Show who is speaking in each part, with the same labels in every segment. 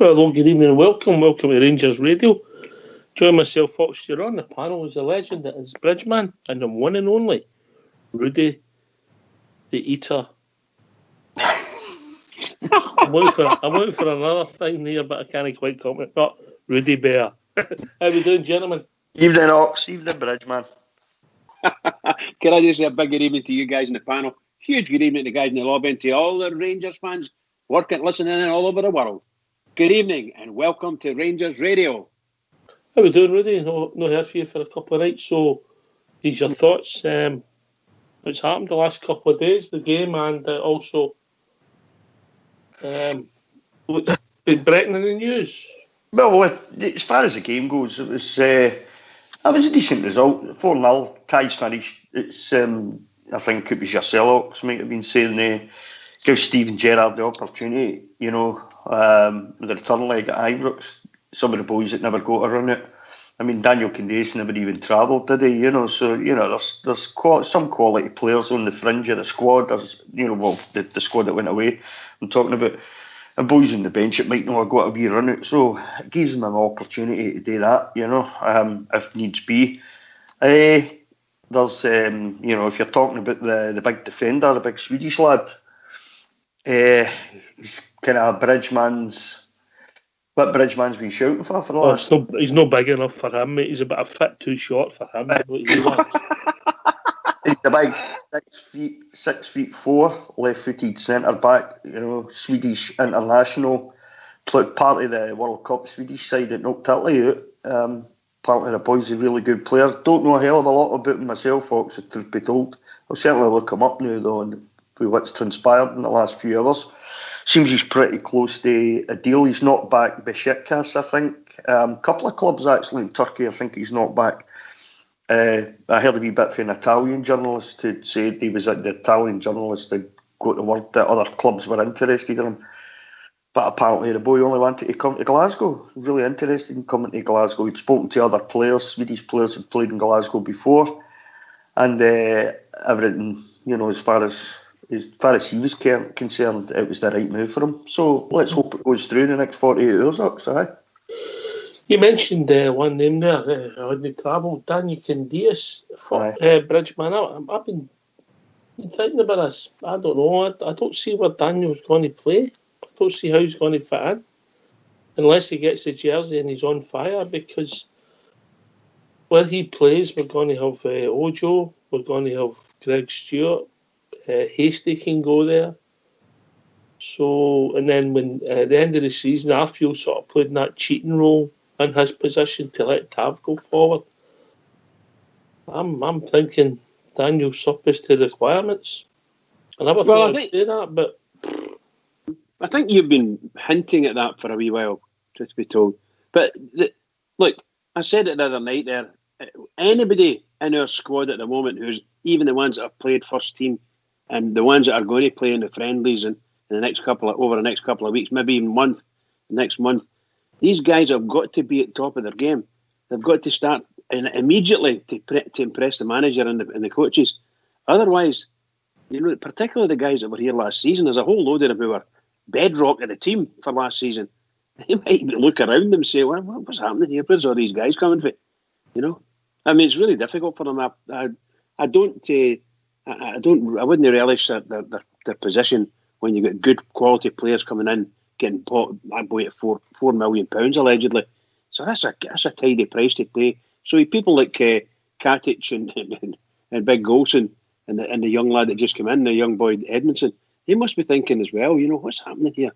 Speaker 1: Hello, good evening and welcome. Welcome to Rangers Radio. Join myself, Fox, you're on the panel is a legend that is Bridgeman and the one and only Rudy the Eater. I'm waiting for another thing here, but I can't quite comment. Not Rudy Bear. How we doing, gentlemen?
Speaker 2: Evening, Ox. Evening, Bridgeman.
Speaker 3: Can I just say a big good evening to you guys in the panel? Huge good evening to the guys in the lobby and to all the Rangers fans working, listening in all over the world. Good evening and welcome to Rangers Radio.
Speaker 1: How we doing, Rudy? No heard from you for a couple of nights. So, these your thoughts? What's happened the last couple of days, the game, and also what's been breaking in the news?
Speaker 2: Well, as far as the game goes, it was a decent result. 4-0, ties finished. It's I think it was yourself, Ox, might have been saying give Steven Gerrard the opportunity, with the return leg at Ibrox. Some of the boys that never got around it. I mean, Daniel Candeias never even travelled, did he? So there's some quality players on the fringe of the squad. There's the squad that went away. I'm talking about the boys on the bench that might not have got a wee run out. So it gives them an opportunity to do that. If needs be. There's if you're talking about the big defender, the big Swedish lad, he's kind of what Bridgeman's been shouting for the last.
Speaker 1: He's not big enough for him, mate. He's a bit of fit too short for him.
Speaker 2: He's a big 6'4", left-footed centre back. Swedish international, part of the World Cup Swedish side that knocked Italy out. Apparently the boy's a really good player. Don't know a hell of a lot about him myself, Fox, if truth be told. I'll certainly look him up now though, and with what's transpired in the last few hours. Seems he's pretty close to a deal. He's not back Besiktas, I think. A couple of clubs actually in Turkey, I think he's not back. I heard a wee bit from an Italian journalist who said he was at the Italian journalist had got the word that other clubs were interested in him. But apparently the boy only wanted to come to Glasgow. He was really interested in coming to Glasgow. He'd spoken to other players, Swedish players who'd played in Glasgow before. And everything, as far as he was concerned, it was the right move for him. So let's hope it goes through in the next 48 hours, Ox, aye?
Speaker 1: You mentioned one name there, on the travel, Daniel Candeias, Bridgeman. I've been thinking about this. I don't know. I don't see where Daniel's going to play. I don't see how he's going to fit in. Unless he gets the jersey and he's on fire, because where he plays, we're going to have Ojo, we're going to have Greg Stewart, Hasty can go there. So, and then when at the end of the season, Arfield sort of played in that cheating role in his position to let Tav go forward. I'm thinking Daniel surplus to the requirements. I never thought I'd say that, but
Speaker 3: I think you've been hinting at that for a wee while, truth be told. But look, I said it the other night there. Anybody in our squad at the moment, who's even the ones that have played first team, and the ones that are going to play in the friendlies and in the next couple of weeks, maybe even next month, these guys have got to be at the top of their game. They've got to start immediately to impress the manager and the coaches. Otherwise, particularly the guys that were here last season, there's a whole load of them who were bedrock of the team for last season. They might look around them and say, "Well, what's happening here? Where's all these guys coming from?" I mean, it's really difficult for them. I wouldn't relish their position when you get good quality players coming in, getting bought at £4 million allegedly. So that's a tidy price to pay. So people like Katic and Big Golson and the young lad that just came in, the young boy Edmondson, they must be thinking as well, what's happening here?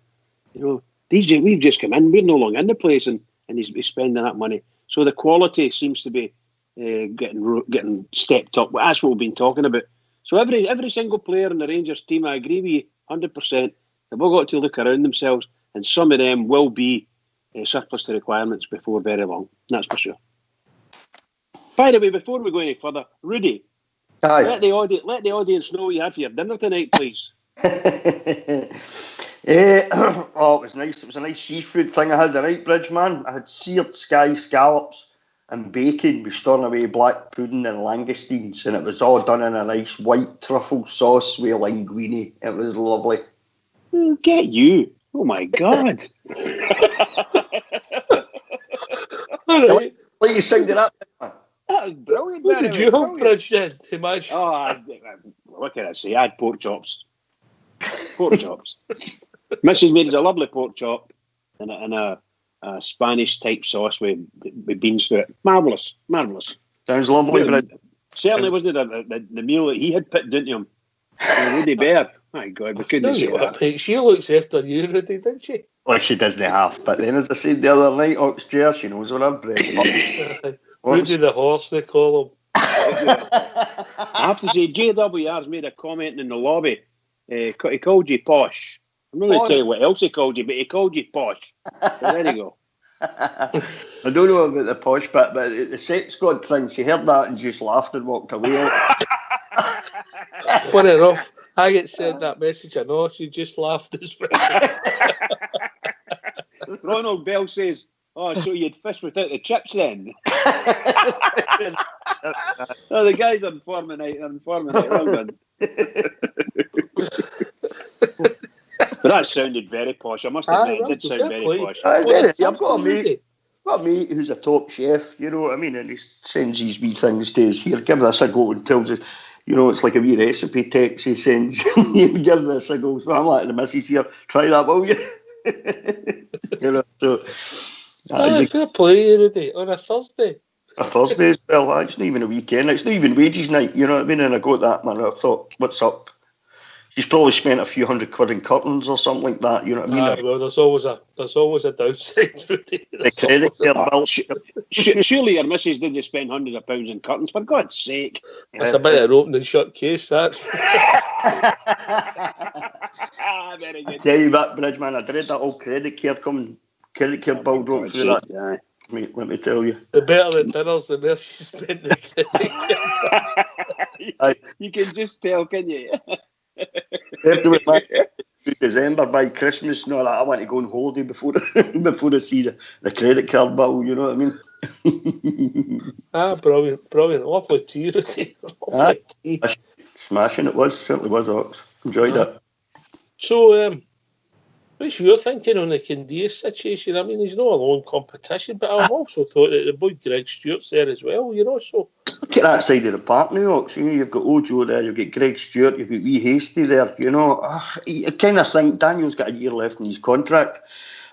Speaker 3: We've just come in, we're no longer in the place, and he's spending that money. So the quality seems to be getting stepped up. That's what we've been talking about. So every single player in the Rangers team, I agree with you 100%. They've all got to look around themselves, and some of them will be surplus to requirements before very long. That's for sure. By the way, before we go any further, Rudy, let the audience know what you had for your dinner tonight, please.
Speaker 2: It was nice. It was a nice seafood thing I had tonight, Bridgeman. I had seared sky scallops and bacon with Stornoway black pudding and langoustines, and it was all done in a nice white truffle sauce with linguine. It was lovely.
Speaker 3: Get you. Oh my God!
Speaker 1: All right.
Speaker 2: Like you sounded up.
Speaker 3: That was brilliant.
Speaker 1: What did you have, Bridge, then, to match?
Speaker 3: Oh, what can I say? I had pork chops. Pork chops. Mrs. made us a lovely pork chop and a Spanish type sauce with beans to it. Marvellous.
Speaker 2: Sounds lovely, but
Speaker 3: certainly wasn't the meal that he had put into him. Would he bear? My God, we couldn't say that.
Speaker 1: She looks after you, Rudy, didn't she?
Speaker 2: well, she doesn't have. But then, as I said the other night, upstairs, she knows what I'm bread.
Speaker 1: Rudy the horse, they call him.
Speaker 3: I have to say, JWR's made a comment in the lobby. He called you posh. I'm not going to tell you what else he called you, but he called you posh. So there you go.
Speaker 2: I don't know about the posh bit, but the sex god thing, she heard that and just laughed and walked away.
Speaker 1: Funny enough, I get sent that message. I know she just laughed as well.
Speaker 3: Ronald Bell says, "Oh, so you'd fish without the chips then?" Oh, the guys are informing it. Well done. But that sounded very posh. I must admit, it did sound very posh.
Speaker 2: I've got a mate who's a top chef, you know what I mean, and he sends these wee things to us. Here, give this a go, and tells us, you know, it's like a wee recipe text he sends. You give this a go. So I'm like, the missus here, try that, will you? You know, so
Speaker 1: fair play, Rudy, on a Thursday.
Speaker 2: A Thursday as well. It's not even a weekend. It's not even wages night. You know what I mean? And I got that, man. I thought, what's up? She's probably spent a few £100 in curtains or something like that. You know what I mean?
Speaker 1: Well, there's always a downside, Rudy.
Speaker 2: The credit card bill.
Speaker 3: Surely your missus didn't spend hundreds of pounds in curtains, for God's sake.
Speaker 1: It's a bit of an open and shut case, that.
Speaker 3: Very good.
Speaker 2: I tell you what, Bridgeman, I dread that old credit card bill going through that.
Speaker 3: Yeah.
Speaker 2: Mate, let me tell you.
Speaker 1: The better the dinners, the more she spent the credit card.
Speaker 3: You can just tell, can you?
Speaker 2: After December, by Christmas, no, I want to go on holiday before I see the credit card bill. You know what I mean?
Speaker 1: Brilliant. Lovely tea, Rudy. Lovely tea.
Speaker 2: Smashing it was, certainly was, Ox. Enjoyed it.
Speaker 1: So, what's your thinking on the Candias situation? I mean, he's not a lone competition, but I've also thought that the boy Greg Stewart's there as well, you know, so...
Speaker 2: Look at that side of the park now, Ox. You know, you've got Ojo there, you've got Greg Stewart, you've got Wee Hasty there, you know. I kind of think Daniel's got a year left in his contract.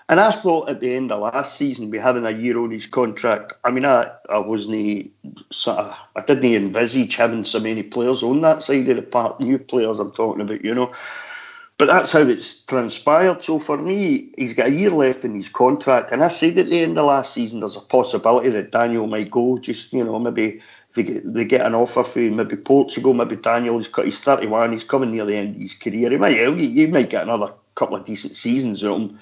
Speaker 2: And I thought at the end of last season, we having a year on his contract, I mean, I wasn't I didn't envisage having so many players on that side of the park, new players I'm talking about, you know. But that's how it's transpired. So for me, he's got a year left in his contract. And I said at the end of last season, there's a possibility that Daniel might go. Just, you know, maybe if they get an offer for him, maybe Portugal, maybe Daniel. He's 31, he's coming near the end of his career. He might get another couple of decent seasons out of him.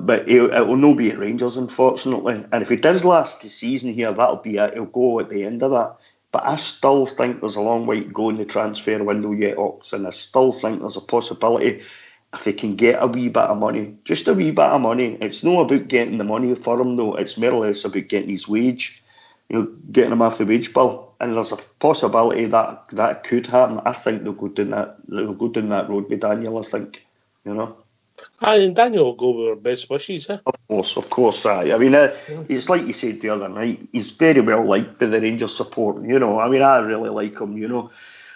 Speaker 2: But it will not be at Rangers, unfortunately. And if he does last the season here, that'll be it. He'll go at the end of that. But I still think there's a long way to go in the transfer window yet, Ox. And I still think there's a possibility if he can get a wee bit of money, just a wee bit of money. It's not about getting the money for him, though. It's more or less about getting his wage, you know, getting him off the wage bill. And there's a possibility that could happen. I think they'll go down that road with Daniel, I think, you know.
Speaker 1: And Daniel will go with our best wishes, eh?
Speaker 2: Of course. I mean, it's like you said the other night, he's very well liked by the Rangers support, you know. I mean, I really like him, you know.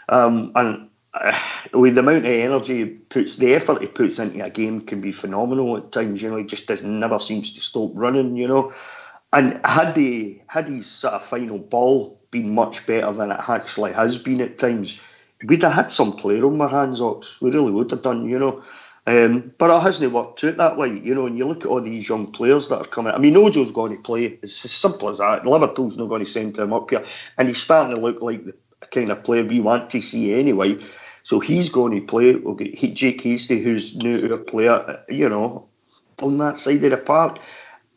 Speaker 2: And with the amount of energy he puts, the effort he puts into a game can be phenomenal at times, you know. He just never seems to stop running, you know. And had his sort of final ball been much better than it actually has been at times, we'd have had some player on our hands, Ox. We really would have done, you know. But it hasn't worked out that way, you know. And you look at all these young players that are coming. I mean, Ojo's going to play. It's as simple as that. Liverpool's not going to send him up here, and he's starting to look like the kind of player we want to see anyway. So he's going to play. We'll get Jake Hasty, who's new to a player, you know, on that side of the park.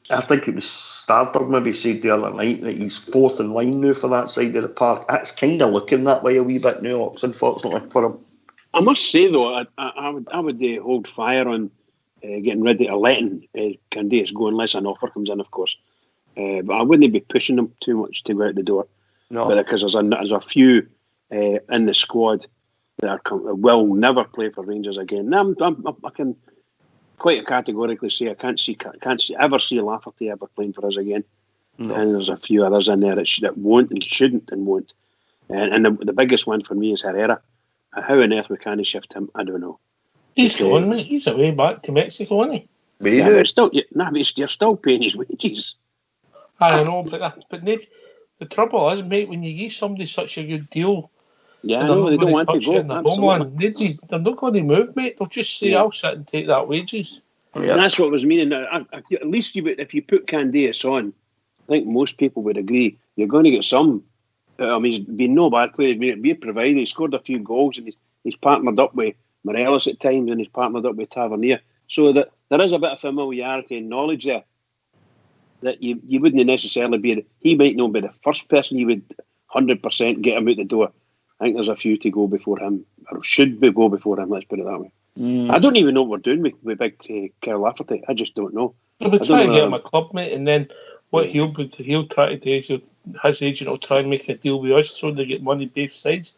Speaker 2: I think it was Starter maybe said the other night that he's fourth in line now for that side of the park. That's kind of looking that way a wee bit now, unfortunately, for him.
Speaker 3: I must say, though, I would hold fire on getting ready to letting Candias go unless an offer comes in, of course. But I wouldn't be pushing him too much to go out the door. No. Because there's a few in the squad that will never play for Rangers again. I can quite categorically say I can't ever see Lafferty ever playing for us again.
Speaker 2: No.
Speaker 3: And there's a few others in there that won't and shouldn't and won't. And the biggest one for me is Herrera. How on earth we can't shift him, I don't know.
Speaker 1: He's gone, mate. He's away back to Mexico, isn't he?
Speaker 3: Yeah, but you're still paying his wages.
Speaker 1: I know, but Nick, the trouble is, mate, when you give somebody such a good deal,
Speaker 3: yeah, I know they don't want to go.
Speaker 1: In the homeland, they're not going to move, mate. They'll just say, "I'll sit and take that wages."
Speaker 3: Yeah. And that's what I was meaning. At least if you put Candias on, I think most people would agree you're going to get some. I mean, he's been no bad player. He's been provided. He scored a few goals, and he's partnered up with Morelos at times, and he's partnered up with Tavernier. So that there is a bit of familiarity and knowledge there that you wouldn't necessarily be. He might not be the first person you would 100% get him out the door. I think there's a few to go before him, or should go before him. Let's put it that way. I don't even know what we're doing with big Kyle Lafferty. I just don't know.
Speaker 1: We'll try to get him a club, mate, and then what he'll try to do is his agent will try and make a deal with us so they get money both sides.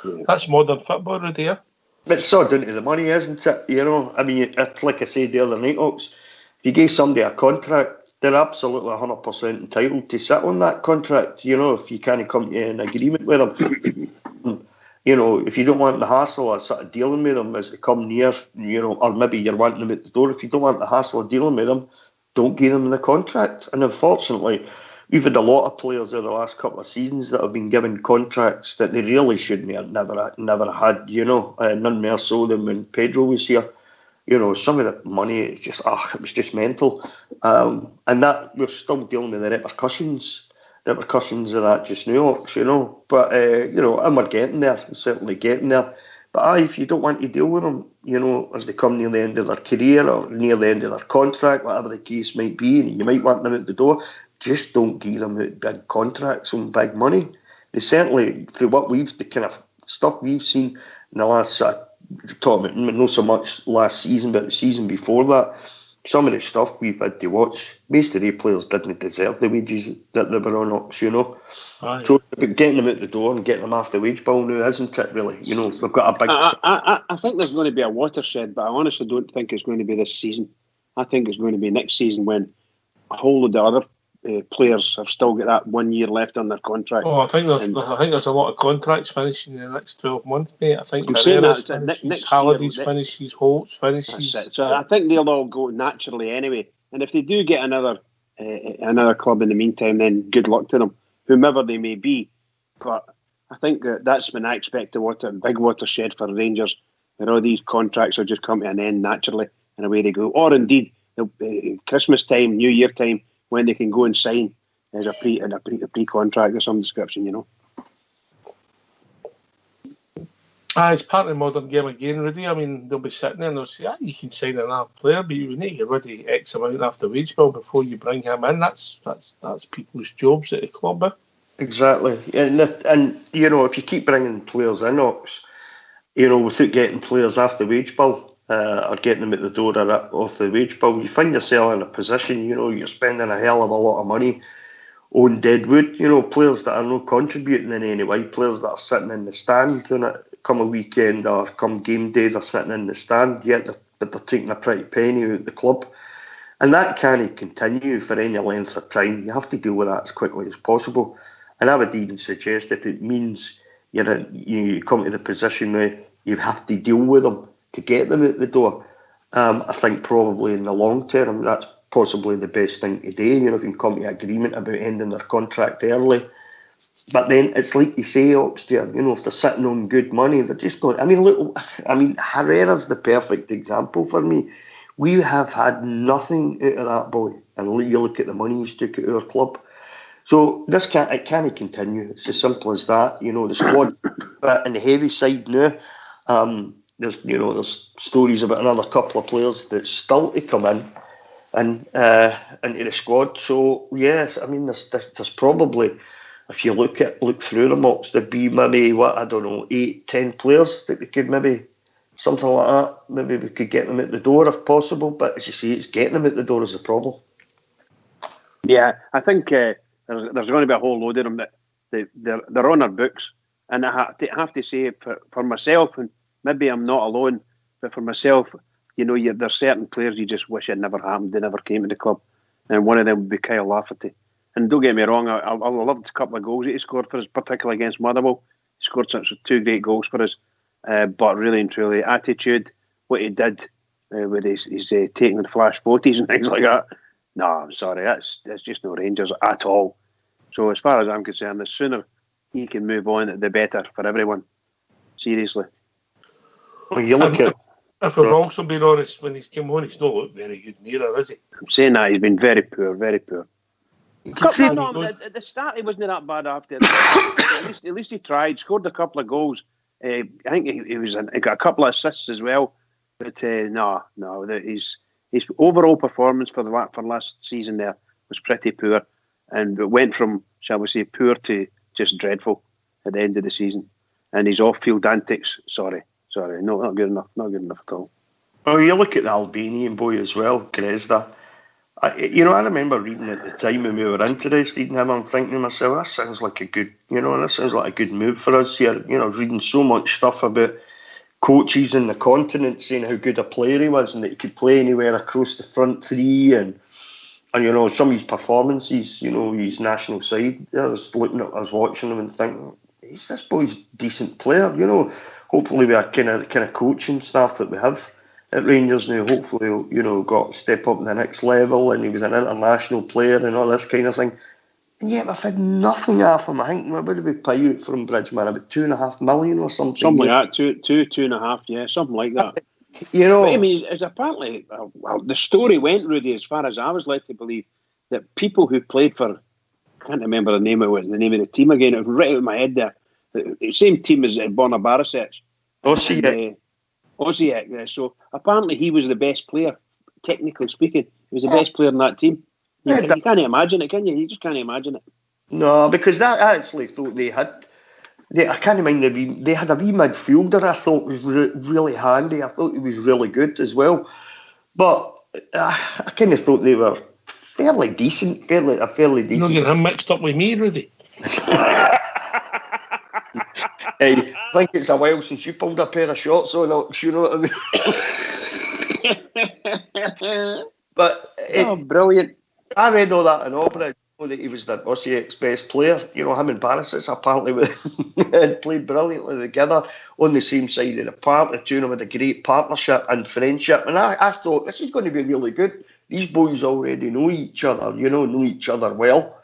Speaker 1: Yeah. That's modern football right there.
Speaker 2: It's so down to the money, isn't it? You know, I mean, like I said the other night, Ox, if you gave somebody a contract, they're absolutely 100% entitled to sit on that contract. You know, if you can't come to an agreement with them. You know, if you don't want the hassle of sort of dealing with them as they come near, you know, or maybe you're wanting them at the door, if you don't want the hassle of dealing with them, don't give them the contract. And unfortunately, we've had a lot of players over the last couple of seasons that have been given contracts that they really shouldn't have never had, you know, none more so than when Pedro was here. You know, some of the money, it's just, it was just mental. And that, we're still dealing with the repercussions of that just now, you know. But, you know, and we're getting there, we're certainly getting there. But if you don't want to deal with them, you know, as they come near the end of their career or near the end of their contract, whatever the case might be, and you might want them out the door, just don't give them out big contracts and big money. They certainly, through what the kind of stuff we've seen in the last, not so much last season, but the season before that, some of the stuff we've had to watch, most of the players didn't deserve the wages that they were on, you know. So getting them out the door and getting them off the wage bill now, isn't it, really? You know, we've got a big...
Speaker 3: I think there's going to be a watershed, but I honestly don't think it's going to be this season. I think it's going to be next season when a whole of the other players have still got that 1 year left on their contract.
Speaker 1: I think there's a lot of contracts finishing in the next 12 months, mate. I think
Speaker 3: Herrera's
Speaker 1: finishes, Halliday's finishes, Holt's finishes.
Speaker 3: So I think they'll all go naturally anyway. And if they do get another club in the meantime, then good luck to them, whomever they may be. But I think that's when I expect a big watershed for Rangers, where all these contracts will just come to an end naturally, and away they go. Or indeed, Christmas time, New Year time, when they can go and sign as a pre-contract of some description, you know.
Speaker 1: It's part of the modern game again, Rudy. I mean, they'll be sitting there and they'll say, you can sign another player, but you need to get rid of X amount after wage bill before you bring him in. That's people's jobs at the club.
Speaker 2: Exactly. And you know, if you keep bringing players in, Ox, you know, without getting players off the wage bill, or getting them at the door or off the wage bill, you find yourself in a position, you know, you're spending a hell of a lot of money on deadwood, you know, players that are not contributing in any way, players that are sitting in the stand and come a weekend or come game day, they're sitting in the stand, yet they're taking a pretty penny out of the club. And that can't continue for any length of time. You have to deal with that as quickly as possible. And I would even suggest if it means you come to the position where you have to deal with them to get them out the door, I think probably in the long term that's possibly the best thing to do. You know, if you can come to agreement about ending their contract early. But then it's like you say, Oxter, you know, if they're sitting on good money, they're just going. Herrera's the perfect example for me. We have had nothing out of that boy, and you look at the money he's took out of our club. So it can't continue. It's as simple as that. You know, the squad in the heavy side now. There's stories about another couple of players that's still to come in and into the squad. So yes, I mean there's probably, if you look through them, there'd be maybe 8-10 players that we could maybe something like that. Maybe we could get them at the door if possible. But as you say, it's getting them at the door is the problem.
Speaker 3: Yeah, I think there's going to be a whole load of them that they're on our books, and I have to say for myself, and maybe I'm not alone, but for myself, there's certain players you just wish it never happened. They never came to the club, and one of them would be Kyle Lafferty. And don't get me wrong, I loved a couple of goals that he scored for us, particularly against Motherwell. He scored such 2 great goals for us. But really and truly, attitude, what he did with his taking the flash photos and things like that. No, I'm sorry, that's just no Rangers at all. So as far as I'm concerned, the sooner he can move on, the better for everyone. Seriously.
Speaker 2: Well, you look at.
Speaker 1: If we've also been honest, when he's come on, he's not looked very good neither, is he?
Speaker 3: I'm saying that he's been very poor, very poor. At the start, he wasn't that bad after. At least he tried, scored a couple of goals. I think he got a couple of assists as well. But his overall performance for last season there was pretty poor, and it went from, shall we say, poor to just dreadful at the end of the season. And his off-field antics, sorry, no, not good enough at all.
Speaker 2: Well, you look at the Albanian boy as well, Grezda. I remember reading at the time when we were interested in him, I'm thinking to myself, that sounds like a good, this sounds like a good move for us here. Reading so much stuff about coaches in the continent saying how good a player he was and that he could play anywhere across the front three and some of his performances, his national side. I was watching him and thinking, this boy's a decent player, Hopefully with a kind of coaching staff that we have at Rangers now, hopefully, got to step up to the next level, and he was an international player and all this kind of thing. And yet I've had nothing off him. I think, what did we pay out for him, Bridgeman? About $2.5 million or something?
Speaker 3: Something like that, two and a half, yeah, something like that. But, I mean, it's apparently, the story went, Rudy, as far as I was led to believe, that people who played for, I can't remember the name of the team again, it was right out of my head there. The same team as Borna Barisic. Osijek, yeah. So apparently he was the best player, technically speaking. He was the best player in that team. You can't imagine it, can you? You just can't imagine it.
Speaker 2: No, because I actually thought they had. I can't mind they had a wee midfielder I thought was really handy. I thought he was really good as well. But I kind of thought they were fairly decent. Fairly decent.
Speaker 1: You don't get him mixed up with me, Rudy.
Speaker 2: I think it's a while since you pulled a pair of shorts on, you know what I mean? But
Speaker 3: brilliant.
Speaker 2: I read all that in Opera. I know that he was the Osijek's best player. Him and Barisic apparently had played brilliantly together on the same side of the park. The two of them had a great partnership and friendship. And I thought, this is going to be really good. These boys already know each other, know each other well.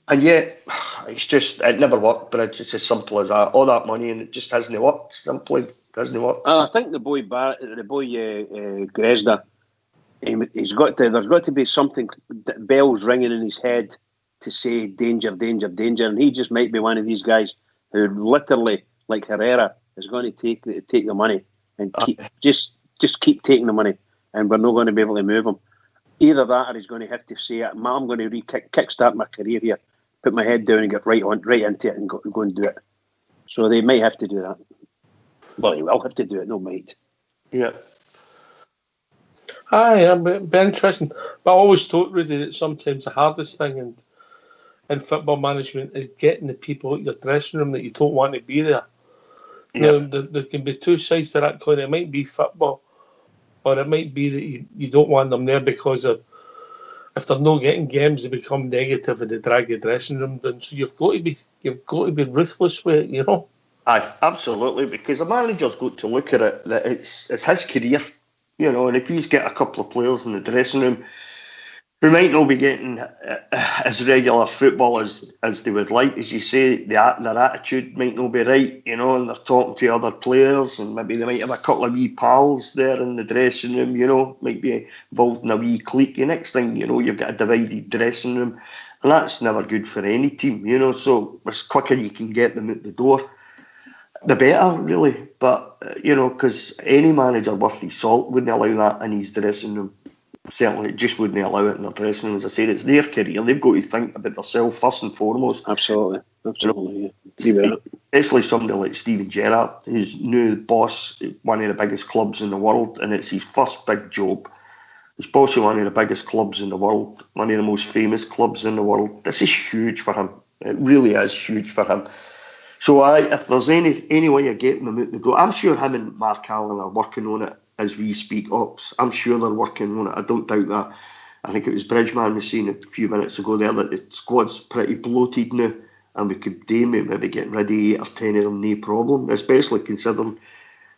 Speaker 2: And yet, it never worked, but it's just as simple as that. All that money, and it just hasn't worked. Simply doesn't work.
Speaker 3: I think the boy Grezda, there's got to be something, bells ringing in his head to say danger, danger, danger. And he just might be one of these guys who literally, like Herrera, is going to take the money and just keep taking the money, and we're not going to be able to move him. Either that, or he's going to have to say, I'm going to kickstart my career here. Put my head down and get right into it and go and do it. So they might have to do that. Well, he will have to do it, no might.
Speaker 2: Yeah.
Speaker 1: Aye, it'd be interesting. But I always thought, Rudy, that sometimes the hardest thing in football management is getting the people at your dressing room that you don't want to be there.
Speaker 2: Yeah.
Speaker 1: There can be two sides to that coin. It might be football, or it might be that you don't want them there because of, if they're not getting games, they become negative and they drag the dressing room down. So you've got to be ruthless with it,
Speaker 2: Aye, absolutely. Because a manager's got to look at it that it's his career, and if he's got a couple of players in the dressing room who might not be getting as regular football as they would like, as you say, their attitude might not be right, and they're talking to other players, and maybe they might have a couple of wee pals there in the dressing room, might be involved in a wee clique. The next thing, you've got a divided dressing room, and that's never good for any team, so as quicker you can get them out the door, the better, really. But, because any manager worth his salt wouldn't allow that in his dressing room. Certainly, just wouldn't allow it in their dressing room. As I said, it's their career. They've got to think about themselves first and foremost.
Speaker 3: Absolutely. Yeah.
Speaker 2: Especially somebody like Steven Gerrard, who's new boss at one of the biggest clubs in the world, and it's his first big job. He's bossing one of the biggest clubs in the world, one of the most famous clubs in the world. This is huge for him. It really is huge for him. So if there's any way of getting them out the door, I'm sure him and Mark Allen are working on it as we speak. I'm sure they're working on it. I don't doubt that. I think it was Bridgeman was saying a few minutes ago there that the squad's pretty bloated now, and we could maybe get rid of 8 or 10 of them, no problem, especially considering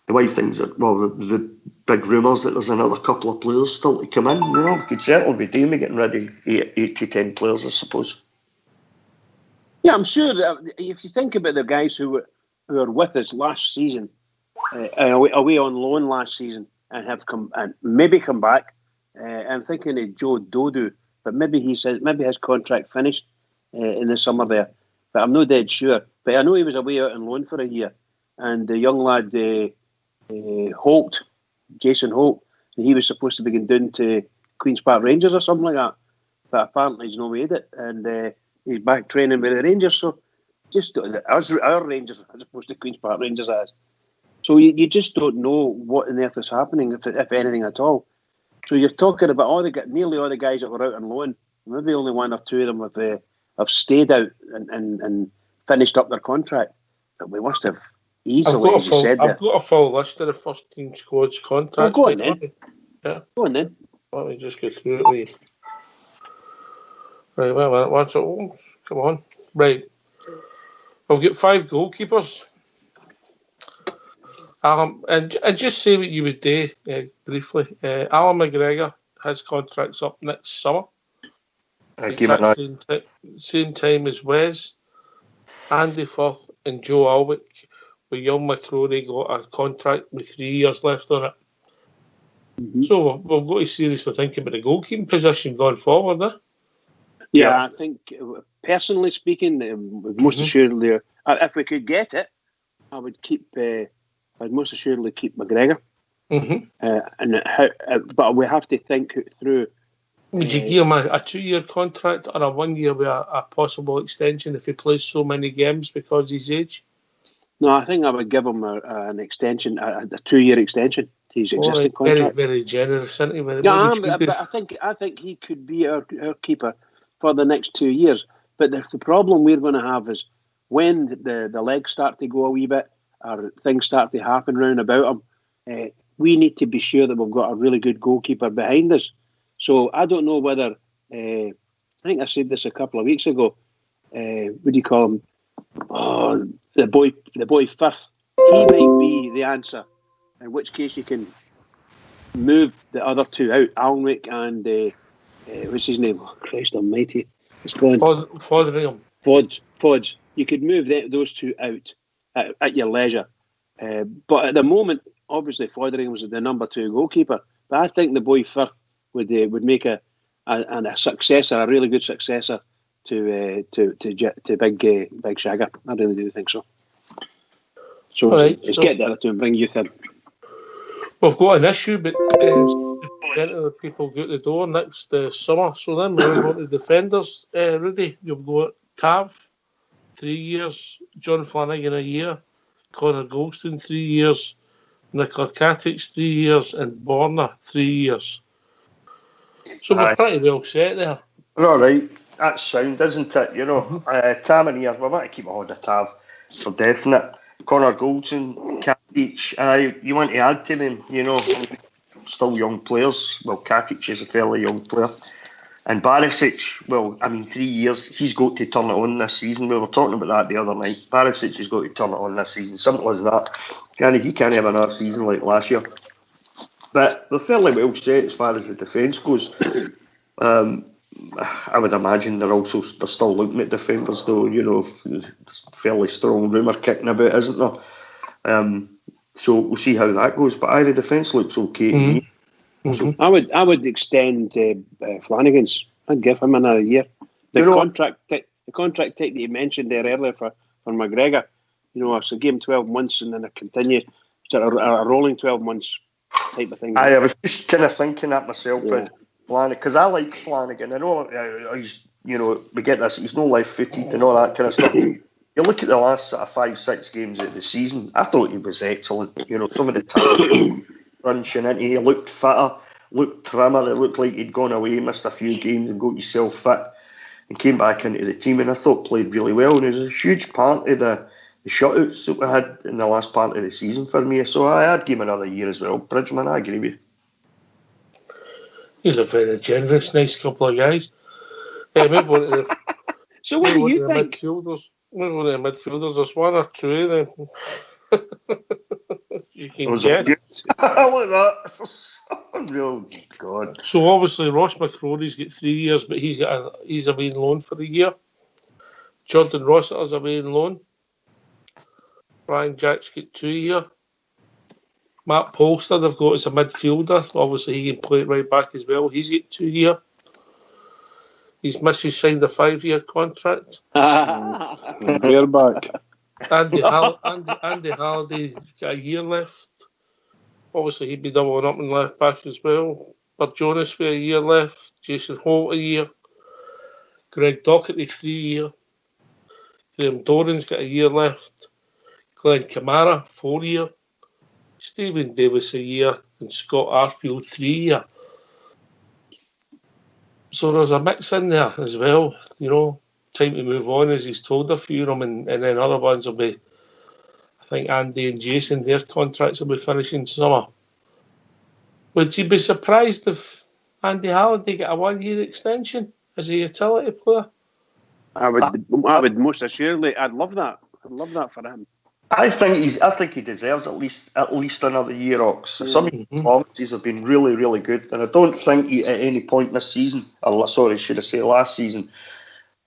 Speaker 2: the way things are. Well, the big rumours that there's another couple of players still to come in. We could certainly be doing getting rid of 8 to 10 players, I suppose.
Speaker 3: Yeah, I'm sure that if you think about the guys who were with us last season, away on loan last season, and have maybe come back. I'm thinking of Joe Dodu, but maybe his contract finished in the summer there. But I'm not dead sure. But I know he was away out on loan for a year, and the young lad Jason Holt, he was supposed to be going down to Queen's Park Rangers or something like that. But apparently he's not made it, and he's back training with the Rangers. So just our Rangers as opposed to Queen's Park Rangers as. So you just don't know what on earth is happening, if anything at all. So you're talking about nearly all the guys that were out on loan. Maybe only 1 or 2 of them have stayed out and finished up their contract. But we must have easily,
Speaker 1: I've got a full list of the first team squad's contracts.
Speaker 3: Go on then.
Speaker 1: Yeah.
Speaker 3: Go on then.
Speaker 1: Let me just go through it. Right, wait a minute. What's it? Oh, come on. Right. I'll get 5 goalkeepers. And just say what you would do briefly. Alan McGregor, his contract's up next summer. Same time as Wes, Andy Firth, and Joe Alwick. With young McCrory got a contract with 3 years left on it. Mm-hmm. So we've got to seriously think about the goalkeeping position going forward.
Speaker 3: Yeah, I think personally speaking, most assuredly, if we could get it, I'd most assuredly keep McGregor.
Speaker 1: Mm-hmm.
Speaker 3: But we have to think it through.
Speaker 1: Would you give him a 2-year contract or a 1 year with a possible extension if he plays so many games because of his age?
Speaker 3: No, I think I would give him an extension, a 2-year extension to his existing contract.
Speaker 1: Very, very generous, isn't he?
Speaker 3: But I think he could be our keeper for the next 2 years. But the problem we're going to have is when the legs start to go a wee bit, or things start to happen round about him, we need to be sure that we've got a really good goalkeeper behind us. So I don't know whether, I think I said this a couple of weeks ago, what do you call him? Oh, the boy Firth. He might be the answer, in which case you can move the other 2 out, Alnwick and, what's his name? Oh, Christ almighty. It's gone.
Speaker 1: Foderingham.
Speaker 3: Fodge. You could move those 2 out at your leisure. But at the moment, obviously, Foderingham was the number 2 goalkeeper. But I think the boy Firth would make a successor, a really good successor to Big Shagger. I really do think so. So let's get that to and bring youth in.
Speaker 1: We've got an issue, but plenty of people go to the door next summer. So then we're going to defenders. Rudy, you've got Tav, 3 years. John Flanagan, a year. Connor Goldstein, 3 years. Nicola Katic, 3 years. And Borna, 3 years. So we're pretty well set there.
Speaker 2: We're all right. That's sound, isn't it? Tam and here, we want to keep a hold of Tav for definite. Connor Goldson, Katic, you want to add to them, still young players. Well, Katic is a fairly young player. And Barisic, 3 years, he's got to turn it on this season. We were talking about that the other night. Barisic has got to turn it on this season. Simple as that. He can't have another season like last year. But they're fairly well set as far as the defence goes. I would imagine they're still looking at defenders though, fairly strong rumour kicking about, isn't there? So we'll see how that goes. But the defence looks okay to me. So
Speaker 3: I would extend Flanagan's. I'd give him another year. The contract take that you mentioned there earlier for McGregor, so give him 12 months and then a continue sort of a rolling 12 months type of thing.
Speaker 2: I was just kind of thinking that myself, Flanagan, because I like Flanagan. I know he's, we get this, he's no left-footed and all that kind of stuff. You look at the last sort of 5-6 games of the season, I thought he was excellent. Some of the time crunching into, he looked fitter, looked trimmer, it looked like he'd gone away, missed a few games and got himself fit and came back into the team, and I thought played really well, and he was a huge part of the shutouts that we had in the last part of the season for me. So I'd give him another year as well. Bridgman, I agree with you.
Speaker 1: He's a very generous, nice couple of guys. Move on to the,
Speaker 3: So what do you think?
Speaker 1: Midfielders. Move on to the midfielders. There's one or two then. You can guess.
Speaker 2: Look at that. Oh, God.
Speaker 1: So obviously Ross McCrory's got 3 years, but he's away on loan for a year. Jordan Rossiter's away on loan. Ryan Jack's got 2 years. Matt Polster they've got as a midfielder. Obviously he can play it right back as well. He's got 2 years. His missus signed a 5-year contract.
Speaker 3: We're back.
Speaker 1: Andy Halliday got a year left. Obviously he'd be doubling up in left back as well. But Jonas with a year left. Jason Holt a year. Greg Docherty 3 years. Graham Doran's got a year left. Glenn Kamara 4 years. Stephen Davis a year. And Scott Arfield 3 years. So there's a mix in there as well. You know, time to move on as he's told a few of them. And then other ones will be, I think Andy and Jason, their contracts will be finishing summer. Would you be surprised if Andy Halliday get a 1-year extension as a utility player?
Speaker 3: I would most assuredly. I'd love that. I'd love that for him.
Speaker 2: I think he deserves at least another year, Ox. Some of his performances have been really, really good, and I don't think he, at any point this season, should I say last season,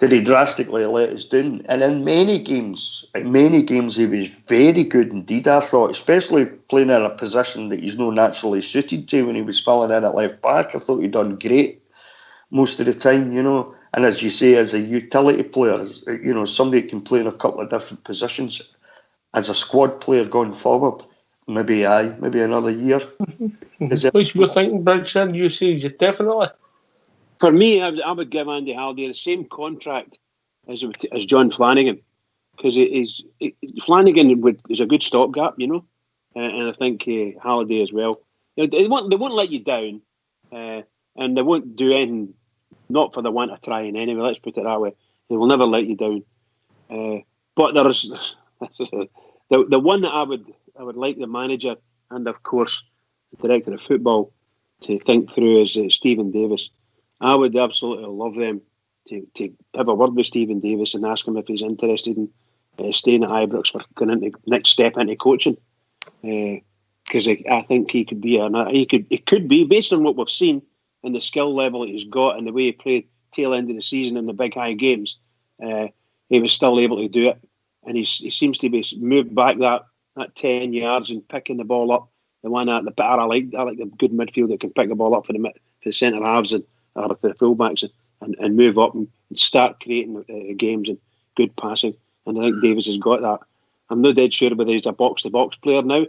Speaker 2: did he drastically let us down. And in many games, he was very good indeed. I thought, especially playing in a position that he's not naturally suited to when he was filling in at left back. I thought he'd done great most of the time, you know. And as you say, as a utility player, you know, somebody can play in a couple of different positions. As a squad player going forward, maybe another year.
Speaker 1: What's your thinking, Bridget? You say you definitely.
Speaker 3: For me, I would give Andy Halliday the same contract as John Flanagan, because Flanagan is a good stopgap, you know, and I think Halliday as well. They won't let you down, and they won't do anything, not for the want of trying anyway. Let's put it that way. They will never let you down. But there's the one that I would like the manager and of course the director of football to think through is Stephen Davis. I would absolutely love them to have a word with Stephen Davis and ask him if he's interested in staying at Ibrox for going into next step into coaching. Because I think he could be it could be based on what we've seen and the skill level that he's got and the way he played tail end of the season in the big high games. He was still able to do it. And he seems to be moved back that 10 yards and picking the ball up. The one at the better, I like the good midfield that can pick the ball up for the centre halves or for the fullbacks and move up and start creating games and good passing. And I think Davis has got that. I'm not dead sure whether he's a box-to-box player now,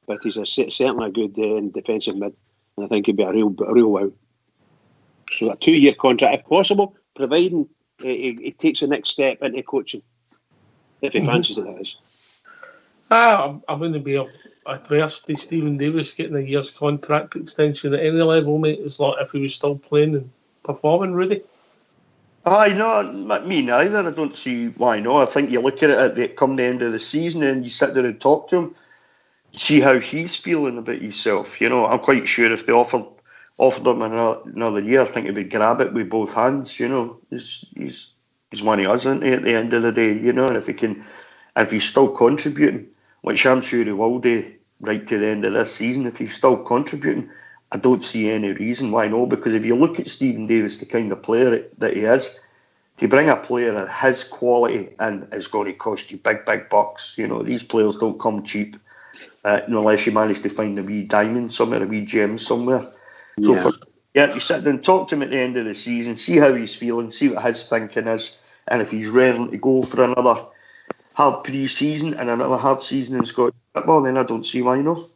Speaker 3: but he's certainly a good defensive mid. And I think he'd be a real wow. So a 2-year contract, if possible, providing he takes the next step into coaching. If he fancies it, that is.
Speaker 1: I wouldn't be adverse to Stephen Davis getting a year's contract extension at any level, mate. It's like if he was still playing and performing, Rudy.
Speaker 2: No, me neither. I don't see why not. I think you look at it come the end of the season and you sit there and talk to him, see how he's feeling about himself. You know, I'm quite sure if they offered him another year, I think he would grab it with both hands. You know, he's one of us, isn't he, at the end of the day, you know, and if he's still contributing, which I'm sure he will do right to the end of this season, if he's still contributing, I don't see any reason why not, because if you look at Stephen Davis, the kind of player that he is, to bring a player of his quality in is going to cost you big bucks. You know, these players don't come cheap, unless you manage to find a wee diamond somewhere, a wee gem somewhere.
Speaker 3: Yeah.
Speaker 2: So you sit down, talk to him at the end of the season, see how he's feeling, see what his thinking is, and if he's ready to go for another hard pre-season and another hard season in Scottish football, then I don't see why not.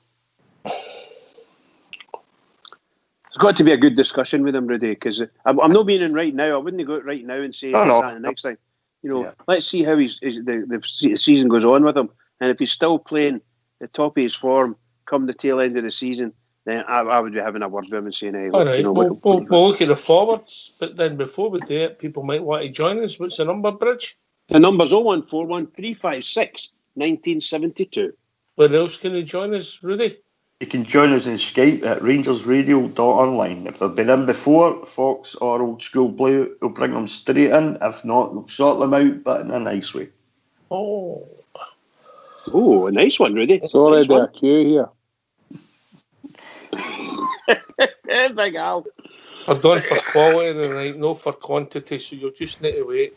Speaker 3: It's got to be a good discussion with him, Rudy, because I'm not being in right now. I wouldn't go right now and say that next time. You know, Let's see how the season goes on with him, and if he's still playing the top of his form come the tail end of the season, then I would be having a word with him and saying, hey,
Speaker 1: all right, we'll look at the forwards, but then before we do it, people might want to join us. What's the number, Bridge?
Speaker 3: The number's 0141 356 1972.
Speaker 1: Where else can you join us, Rudy?
Speaker 2: You can join us on Skype at rangersradio.online. If they've been in before, Fox or Old School Blue will bring them straight in. If not, we'll sort them out, but in a nice way.
Speaker 1: Oh,
Speaker 3: a nice one, Rudy.
Speaker 4: Sorry,
Speaker 3: Nice one.
Speaker 4: a queue
Speaker 3: here. Big Al.
Speaker 1: I've done for quality tonight, not for quantity, so you'll just need to wait.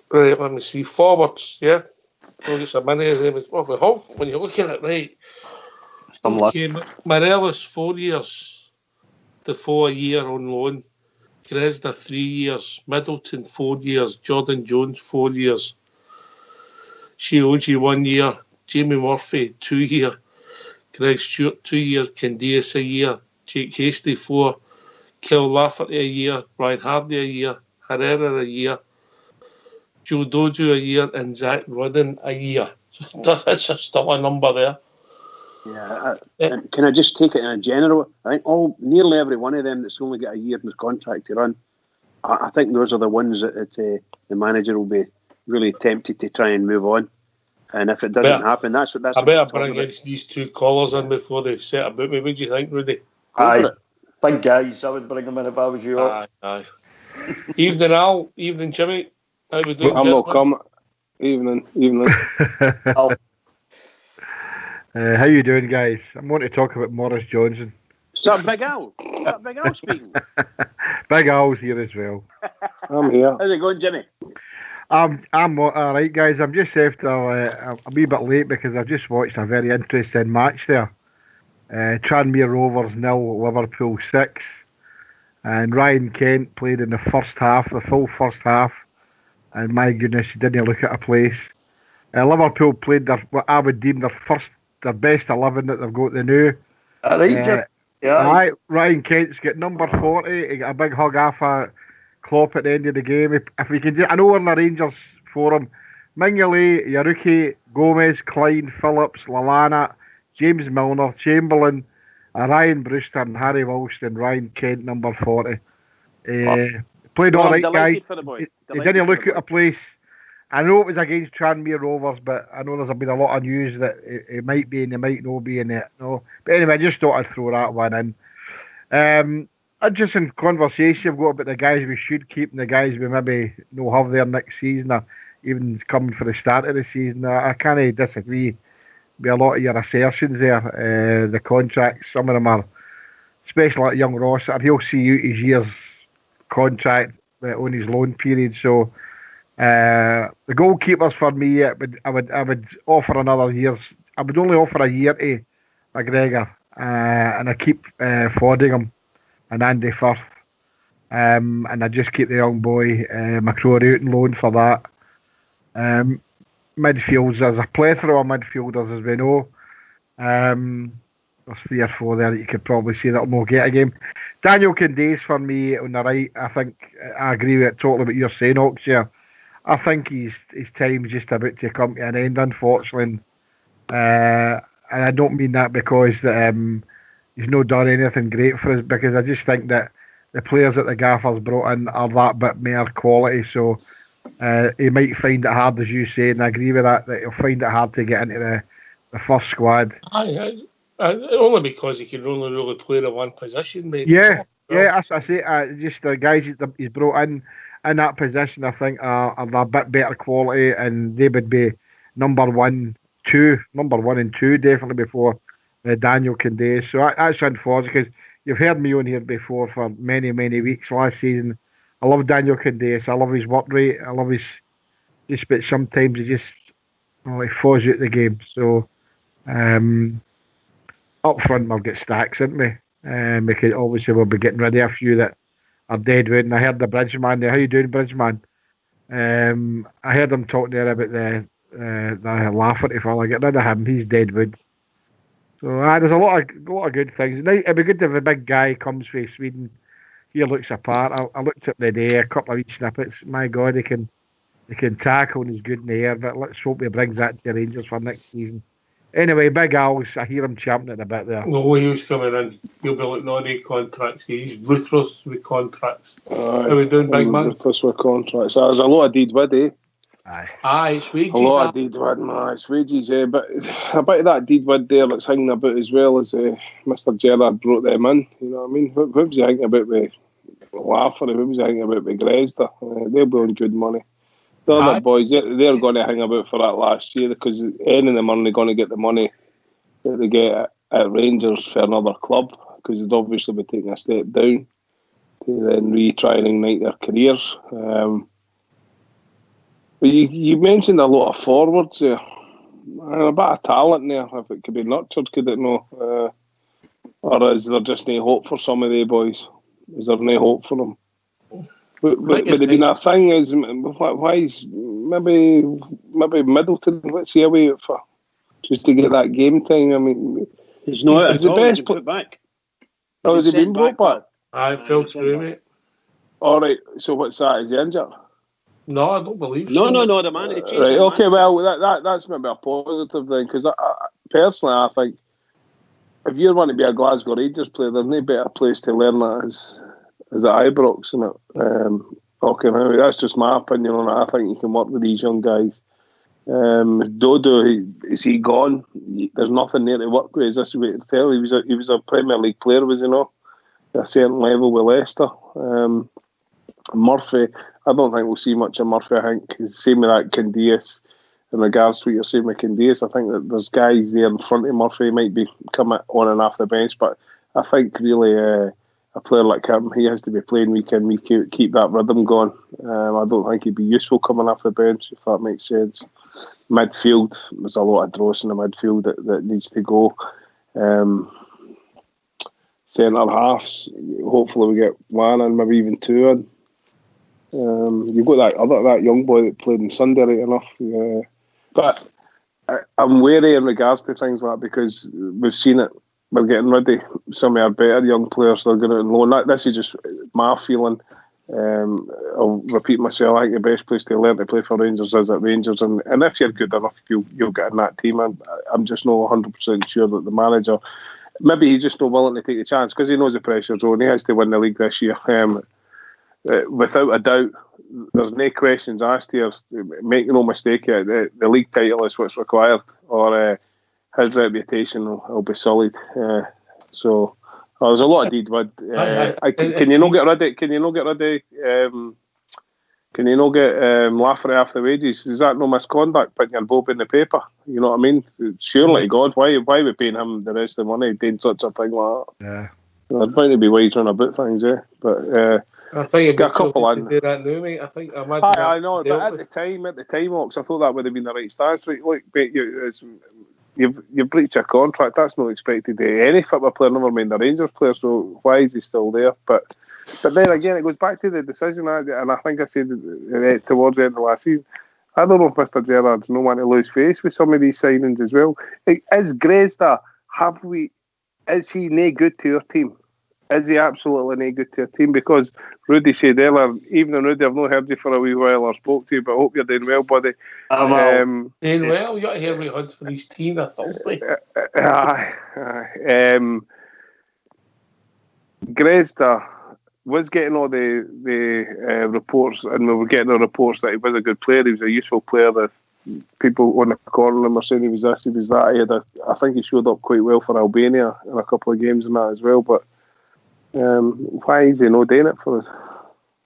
Speaker 1: Right, let me see. Forwards, yeah. We'll get some money. When you look at it, right. Okay, Morelos 4 years, Defoe a year on loan, Gresda 3 years, Middleton 4 years, Jordan Jones 4 years, Shioji 1 year, Jamie Murphy 2 year, Greg Stewart 2 year, Candias a year, Jake Hasty 4, Kel Lafferty a year, Brian Hardy a year, Herrera a year, Joe Dojo a year, and Zach Rudden a year. That's still a number there.
Speaker 3: Yeah, and can I just take it in a general? I think nearly every one of them that's only got a year in his contract to run, I think those are the ones that the manager will be really tempted to try and move on. And if it doesn't happen, that's what
Speaker 1: I better bring these two callers in before they set about me. What do you think, Rudy?
Speaker 2: Aye, big guys. I would bring them in if I was you.
Speaker 1: Aye. Evening, Al. Evening, Jimmy. How we doing,
Speaker 4: I'm not coming. Evening.
Speaker 2: Al.
Speaker 5: How you doing, guys? I'm going to talk about Morris Johnson.
Speaker 3: Is that Big Al? Big Al speaking?
Speaker 5: Big Al's here as well.
Speaker 4: I'm here.
Speaker 3: How's it going, Jimmy?
Speaker 5: I'm all right, guys. I'm just after a wee bit late because I've just watched a very interesting match there. Tranmere Rovers 0, Liverpool 6. And Ryan Kent played in the full first half. And my goodness, he didn't look at a place. Liverpool played what I would deem their best 11 that they've got the new. Ryan Kent's got number 40. He got a big hug off Klopp at the end of the game. If we can I know we're in the Rangers forum. Mignolet, Yaruki, Gomez, Klein, Phillips, Lallana, James Milner, Chamberlain, Ryan Brewster and Harry Wilson, Ryan Kent, number 40. Played all right, guys. He didn't look at a place. I know it was against Tranmere Rovers, but I know there's been a lot of news that it might be and it might not be in it. No, but anyway, I just thought I'd throw that one in. Just in conversation I've got about the guys we should keep and the guys we maybe no have there next season, or even coming for the start of the season. I can't disagree with a lot of your assertions there. The contracts, some of them are, especially like young Ross, he'll see out his year's contract on his loan period. So the goalkeepers for me, I would offer another year's. I would only offer a year to McGregor, and I keep Fodingham and Andy Firth, and I just keep the young boy McCrory out on loan for that. Midfields, there's a plethora of midfielders, as we know. There's 3 or 4 there that you could probably see that'll not get a game. Daniel Candace for me on the right. I think I agree with totally what you're saying, Ox. Yeah, I think his time's just about to come to an end, unfortunately. And I don't mean that because he's not done anything great for us, because I just think that the players that the Gaffer's brought in are that bit more quality. So he might find it hard, as you say, and I agree with that he'll find it hard to get into the first squad.
Speaker 1: Only because he can only really play the one position, maybe.
Speaker 5: Yeah, as I say, just the guys he's brought in that position, I think are a bit better quality, and they would be number 1 and 2 definitely before Daniel Candace. So that's unfortunate, because you've heard me on here before for many, many weeks last season. I love Daniel Candace. I love his work rate. I love but sometimes he just he falls out the game. So up front we'll get stacks, isn't we? Because obviously we'll be getting rid of a few that are dead wood. And I heard the Bridgeman there. How you doing, Bridgeman? I heard him talking there about the Lafferty fella. Get rid of him. He's dead wood. So there's a lot of good things. Now, it'd be good if a big guy comes from Sweden. He looks apart. I looked at the day, a couple of wee snippets. My God, he can tackle and he's good in the air. But let's hope he brings that to the Rangers for next season. Anyway, Big Al's, I hear him champing a bit there.
Speaker 1: No, he's coming in. He'll be looking on the contracts. He's ruthless with contracts.
Speaker 4: Aye,
Speaker 1: How we doing, big man?
Speaker 4: ruthless with contracts. There's a lot of deed with, eh?
Speaker 1: Aye, it's wages.
Speaker 4: A lot of deed with, it's wages, eh? But a bit of that deed with there that's hanging about as well as Mr. Gerrard brought them in. You know what I mean? What was he hanging about with Lafferty? What was he hanging about with Grezda? They'll be on good money. The other boys, they're going to hang about for that last year because any of them are only going to get the money that they get at Rangers for another club because they'd obviously be taking a step down to then try and ignite their careers. But you mentioned a lot of forwards there. A bit of talent there. If it could be nurtured, could it no? Or is there just no hope for some of the boys? Is there no hope for them? Would it been a thing? Is why is maybe Middleton? What's he away for? Just to get that game time. I mean,
Speaker 3: he's not.
Speaker 4: It's the best
Speaker 3: put back.
Speaker 4: Oh, has he been brought back?
Speaker 1: I fell through, mate.
Speaker 4: All right. So what's that? Is he injured?
Speaker 1: No, I don't believe so.
Speaker 3: No. The man.
Speaker 4: Right. Okay. Well, that's maybe a positive thing because I personally I think if you want to be a Glasgow Rangers player, there's no better place to learn that as at Ibrox, isn't it? Okay, that's just my opinion on it. I think you can work with these young guys. Dodo, is he gone? There's nothing there to work with. Is this way to tell? He was a Premier League player, was he not? At a certain level with Leicester. Murphy, I don't think we'll see much of Murphy. I think same with that Candias. In regards to what you're saying with Candias, I think that there's guys there in front of Murphy might be coming on and off the bench, but I think really a player like him, he has to be playing week in, week out, keep that rhythm going. I don't think he'd be useful coming off the bench, if that makes sense. Midfield, there's a lot of dross in the midfield that needs to go. Centre halves, hopefully we get one and maybe even two in. You've got that young boy that played on Sunday right enough. But I'm wary in regards to things like that because we've seen it. We're getting ready. Some of our better young players are going to loan. This is just my feeling. I'll repeat myself. I think the best place to learn to play for Rangers is at Rangers, and if you're good enough, you'll get in that team. I'm just not 100% sure that the manager, maybe he's just not willing to take the chance because he knows the pressure's on. He has to win the league this year. Without a doubt, there's no questions asked here. Make no mistake here. The league title is what's required, or his reputation will be solid. So there's a lot of deed with. Can you not get rid of? Can you not get Lafferty off the wages? Is that no misconduct? Putting your bob in the paper. You know what I mean? Surely to God, why are we paying him the rest of the money doing such a thing like that?
Speaker 5: Yeah,
Speaker 4: I'd find to be wise on about things, but.
Speaker 1: I think
Speaker 4: got a couple
Speaker 1: to do that now, mate.
Speaker 4: I know, but at the time, Ox, I thought that would have been the right stance. Right? Look, mate, you've breached your contract. That's not expected to any football player, never mind the Rangers player. So why is he still there? But then again, it goes back to the decision, and I think I said towards the end of last season. I don't know if Mr. Gerrard's no one to lose face with some of these signings as well. Is Grezda, is he no good to your team? Is he absolutely no good to your team? Because Rudy said earlier, even though Rudy, I've not heard you for a wee while or spoke to you, but I hope you're doing well, buddy.
Speaker 1: Doing well. You got to hear me hunt for his team on Thursday.
Speaker 4: Grezda was getting all the reports, and we were getting the reports that he was a good player, he was a useful player, that people on the corner were saying he was this, he was that. I think he showed up quite well for Albania in a couple of games and that as well, but why is he not doing it for us?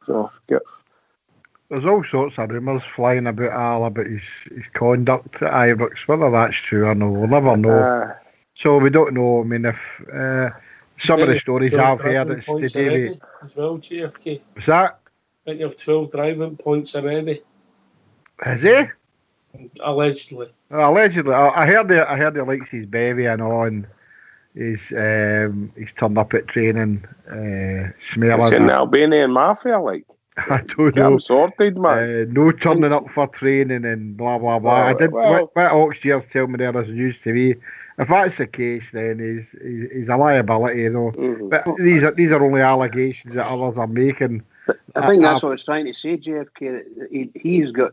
Speaker 4: So, yeah.
Speaker 5: There's all sorts of rumours flying about his conduct at Ibrox. Whether that's true or no, we'll never know. So we don't know. I mean, if some of the stories I've heard, it's to David
Speaker 1: as well. GFK.
Speaker 5: What's that?
Speaker 1: I think you have 12 driving points already.
Speaker 5: Is he?
Speaker 1: Allegedly.
Speaker 5: Allegedly, I heard he likes his bevy and all, and he's turned up at training, smelling.
Speaker 4: It's in the Albanian mafia, like.
Speaker 5: I don't know.
Speaker 4: I'm sorted, man.
Speaker 5: No turning up for training and blah blah blah. What Oxgears tell me there is news to me. If that's the case, then he's a liability, you know. Mm-hmm. But these are only allegations that others are making.
Speaker 3: I think that's what I was trying to say, JFK. He's got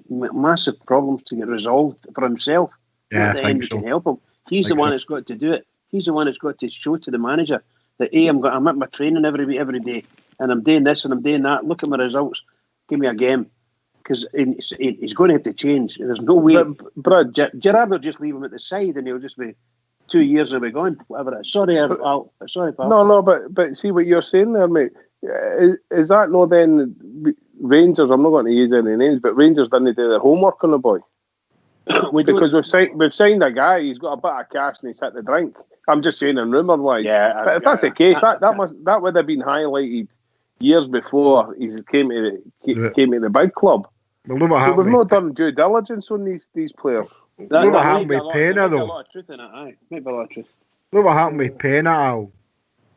Speaker 3: massive problems to get resolved for himself.
Speaker 5: Yeah,
Speaker 3: not
Speaker 5: I
Speaker 3: the
Speaker 5: think
Speaker 3: enemy
Speaker 5: so.
Speaker 3: can help him. He's the one that's got to do it. He's the one that's got to show to the manager that I'm at my training every week, every day, and I'm doing this and I'm doing that. Look at my results. Give me a game. Because he's going to have to change. There's no way.
Speaker 4: Brad,
Speaker 3: Gerrard will just leave him at the side, and he'll just be 2 years and be gone. Whatever. Sorry, sorry, pal.
Speaker 4: no, but see what you're saying there, mate. Is that no? Then Rangers. I'm not going to use any names, but Rangers didn't do their homework on the boy. Because we've signed a guy. He's got a bit of cash and he's hit the drink. I'm just saying in rumour wise.
Speaker 3: Yeah,
Speaker 4: but if that's the case, that would have been highlighted years before he came to the big club.
Speaker 5: Well, look what
Speaker 4: So
Speaker 5: happened
Speaker 4: we've
Speaker 5: with-
Speaker 4: not done due diligence on these players.
Speaker 5: Look what
Speaker 3: might
Speaker 5: happened
Speaker 3: be
Speaker 5: with
Speaker 3: a lot-
Speaker 5: Pena,
Speaker 3: there might be a
Speaker 5: though.
Speaker 3: lot of truth in it, aye. Might be a lot of truth.
Speaker 5: Look what happened with Pena, Al.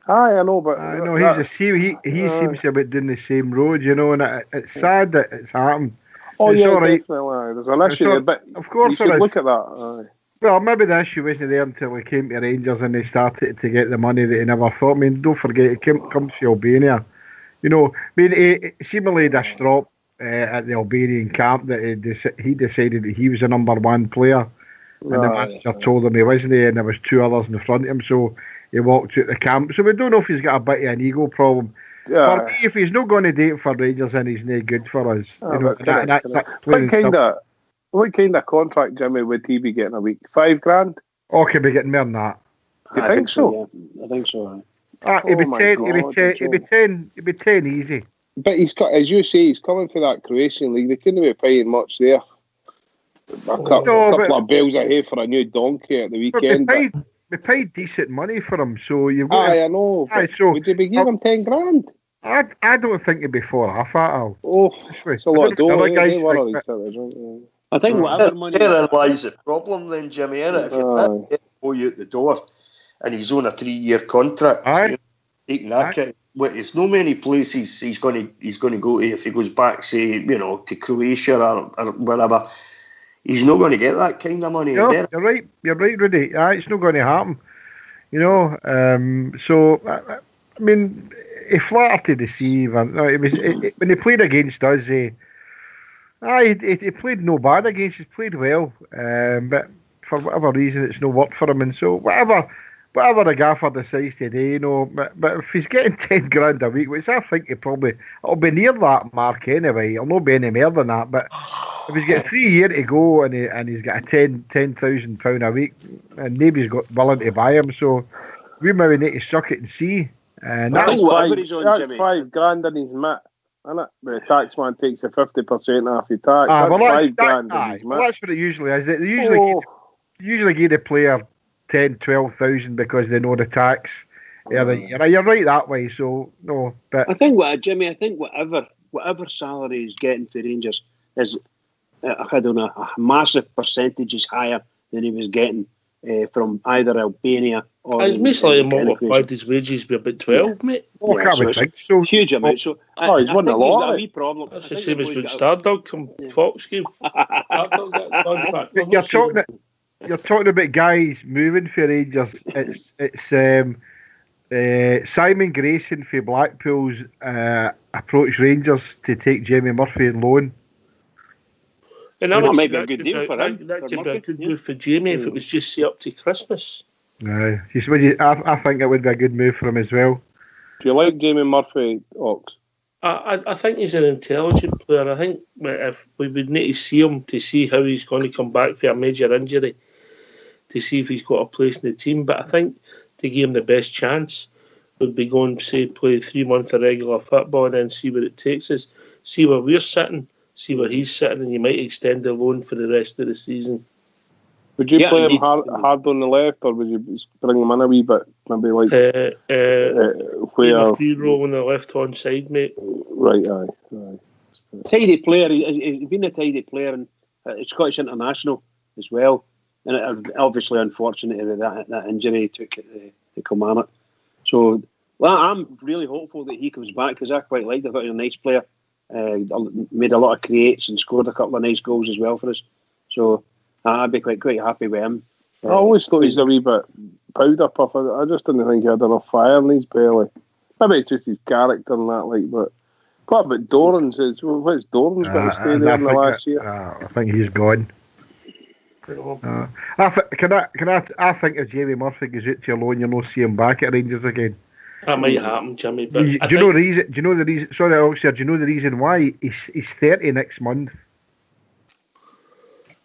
Speaker 4: Aye, I know, but
Speaker 5: I know he seems to be doing the same road, you know, and it's sad that it's happened.
Speaker 4: Oh
Speaker 5: It's
Speaker 4: yeah,
Speaker 5: all right.
Speaker 4: definitely. Aye. There's an issue there, but
Speaker 5: of course
Speaker 4: you should
Speaker 5: there is.
Speaker 4: look at that. Aye.
Speaker 5: Well, maybe the issue wasn't there until he came to Rangers and they started to get the money that he never thought. I mean, don't forget, he comes to Albania. You know, I mean, he seemingly had a strop at the Albanian camp that he decided that he was the number one player. And the manager told him he wasn't, and there was two others in front of him, so he walked out the camp. So we don't know if he's got a bit of an ego problem. For me, if he's not going to date for Rangers, then he's no good for us. You know,
Speaker 4: What kind of contract, Jimmy, would he be getting a week? $5,000?
Speaker 5: Oh, could be getting more than that.
Speaker 4: You think so?
Speaker 3: Yeah. I think so.
Speaker 5: He'd be 10 easy.
Speaker 4: But he's got, as you say, he's coming for that Croatian league. They couldn't be paying much there. A couple of bales of hay for a new donkey at the weekend.
Speaker 5: We paid decent money for him, so you've
Speaker 4: got. I know.
Speaker 5: So
Speaker 4: would you be giving him $10,000?
Speaker 5: I don't think it'd be for half that. Al.
Speaker 4: Oh, it's a lot of dough.
Speaker 3: I think whatever money.
Speaker 2: Therein lies the problem, then, Jimmy. Innit? If you go you out the door, and he's on a 3-year contract, taking that kind. It's no many places he's going to go to if he goes back, say, to Croatia or wherever. He's not going to get that kind of money.
Speaker 5: No, you're right, Rudy. It's not going to happen. You know, so I mean, he flattered to deceive, and when he played against us, he played no bad against us. Played well, but for whatever reason, it's no work for him, and so whatever the gaffer decides to do, you know. But if he's getting $10,000 a week, which I think it'll be near that mark anyway. It'll not be any more than that, but. If he's got 3 years to go and he's got a £10,000 a week and nobody's got willing to buy him, so we maybe need to suck it and see. And
Speaker 4: that's $5,000 in his mitt, isn't it? The taxman takes the 50% off your tax. That's $5,000 in his mitt.
Speaker 5: Well, that's what it usually is. They usually give the player 10,000-12,000 because they know the tax. You're right that way. So no, but
Speaker 3: I think Jimmy. I think whatever salary he's getting for Rangers is. I don't know, a massive percentage is higher than he was getting from either Albania or.
Speaker 1: It's basically multiplied his wages by about 12, mate.
Speaker 5: So
Speaker 3: huge amount. So
Speaker 4: he's won a lot.
Speaker 3: A wee problem.
Speaker 1: That's the same as when Stardog come Fox gave.
Speaker 5: You're talking about guys moving for Rangers. It's Simon Grayson for Blackpool's approached Rangers to take Jamie Murphy on loan.
Speaker 1: And
Speaker 3: that might be a good deal for him.
Speaker 1: That could be a good move for Jamie if it was just say up to Christmas.
Speaker 5: No, I think it would be a good move for him as well.
Speaker 4: Do you like Jamie Murphy, Ox?
Speaker 1: I think he's an intelligent player. I think if we would need to see him to see how he's going to come back from a major injury, to see if he's got a place in the team. But I think to give him the best chance would be going, say, play 3 months of regular football and then see where it takes us, see where we're sitting. See where he's sitting, and you might extend the loan for the rest of the season.
Speaker 4: Would you play him hard on the left, or would you bring him in a wee bit, maybe like
Speaker 1: where a free roll on the left-hand side, mate?
Speaker 4: Right, aye.
Speaker 3: Tidy player. He's been a tidy player, and Scottish international as well. And obviously, unfortunately, that injury he took at Kilmarnock. So, I'm really hopeful that he comes back because I quite liked him. I thought he was a nice player. Made a lot of creates and scored a couple of nice goals as well for us. So I'd be quite happy with him.
Speaker 4: I always thought he's a wee bit powder puff. I just didn't think he had enough fire in his belly. Maybe it's just his character and that, like. But what about Doran's? What's Doran's got to stay there in the last year?
Speaker 5: I think he's gone. I think if Jamie Murphy goes out to loan, you'll not see him back at Rangers again.
Speaker 1: That might happen, Jimmy. But
Speaker 5: Do you know the reason? Sorry, Oxford. Do you know the reason why? He's 30 next month.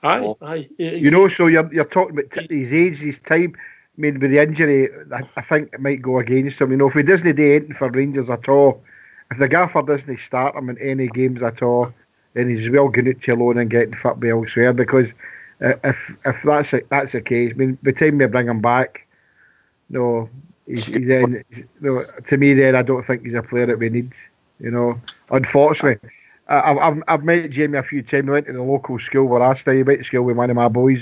Speaker 1: Aye.
Speaker 5: You know, so you're talking about his age, his time. I mean, with the injury, I think it might go against him. You know, if he doesn't do anything for Rangers at all, if the gaffer doesn't start him in any games at all, then he's well going out to loan and getting fit elsewhere. Because if that's the case, I mean, by the time we bring him back, no, he's then. No, to me, then I don't think he's a player that we need. You know, unfortunately. I've met Jamie a few times. We went to the local school where I study. Went to school with one of my boys.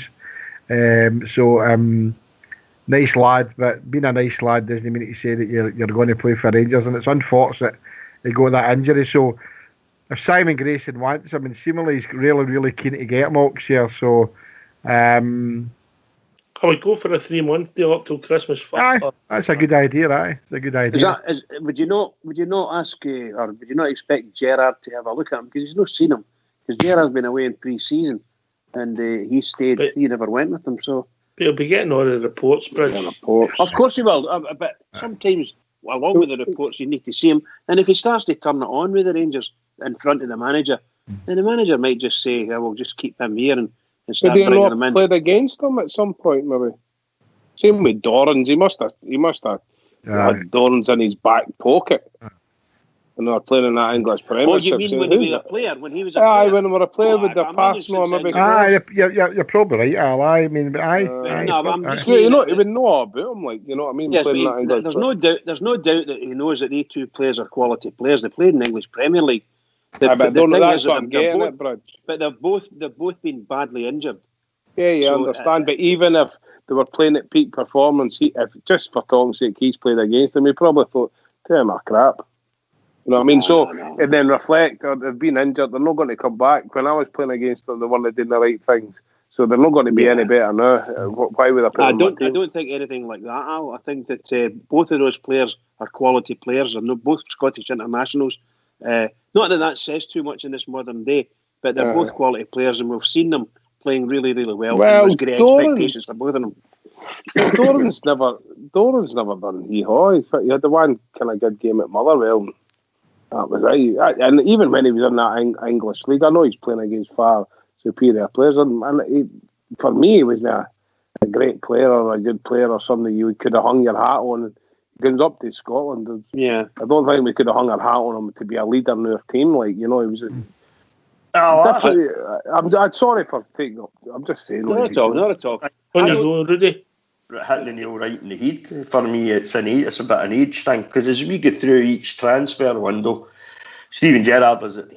Speaker 5: Nice lad, but being a nice lad doesn't mean to say that you're going to play for Rangers, and it's unfortunate he got that injury. So if Simon Grayson wants him, and seemingly he's really, really keen to get him Ox here, so
Speaker 1: I would go for a 3-month deal up till Christmas.
Speaker 5: That's a good idea. It's a good idea.
Speaker 3: Would you not ask, or would you not expect Gerrard to have a look at him, because he's not seen him? Because Gerrard's been away in pre-season, and he stayed. He never went with him, so.
Speaker 1: But he'll be getting all the reports, Bridge.
Speaker 3: Of course he will. But sometimes, along with the reports, you need to see him. And if he starts to turn it on with the Rangers in front of the manager, then the manager might just say, "I will just keep him here and start bringing him in."
Speaker 4: Played against him at some point, maybe. Same with Dorrans. He must have had Dorrans in his back pocket. When they were playing in that English Premiership.
Speaker 3: Oh, you mean when he was a player? When he was a player?
Speaker 4: Aye, when they were a player with the pass, no, maybe.
Speaker 5: You're probably right, Al. I mean,
Speaker 3: I'm just
Speaker 4: you know, he would know about him, like, you know what I mean?
Speaker 3: Yes, there's no doubt that he knows that these two players are quality players. They played in the English Premier League.
Speaker 4: That's what I'm getting at, Bridge.
Speaker 3: But they've both been badly injured.
Speaker 4: Yeah, I understand. But even if they were playing at peak performance, if just for talk's sake he's played against them, he probably thought, "Tell him a crap." You know what I mean? And then reflect, or they've been injured, they're not going to come back. When I was playing against them, they weren't doing the right things. So they're not going to be any better now. Why would I put them on?
Speaker 3: I don't think anything like that, Al. I think that both of those players are quality players. They're both Scottish internationals. Not that that says too much in this modern day, but they're both quality players, and we've seen them playing really, really well.
Speaker 4: Well,
Speaker 3: there's great expectations for both of them.
Speaker 4: Doran's never done hee-haw. He had the one kind of good game at Motherwell. That was it. And even when he was in that English league, I know he's playing against far superior players. For me, he was a great player or a good player or something you could have hung your hat on. He comes up to Scotland. I don't think we could have hung our hat on him to be a leader in our team. Like, you know, he was. I'm sorry for taking up. I'm just saying.
Speaker 3: Not at all.
Speaker 1: On you go, Rudy.
Speaker 2: Hitting the nail right in the head. For me, it's a bit an age thing, because as we get through each transfer window, Steven Gerrard is it.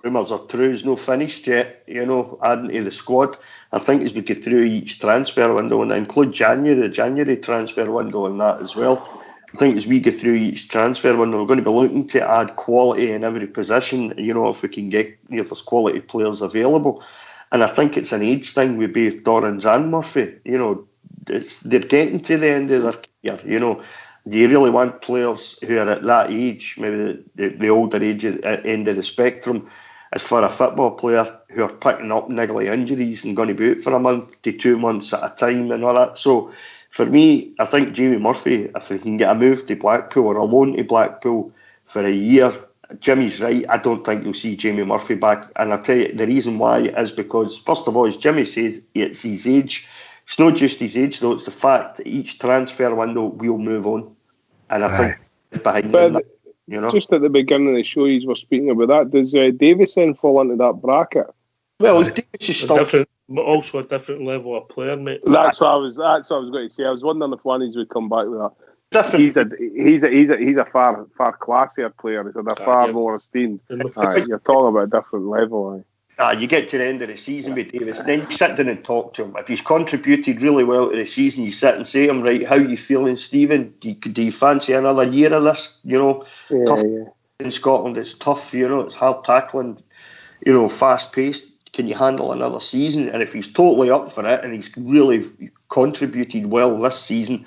Speaker 2: Rumours are true. He's not finished yet. You know, adding to the squad. I think as we get through each transfer window, and I include the January transfer window in that as well. I think as we get through each transfer window, we're going to be looking to add quality in every position. You know, if we can get, if there's quality players available. And I think it's an age thing with both Dorrans and Murphy. You know, they're getting to the end of their career. You know, do you really want players who are at that age, maybe the older age at end of the spectrum, as for a football player who are picking up niggly injuries and going to be out for a month to 2 months at a time and all that? So for me, I think Jamie Murphy, if he can get a move to Blackpool or a loan to Blackpool for a year, Jimmy's right. I don't think you'll see Jamie Murphy back. And I'll tell you, the reason why is because, first of all, as Jimmy says, it's his age. It's not just his age, though. It's the fact that each transfer window will move on. And I think it's behind him. You know? Just
Speaker 4: at the beginning of the show, you were speaking about that. Does Davison fall into that bracket?
Speaker 2: Well, Davis is still...
Speaker 1: also a different level of player, mate.
Speaker 4: That's what I was going to say. I was wondering if one of these would come back with that. He's a far classier player. He's a far more esteemed. You're talking about a different level.
Speaker 2: You get to the end of the season with Davis, and then you sit down and talk to him. If he's contributed really well to the season, you sit and say to him, right, how you feeling, Stephen? Do you fancy another year of this? You know, tough in Scotland, it's tough, you know, it's hard tackling, you know, fast paced. Can you handle another season? And if he's totally up for it and he's really contributed well this season,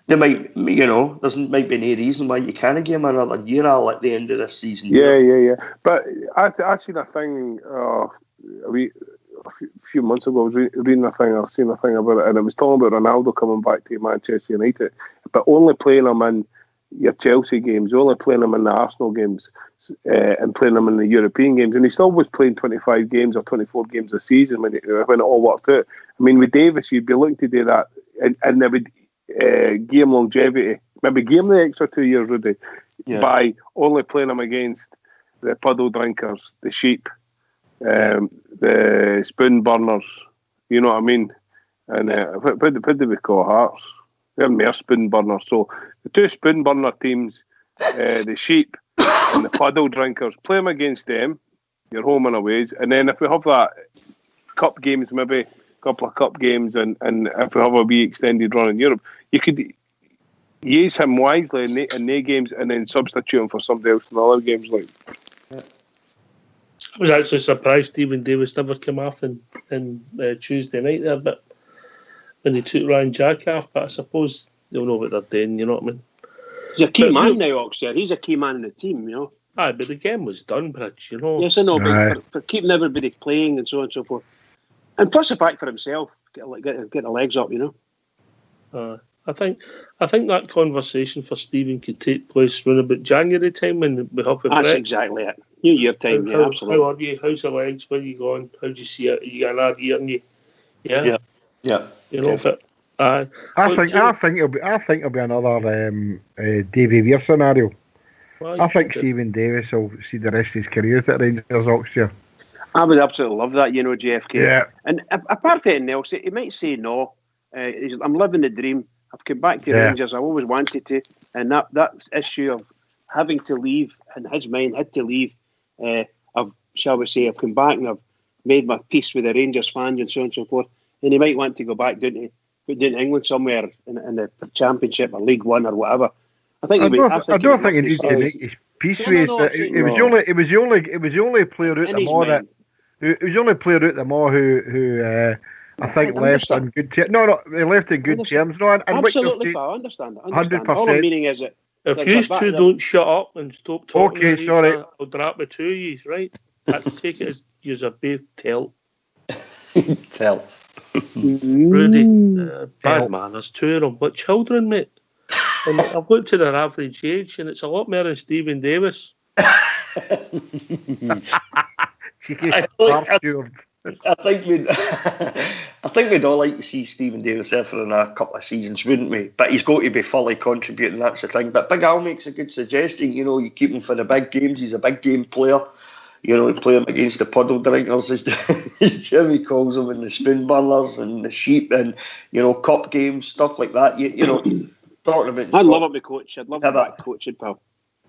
Speaker 2: there might, you know, might be any reason why you can't give him another year at the end of this season.
Speaker 4: Yeah. But I seen a thing few months ago, I was reading a thing, or seeing a thing about it, and it was talking about Ronaldo coming back to Manchester United, but only playing him in your Chelsea games, only playing him in the Arsenal games, and playing him in the European games, and he still was playing 25 games or 24 games a season when it all worked out. I mean, with Davis, you'd be looking to do that, and they would give him longevity, maybe give him the extra 2 years, Rudy, by only playing him against the puddle drinkers, the sheep, the spoon burners, you know what I mean? And what do we call Hearts? They're mere spoon burners. So the two spoon burner teams, the sheep and the puddle drinkers, play them against them, your home and aways. And then if we have that cup games, maybe a couple of cup games, and if we have a wee extended run in Europe, you could use him wisely in the games and then substitute him for somebody else in other games. Like,
Speaker 1: I was actually surprised Stephen Davis never came off in Tuesday night there, but when he took Ryan Jack off, but I suppose they'll know what they're doing, you know what I mean?
Speaker 3: He's a key man now, Oxford. He's a key man in the team, you know.
Speaker 1: Aye, but the game was done, Bridge, you know.
Speaker 3: Yes, I know, but for keeping everybody playing and so on and so forth. And plus the fact for himself, get the legs up, you know.
Speaker 1: I think that conversation for Stephen could take place around about January time when we have a break.
Speaker 3: That's exactly it. New Year time, absolutely.
Speaker 1: How are you? How's the legs? Where are you going? How do you see it? Are you getting out here? And you,
Speaker 2: yeah.
Speaker 1: You know, but
Speaker 5: I think it'll be another Davy Weir scenario.
Speaker 1: Well,
Speaker 5: I think Stephen Davis will see the rest of his career at Rangers Oxford.
Speaker 3: I would absolutely love that, you know, JFK.
Speaker 5: Yeah.
Speaker 3: And apart from anything else, he might say no. I'm living the dream. I've come back to Rangers. I always wanted to. And that issue of having to leave, in his mind, had to leave, I've come back and I've made my peace with the Rangers fans and so on and so forth. And he might want to go back down to England somewhere in the Championship or League One or whatever. I don't think he needs to make his peace with it. It was the only player out the Mall that. It was the only player out the Mall who I think left on good terms. No, he left in good terms. No, absolutely, I understand. 100%. All I'm meaning is that
Speaker 1: if you two don't shut up and stop talking,
Speaker 5: okay, sorry,
Speaker 1: I'll drop the two of you, right? I take it as you're both tell. Rudy, bad manners, two of them, but children, mate. And I've looked at their average age, and it's a lot more than Stephen Davis.
Speaker 2: I think we'd all like to see Stephen Davis there for another couple of seasons, wouldn't we? But he's got to be fully contributing, that's the thing. But Big Al makes a good suggestion, you know, you keep him for the big games, he's a big game player. You know, you play him against the puddle drinkers, as Jimmy calls them, and the spoon burners and the sheep and, you know, cup games, stuff like that. You know, talking about...
Speaker 3: I'd love him to coach. I'd love him back coaching, pal.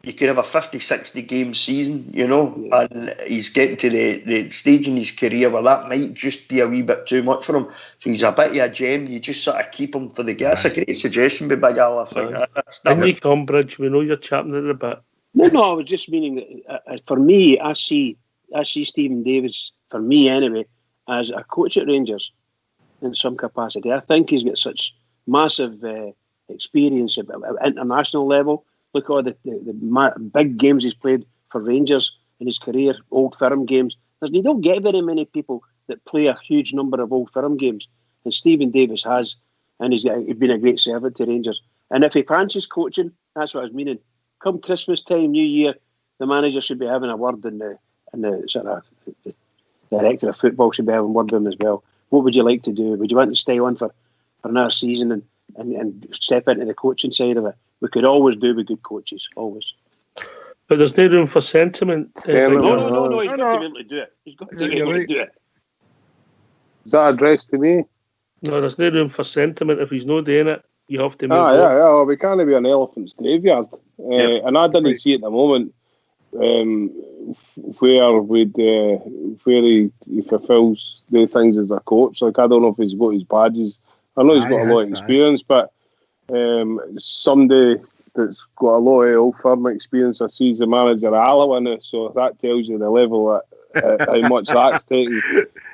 Speaker 2: You could have a 50-60 game season, you know, and he's getting to the stage in his career where that might just be a wee bit too much for him. So he's a bit of a gem. You just sort of keep him for the game. That's a great suggestion by Big Al, I think.
Speaker 1: When you come, Bridge, we know you're chatting at the bit.
Speaker 3: No, I was just meaning that for me, I see Stephen Davis, for me anyway, as a coach at Rangers in some capacity. I think he's got such massive experience at international level. Look at all the big games he's played for Rangers in his career, Old Firm games. You don't get very many people that play a huge number of Old Firm games, and Stephen Davis has, and he's been a great servant to Rangers. And if he fancies coaching, that's what I was meaning. Come Christmas time, New Year, the manager should be having a word, and the sort of the director of football should be having a word with him as well. What would you like to do? Would you want to stay on for another season and step into the coaching side of it? We could always do with good coaches, always.
Speaker 1: But there's no room for sentiment.
Speaker 3: No, he's got to be able to do it. He's got to be able to do it.
Speaker 4: Is that addressed to me?
Speaker 1: No, there's no room for sentiment. If he's not doing it, you have to move on.
Speaker 4: Well, we can't be an elephant's graveyard. And I didn't see at the moment where he fulfills the things as a coach. Like, I don't know if he's got his badges. I know he's got a lot of experience, but somebody that's got a lot of Old Firm experience, I see the manager of Alloa now, so that tells you the level at how much that's taking.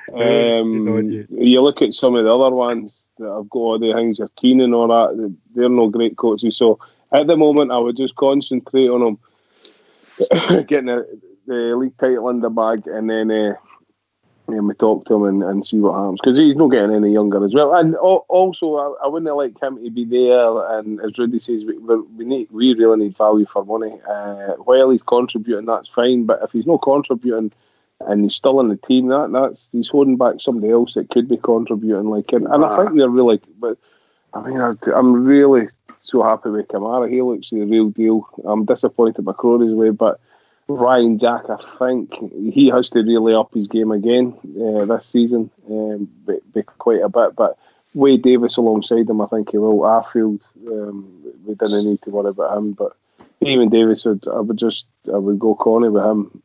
Speaker 4: You look at some of the other ones that have got all the things, your Keenan and all that, they're no great coaches. So at the moment, I would just concentrate on them getting the league title in the bag, and then and we talk to him and see what happens, because he's not getting any younger as well. And also, I wouldn't like him to be there. And as Rudy says, we really need value for money. While he's contributing, that's fine. But if he's not contributing and he's still in the team, that's he's holding back somebody else that could be contributing. And I think they're really. But I mean, I'm really so happy with Kamara. He looks the real deal. I'm disappointed by Crowley's way, but Ryan Jack, I think he has to really up his game again this season, be quite a bit. But Wade Davis alongside him, I think he will. Arfield, we didn't need to worry about him. But even Davis, I would go Connie with him.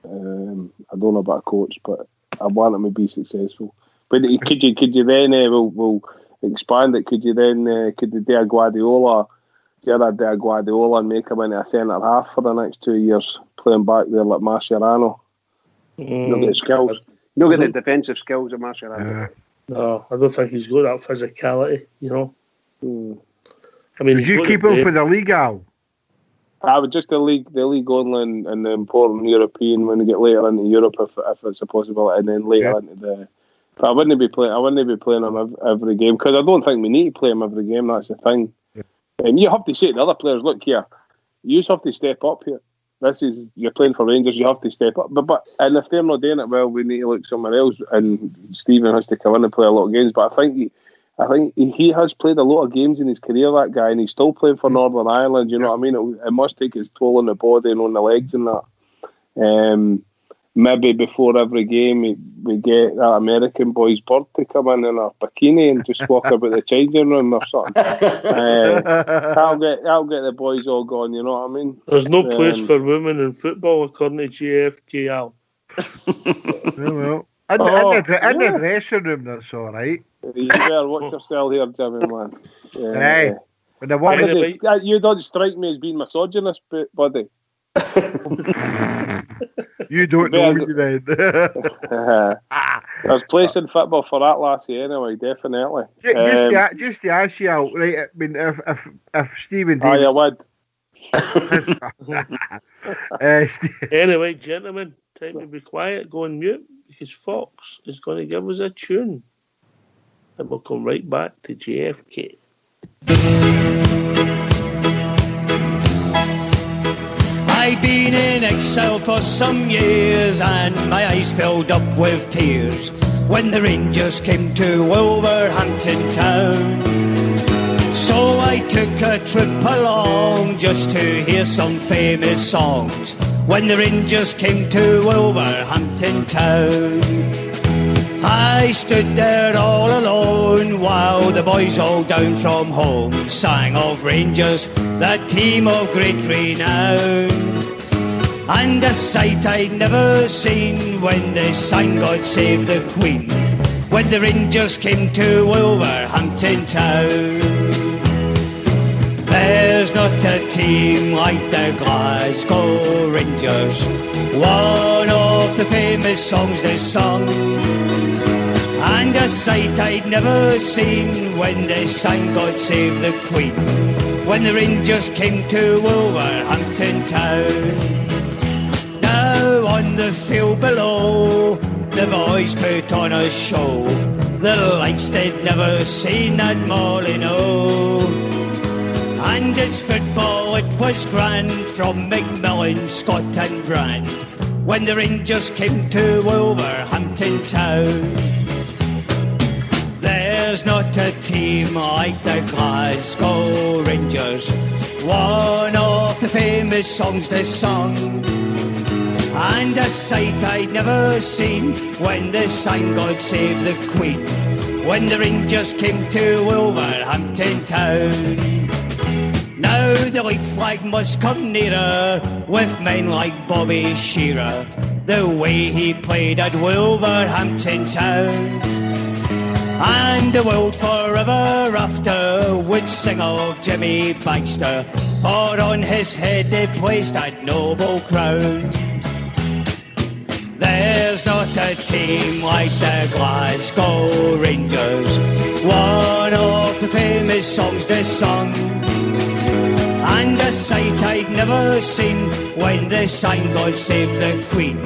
Speaker 4: I don't know about a coach, but I want him to be successful. But could you then we'll expand it? Could you then could they do a Guardiola? The other day, Guardiola and make him into a centre half for the next 2 years, playing back there like Mascherano.
Speaker 3: You don't get skills. You don't get the defensive skills of Mascherano.
Speaker 1: No, I don't think he's got that physicality, you know. I mean,
Speaker 5: did you keep him for the league, Al?
Speaker 4: I would just the league only and the important European when we get later into Europe if it's a possibility, and then later into the. But I wouldn't be playing him every game, because I don't think we need to play him every game. That's the thing. And you have to say to the other players, look here, you just have to step up here. You're playing for Rangers, you have to step up. But and if they're not doing it well, we need to look somewhere else. And Stephen has to come in and play a lot of games. But I think he has played a lot of games in his career, that guy, and he's still playing for Northern Ireland. You know what I mean? It must take its toll on the body and on the legs and that. Maybe before every game we get that American boy's bird to come in a bikini and just walk about the changing room or something. I'll get the boys all gone, you know what I mean?
Speaker 1: There's no place for women in football, according to GFGL.
Speaker 5: Well, in the dressing room, that's all right.
Speaker 4: You better watch yourself here, Jimmy, man.
Speaker 5: Hey, when the one
Speaker 4: you don't strike me as being misogynist, buddy.
Speaker 5: You don't know me then.
Speaker 4: There's place in football for that lassie anyway, definitely.
Speaker 5: Just to ask you out, right? I mean, if Stephen Davis...
Speaker 1: I would. Anyway, gentlemen, time to be quiet, go on mute, because Fox is going to give us a tune. And we'll come right back to JFK.
Speaker 6: I've been in exile for some years and my eyes filled up with tears when the Rangers came to Wolverhampton town. So I took a trip along just to hear some famous songs when the Rangers came to Wolverhampton town. I stood there all alone while the boys all down from home sang of Rangers, that team of great renown. And a sight I'd never seen when they sang God Save the Queen, when the Rangers came to Wolverhampton town. There's not a team like the Glasgow Rangers, one of the famous songs they sung. And a sight I'd never seen when they sang God Save the Queen, when the Rangers came to Wolverhampton town. Now on the field below, the boys put on a show, the likes they'd never seen at Molyneux. And it's football, it was grand, from Macmillan, Scott and Brand, when the Rangers came to Wolverhampton town. There's not a team like the Glasgow Rangers, one of the famous songs they sung. And a sight I'd never seen when they sang God Save the Queen, when the Rangers came to Wolverhampton town. Now the league flag must come nearer with men like Bobby Shearer, the way he played at Wolverhampton town. And the world forever after would sing of Jimmy Baxter, for on his head they placed that noble crown. There's not a team like the Glasgow Rangers, one of the famous songs they sung. And a sight I'd never seen when they sang God Save the Queen,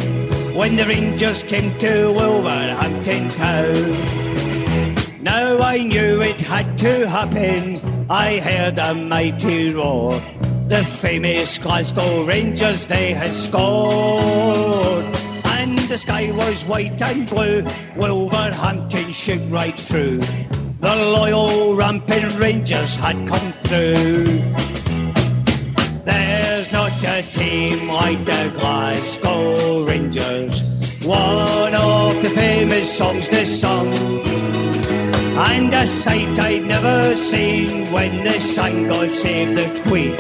Speaker 6: when the Rangers came to Wolverhampton town. Now I knew it had to happen, I heard a mighty roar. The famous Glasgow Rangers, they had scored. And the sky was white and blue, Wolverhampton shook right through. The loyal rampant Rangers had come through. There's not a team like the Glasgow Rangers, one of the famous songs they sung, and a sight I'd never seen when they sang God Save the Queen,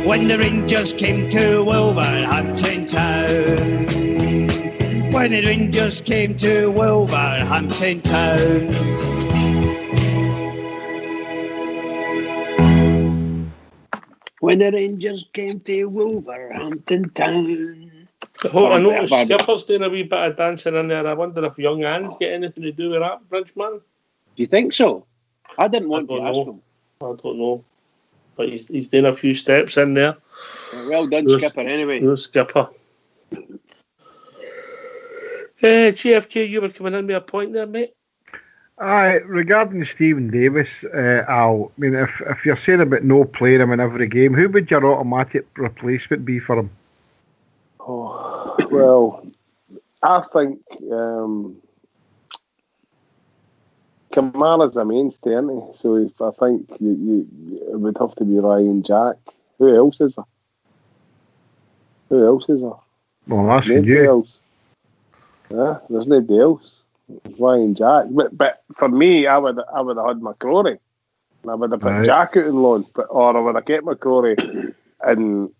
Speaker 6: when the Rangers came to Wolverhampton town. When the Rangers came to Wolverhampton town.
Speaker 3: When the Rangers came to Wolverhampton town.
Speaker 1: I noticed Skipper's doing a wee bit of dancing in there. I wonder if young Anne's got anything to do with that, Bridgeman?
Speaker 3: Do you think so? I didn't want to ask him.
Speaker 1: I don't know. But he's doing a few steps in there.
Speaker 3: Well done, Skipper, anyway.
Speaker 1: Skipper. GFK, you were coming in with a point there, mate?
Speaker 5: Regarding Stephen Davis, Al, I mean, if you're saying about no playing him in every game, who would your automatic replacement be for him?
Speaker 4: Oh, well, I think Kamara's a mainstay, isn't he? So I think it would have to be Ryan Jack. Who else is there?
Speaker 5: Well, I'm asking you.
Speaker 4: Else. Yeah, there's nobody else. It's Ryan Jack. But for me, I would have had McCrory. And I would have put Jack out in loan. Or I would have kept McCrory and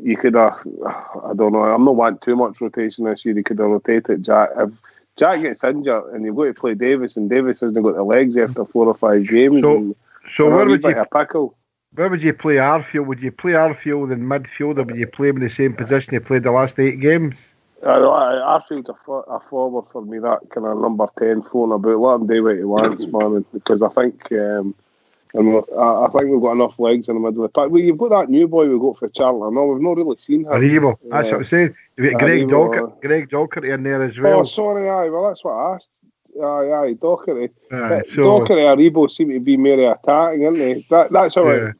Speaker 4: you could have, I don't know, I'm not wanting too much rotation this year. You could have rotated Jack. If Jack gets injured and you've got to play Davis, and Davis hasn't got the legs after 4 or 5 games,
Speaker 5: so where would you
Speaker 4: a pickle?
Speaker 5: Where would you play Arfield? Would you play Arfield in midfield, or would you play him in the same position he played the last 8 games?
Speaker 4: Arfield's a forward for me, that kind of number 10 floating about. Let him do what he wants, man, because I think I think we've got enough legs in the middle of the pack. Well, you've got that new boy we got for Charlton. No, we've not really seen him.
Speaker 5: Arrivo. That's what I'm saying. You've got Greg Docherty in there as well.
Speaker 4: Oh, sorry, well, that's what I asked. Aye, Docherty. Docherty and Arrivo seem to be more attacking, aren't they? That's how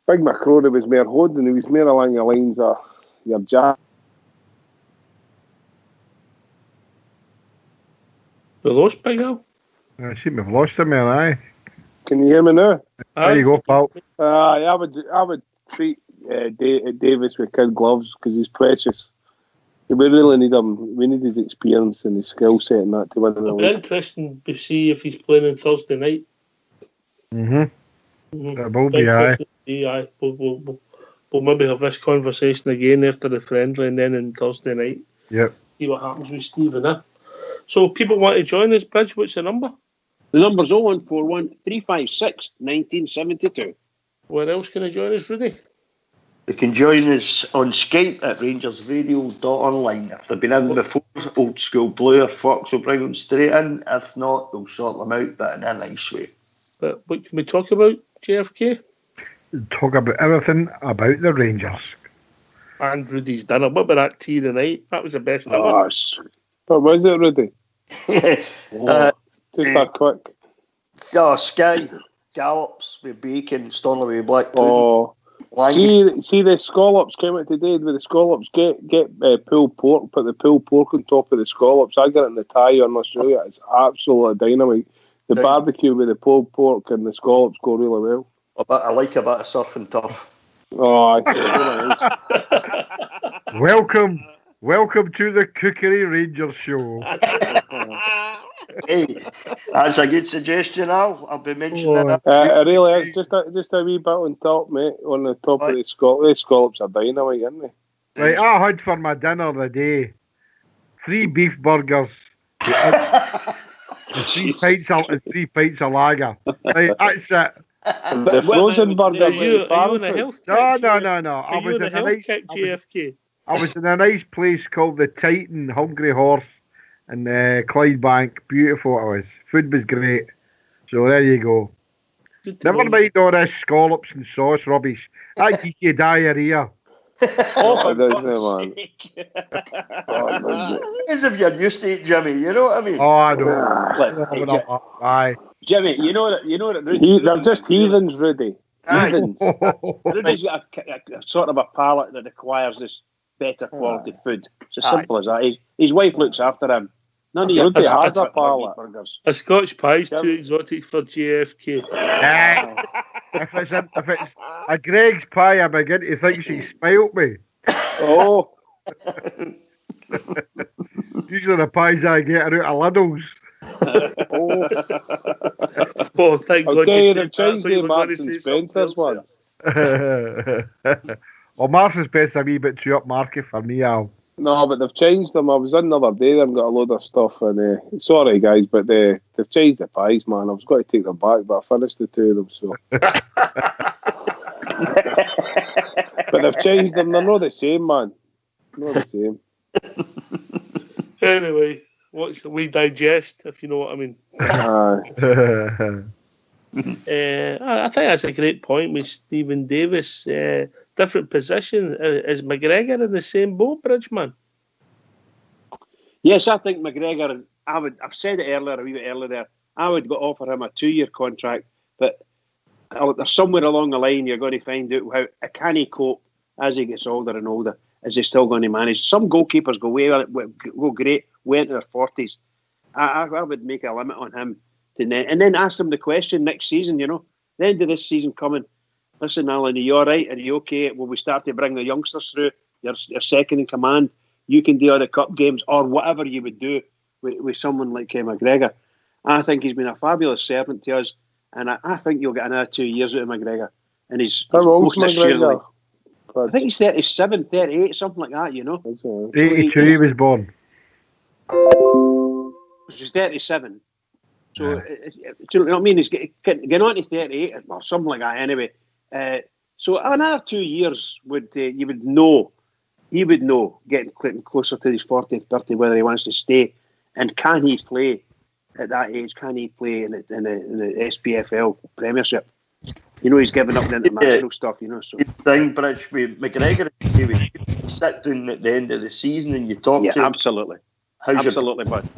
Speaker 4: Big McCrory was more holding. He was more along the lines of your Jack.
Speaker 1: We lost Big Al?
Speaker 5: I seem to have lost him, man. Aye.
Speaker 4: Can you hear me now?
Speaker 5: There you go, pal.
Speaker 4: I would treat Davis with kid gloves because he's precious. We really need him. We need his experience and his skill set and that to win the league.
Speaker 1: It'll be interesting to see if he's playing on Thursday night.
Speaker 5: That will be,
Speaker 1: aye. We'll maybe have this conversation again after the friendly and then on Thursday night.
Speaker 5: Yep.
Speaker 1: See what happens with Stephen. So people want to join us, Bridge. What's the number?
Speaker 3: The number's 0141 356 1972.
Speaker 1: Where else can I join us, Rudy?
Speaker 2: You can join us on Skype at rangersradio.online. If they've been in before, Old School Blue or Fox will bring them straight in. If not, they'll sort them out, but in a nice way.
Speaker 1: But what can we talk about, JFK?
Speaker 5: Talk about everything about the Rangers.
Speaker 1: And Rudy's dinner. What about that tea tonight? That was the best ever.
Speaker 4: What was it, Rudy? Just that quick.
Speaker 2: Sky scallops with bacon, Stornoway with black pudding.
Speaker 4: See the scallops came out today with the scallops. Get pulled pork, put the pulled pork on top of the scallops. I got it in the Thai in Australia. It's absolute dynamite. The barbecue with the pulled pork and the scallops go really well.
Speaker 2: I like a bit of surf and turf.
Speaker 4: Oh,
Speaker 5: Welcome to the Cookery Rangers show.
Speaker 2: Hey, that's a good suggestion, Al. I'll be mentioning that.
Speaker 4: Really, it's just a wee bit on top, mate. On the top of the scallops. The scallops are dynamite, aren't they?
Speaker 5: Right, I had for my dinner today 3 beef burgers, and 3 pints of lager. Right, that's it.
Speaker 4: The frozen burger.
Speaker 1: Are you on a health kick?
Speaker 5: No.
Speaker 1: Are you on a health kick, JFK?
Speaker 5: I was in a nice place called the Titan Hungry Horse in Clydebank. Beautiful it was. Food was great. So there you go. Never mind all this scallops and sauce rubbish. That gives you diarrhea.
Speaker 3: Oh, for
Speaker 4: does
Speaker 3: God's
Speaker 4: it,
Speaker 3: sake.
Speaker 2: As if you're used to it, Jimmy. You know what I mean?
Speaker 5: Oh, I know.
Speaker 3: Look,
Speaker 5: Aye.
Speaker 3: Jimmy, you know that Rudy,
Speaker 4: they're just heathens, Rudy.
Speaker 2: Aye.
Speaker 3: heathens. Rudy's got a sort of a palate that requires this better quality food. It's as simple as that. His wife looks after him. None of your
Speaker 4: Rudy has a
Speaker 3: rugby
Speaker 4: palate.
Speaker 3: burgers.
Speaker 1: A Scotch pie's too
Speaker 3: Jimmy.
Speaker 1: exotic for JFK.
Speaker 5: If it's a Greg's pie, I begin to think she smiled me.
Speaker 4: Oh,
Speaker 5: Usually the pies I get are out of Lidl's.
Speaker 4: oh.
Speaker 1: Oh, thank
Speaker 4: I'll
Speaker 1: God
Speaker 4: tell
Speaker 1: you
Speaker 4: you,
Speaker 1: said
Speaker 4: they've
Speaker 1: that. I
Speaker 4: changed
Speaker 1: thought you
Speaker 4: the
Speaker 1: were going to
Speaker 4: Marks
Speaker 1: say
Speaker 4: and
Speaker 1: something
Speaker 4: Spencer's
Speaker 1: else
Speaker 4: one.
Speaker 5: Well, Mars is best a wee bit too upmarket for me, Al.
Speaker 4: No, but they've changed them. I was in the other day, they've got a load of stuff. And sorry, guys, but they've changed the pies, man. I was going to take them back, but I finished the two of them, so. But they've changed them. They're not the same, man. Not the same.
Speaker 1: Anyway, what shall we digest, if you know what I mean? I think that's a great point with Stephen Davis. Different position. Is McGregor in the same boat, Bridgman?
Speaker 3: Yes, I think McGregor. I've said it earlier, a wee bit earlier there. I would offer him a 2-year contract, but there's somewhere along the line you're going to find out how can he cope as he gets older and older. Is he still going to manage? Some goalkeepers go great, way into their 40s. I would make a limit on him and then ask him the question next season. You know, the end of this season coming. Listen, Alan, are you all right? Are you okay? Will we start to bring the youngsters through? You're second in command. You can do all the cup games or whatever you would do with someone like McGregor. I think he's been a fabulous servant to us, and I think you'll get another 2 years out of McGregor. And he's
Speaker 4: How old's
Speaker 3: most assuredly.
Speaker 4: McGregor?
Speaker 3: I think he's 37, 38, something like that, you know.
Speaker 5: 82 he was born.
Speaker 3: He's 37. So, do you know what I mean? He's getting on to 38 or something like that anyway. So another 2 years he would know, getting closer to his 40th birthday, whether he wants to stay. And can he play at that age? Can he play in the SPFL Premiership? You know, he's given up the international stuff, you know. So
Speaker 2: thing, Bridge, with McGregor, you sit down at the end of the season and you talk to him.
Speaker 3: Absolutely. Bud.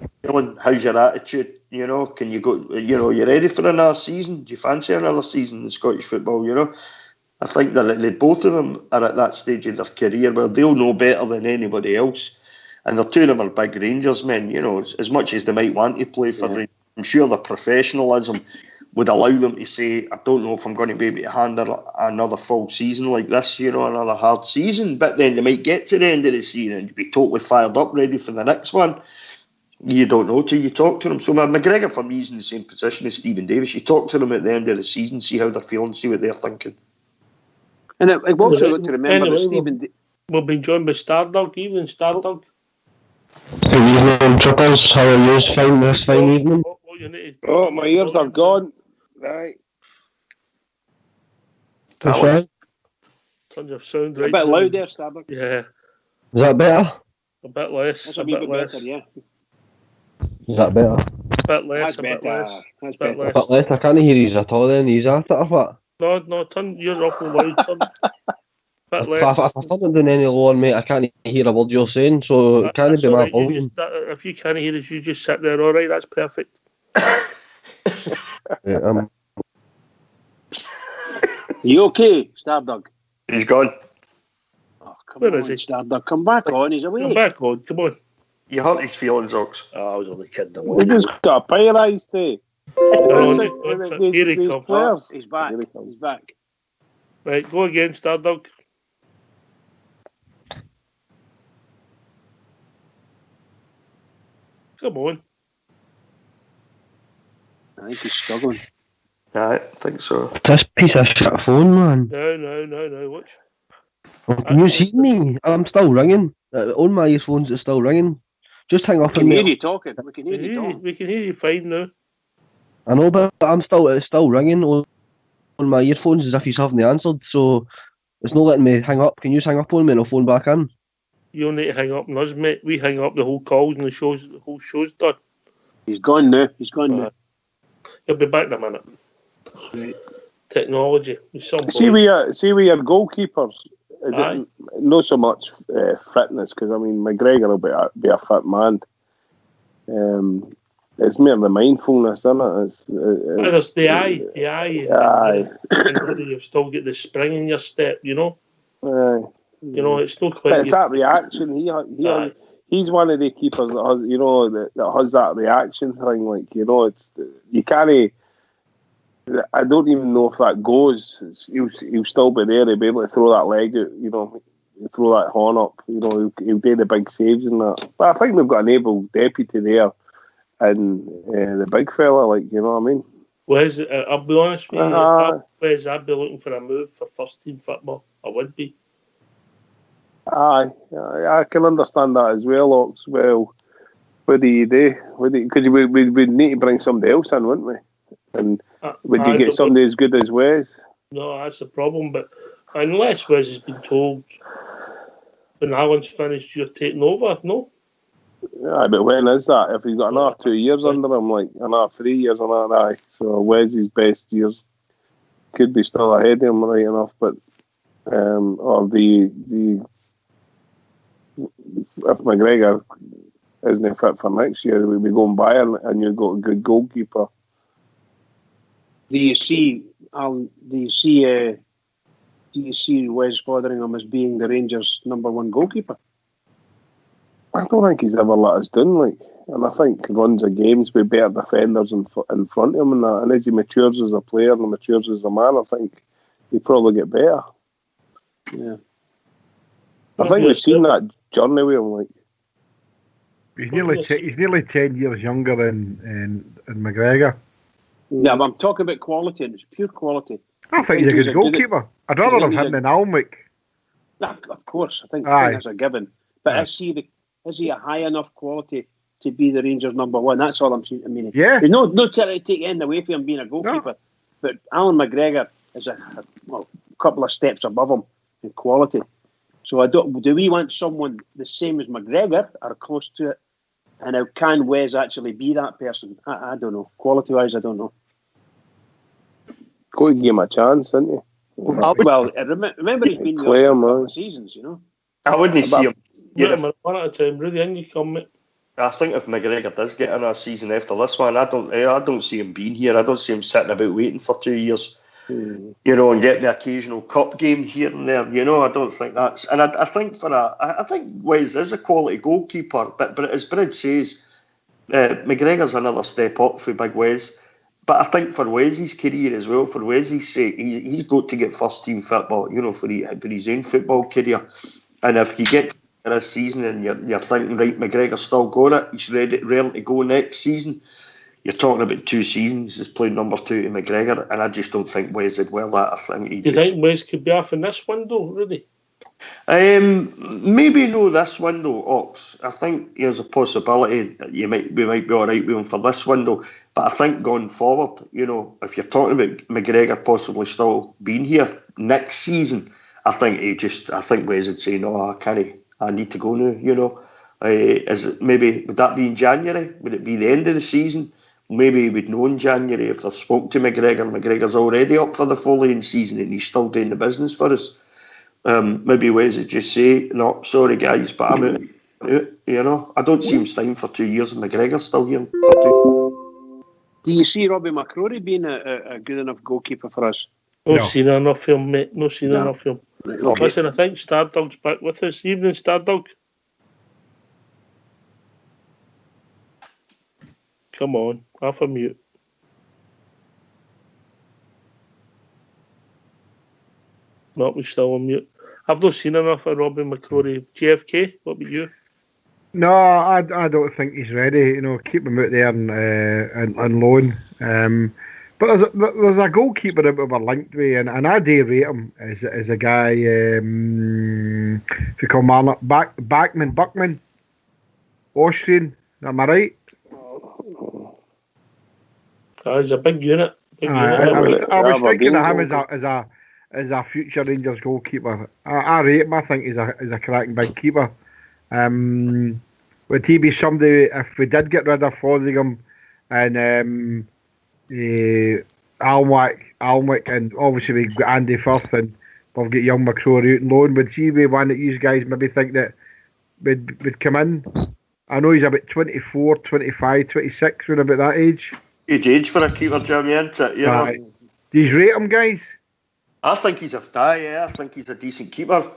Speaker 2: How's your attitude? You know, can you go? You know, you ready for another season? Do you fancy another season in Scottish football? You know, I think that both of them are at that stage of their career where they'll know better than anybody else. And the two of them are big Rangers men. You know, as much as they might want to play for Rangers, I'm sure their professionalism would allow them to say, I don't know if I'm going to be able to handle another full season like this, you know, another hard season. But then they might get to the end of the season and be totally fired up, ready for the next one. You don't know till you talk to them. So McGregor, for me, is in the same position as Stephen Davis. You talk to them at the end of the season, see how they're feeling, see what they're thinking.
Speaker 3: And I've also got to remember that Stephen...
Speaker 1: We'll be joined by Stardog. Evening, Stardog.
Speaker 7: Good evening, Trippers. How are you? Fine this fine evening.
Speaker 4: Oh, my ears are gone. Right.
Speaker 1: Turn your sound right.
Speaker 3: A bit loud there, Starbuck.
Speaker 1: Yeah.
Speaker 7: Is that better?
Speaker 1: A bit less.
Speaker 3: That's a wee bit better, yeah.
Speaker 7: Is that better?
Speaker 1: A bit less.
Speaker 3: That's better.
Speaker 1: That's
Speaker 3: better.
Speaker 7: A bit less. I can't hear you at all then. He's at it or what?
Speaker 1: No, turn yours up loud. Turn. Bit less.
Speaker 7: If I turn it down any lower, mate, I can't hear a word you're saying, so it can't be my volume.
Speaker 1: If you can't hear us, you just sit there, alright, that's perfect.
Speaker 7: Yeah,
Speaker 3: you okay, Stardog?
Speaker 2: He's gone.
Speaker 3: Oh,
Speaker 1: Where is he?
Speaker 3: Stardog, come back on, he's away.
Speaker 1: Come back on, come on.
Speaker 2: You hurt his feelings, Ox.
Speaker 1: Oh, I was only kidding.
Speaker 4: We just got a pie rise day.
Speaker 1: Here he comes.
Speaker 3: Oh, he's back. He's back.
Speaker 1: Right, go again, Stardog. Come on.
Speaker 3: I think he's struggling.
Speaker 2: Yeah, I think so.
Speaker 7: this piece of shit phone, man.
Speaker 1: No, watch.
Speaker 7: Can you see me? I'm still ringing. On my earphones, it's still ringing. Just hang up.
Speaker 3: We can hear you talking. We can hear you talking.
Speaker 1: We can hear you fine now.
Speaker 7: I know, but it's still ringing on my earphones as if you haven't answered, so it's not letting me hang up. Can you just hang up on me and I'll phone back in?
Speaker 1: You'll need to hang up on us, mate. We hang up the whole calls and the whole show's done.
Speaker 3: He's gone now. Now.
Speaker 1: He'll be back in a minute.
Speaker 3: Right.
Speaker 1: Technology.
Speaker 4: See, we are goalkeepers. Is it not so much fitness, because I mean McGregor will be a fit man. It's more the mindfulness, isn't it?
Speaker 1: There's the eye.
Speaker 4: Aye.
Speaker 1: And whether you've still got the spring in your step, you know.
Speaker 4: Aye.
Speaker 1: You know, it's not quite.
Speaker 4: But it's that reaction. He's one of the keepers that has, you know, that has that reaction thing. Like, you know, you can't. I don't even know if that goes. He'll still be there. He'll be able to throw that leg out. You know, throw that horn up. You know, he'll do the big saves and that. But I think they've got an able deputy there, and the big fella. Like, you know what I mean?
Speaker 1: Wes, I'll be honest with you. Wes, I'd be looking for a move for first team football. I would be.
Speaker 4: Aye, I can understand that as well, Ox. Well, what do you do? Because we'd need to bring somebody else in, wouldn't we? And would you get somebody as good as Wes?
Speaker 1: No, that's the problem. But unless Wes has been told when Alan's finished, you're taking over, no?
Speaker 4: Yeah, but when is that? If he's got another 2 years under him, like another 3 years on that, aye. So Wes's best years could be still ahead of him, right enough. But or the if McGregor isn't fit for next year, we'll be going by and you've got a good goalkeeper.
Speaker 3: Do you see Wes Fotheringham as being the Rangers' number one goalkeeper?
Speaker 4: I don't think he's ever let us down, like, and I think runs of games with better defenders in front of him and that. And as he matures as a player and matures as a man, I think he'll probably get better.
Speaker 3: Yeah.
Speaker 4: I think we've seen that journey with him, like.
Speaker 5: He's nearly 10 years younger than McGregor.
Speaker 3: Yeah, but I'm talking about quality, and it's pure quality.
Speaker 5: I think he's a good goalkeeper. I'd rather have him than Alnwick.
Speaker 3: Nah, of course, I think that's a given. But is he a high enough quality to be the Rangers' number one? That's all I'm saying. I mean,
Speaker 5: yeah.
Speaker 3: There's no trying to take end away from him being a goalkeeper. No. But Alan McGregor is a couple of steps above him in quality. So do we want someone the same as McGregor or close to it? And how can Wes actually be that person? I don't know. Quality-wise, I don't know.
Speaker 4: Got to give him a chance, didn't you?
Speaker 3: Well, remember he's been there for a couple of seasons, you know.
Speaker 2: I wouldn't see him.
Speaker 1: One at a time, really, and you come, mate.
Speaker 2: I think if McGregor does get in a season after this one, I don't see him being here. I don't see him sitting about waiting for 2 years. You know, and getting the occasional cup game here and there. You know, I don't think that's. And I think I think Wes is a quality goalkeeper, but as Bridge says, McGregor's another step up for Big Wes. But I think for Wes's career as well, for Wes's sake, he's got to get first team football. You know, for his own football career. And if you get this season and you're thinking, right, McGregor's still got it, he's ready to go next season. You're talking about 2 seasons as playing number 2 to McGregor, and I just don't think Wes did well that. I think
Speaker 1: Do you think Wes could be off in this window, really?
Speaker 2: Maybe no this window, Ox. I think there's a possibility that we might be all right with him for this window. But I think going forward, you know, if you're talking about McGregor possibly still being here next season, I think Wes would say, no, I can't. I need to go now. You know, would that be in January? Would it be the end of the season? Maybe we'd know in January if they spoke to McGregor. McGregor's already up for the following season and he's still doing the business for us. Maybe Wes would just say, no, sorry guys, but I'm out. You know, I don't see him staying for 2 years and McGregor's still here for 2.
Speaker 3: Do you see Robbie McCrory being a good enough goalkeeper for us?
Speaker 1: No seen enough of him, mate. No seen enough of him.
Speaker 3: Okay.
Speaker 1: Listen, I think Stardog's back with us. Evening, Stardog. Come on, off a mute. No, we're still on mute. I've not seen enough of Robin McCrory. JFK, what about you?
Speaker 5: No, I don't think he's ready. You know, keep him out there on loan. But there's a goalkeeper that we're linked with, and I do rate him as a guy. If you call him Buckman, Austrian. Am I right?
Speaker 1: He's a big unit.
Speaker 5: I was thinking of him as a future Rangers goalkeeper. I rate him. I think he's a cracking big keeper. Would he be somebody if we did get rid of Fotheringham and Alnwick, and obviously we got Andy first and we've got young McCrory out on loan. Would he be one that you guys maybe think that would come in? I know he's about 24, 25, 26, when about that age.
Speaker 2: Huge age for a keeper, Jimmy, isn't it? You know?
Speaker 5: Do you rate him, guys?
Speaker 2: I think he's a I think he's a decent keeper.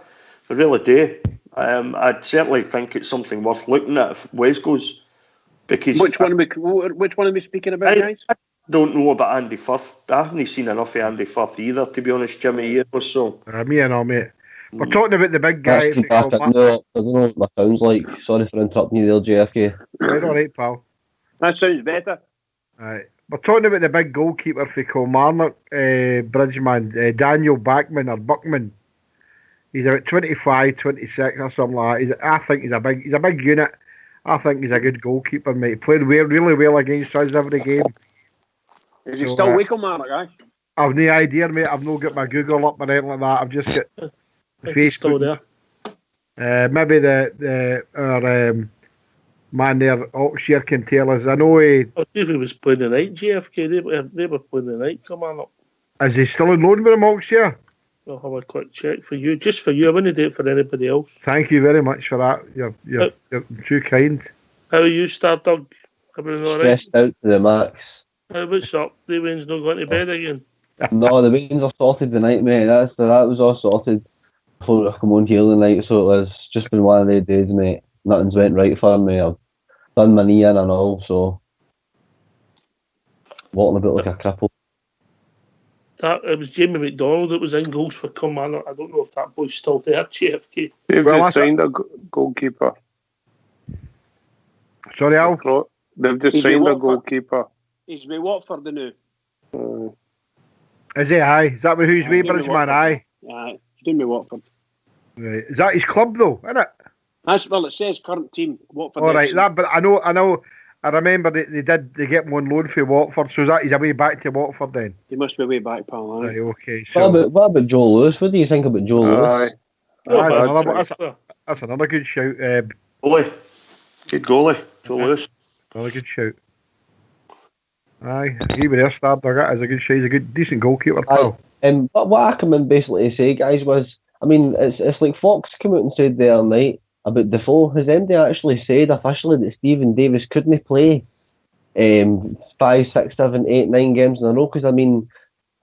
Speaker 2: I really do. I'd certainly think it's something worth looking at if Wes goes. Because
Speaker 3: which one are we speaking about, guys?
Speaker 2: I don't know about Andy Firth. I haven't seen enough of Andy Firth either, to be honest, Jimmy. You know, so.
Speaker 5: Me and all, mate. We're talking about the big guy.
Speaker 7: I don't know what my sound's like. Sorry for interrupting you there, JFK.
Speaker 5: Right, all right, pal.
Speaker 3: That sounds better.
Speaker 5: Right. We're talking about the big goalkeeper for Kilmarnock, Bridgeman, Daniel Buckman. He's about 25, 26 or something like that. I think he's a big unit. I think he's a good goalkeeper, mate. He played really well against us every game.
Speaker 3: Is he still with Kilmarnock, guy?
Speaker 5: I've no idea, mate. I've not got my Google up or anything like that. I've just got the Facebook. Maybe our man there, Oxshire, can tell us. I know he
Speaker 1: was playing the night, JFK. They were playing the night, come on up.
Speaker 5: Is he still on loan with him, Oxshire?
Speaker 1: I'll have a quick check for you. Just for you. I wouldn't do it for anybody else.
Speaker 5: Thank you very much for that. You're too kind.
Speaker 1: How are you, Stardog? Everything all right?
Speaker 7: Stressed out to the max.
Speaker 1: What's up? The Wayne's not going to bed again?
Speaker 7: No, the Waynes are sorted tonight, mate. That was all sorted before I come on here tonight, so it was just been one of the days, mate. Nothing's went right for me. I've done my knee in and all, so walking a bit like a cripple.
Speaker 1: It was Jamie McDonald that was in goals for Kilmarnock. I don't know if that boy's still there, JFK.
Speaker 4: They've just signed a goalkeeper.
Speaker 5: Sorry, Al?
Speaker 4: They've just signed a goalkeeper.
Speaker 3: He's with Watford now.
Speaker 5: Is he? Aye. Is that who's with Bridgeman? Aye.
Speaker 3: Aye. He's doing with Watford.
Speaker 5: Right. Is that his club though? Isn't it?
Speaker 3: Well, it says current team Watford.
Speaker 5: All right. That, but I know. I remember they get him on loan for Watford. So he's a way back to Watford then.
Speaker 3: He must be way back, pal.
Speaker 5: Right. Okay. So
Speaker 7: what about Joe Lewis? What do you think about Joe Lewis?
Speaker 5: That's another good shout.
Speaker 2: Goalie. Good goalie. Joe Lewis.
Speaker 5: Another good shout. Aye, agree with there, Stardog. That is a good shout. He's a good, decent goalkeeper, pal.
Speaker 7: But what I come in basically to say, guys, was, I mean, it's like Fox came out and said the other night about Defoe. His MD actually said officially that Stephen Davis couldn't play 5, 6, 7, 8, 9 games in a row. Because, I mean,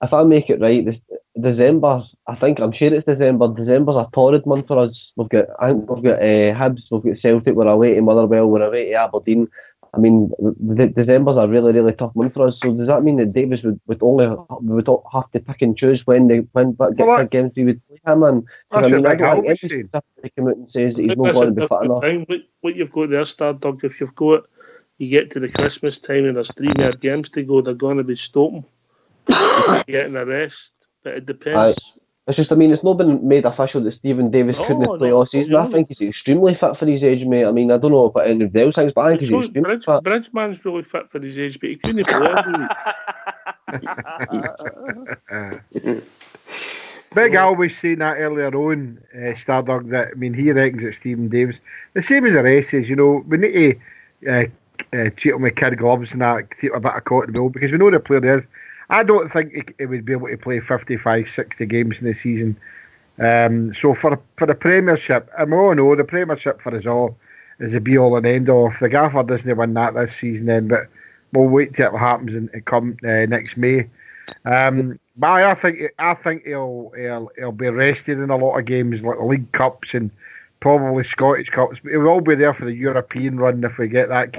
Speaker 7: if I make it right, December, I'm sure it's December. December's a torrid month for us. We've got Hibs, we've got Celtic, we're away to Motherwell, we're away to Aberdeen. I mean, December's a really, really tough month for us. So does that mean that Davis would only have to pick and choose when big games we would play him? And I mean, I don't think any stuff that come out and says that he's not going to be fit enough.
Speaker 1: What you've got there, Stardog, if you've got, you get to the Christmas time and there's 3 more games to go, they're going to be stopping, getting a rest. But it depends.
Speaker 7: It's just, I mean, it's not been made official that Stephen Davis couldn't play all season. I think he's extremely fit for his age, mate. I mean, I don't know about anybody else thinks, but I think he's extremely fit.
Speaker 1: Bridgeman's really fit for his age, but he couldn't play every week.
Speaker 5: Big Al was saying that earlier on, Stardog, that, I mean, he reckons that Stephen Davis, the same as the rest is, you know, we need to treat him with kid gloves and that, keep a bit of cotton wool, because we know the player is. I don't think he would be able to play 55, 60 games in the season. So for the Premiership, I know the Premiership for us all is a be-all and end-all. If the Gaffer doesn't win that this season then, but we'll wait till it happens and come next May. But I think he'll be rested in a lot of games, like the League Cups and probably Scottish Cups. But he'll all be there for the European run if we get that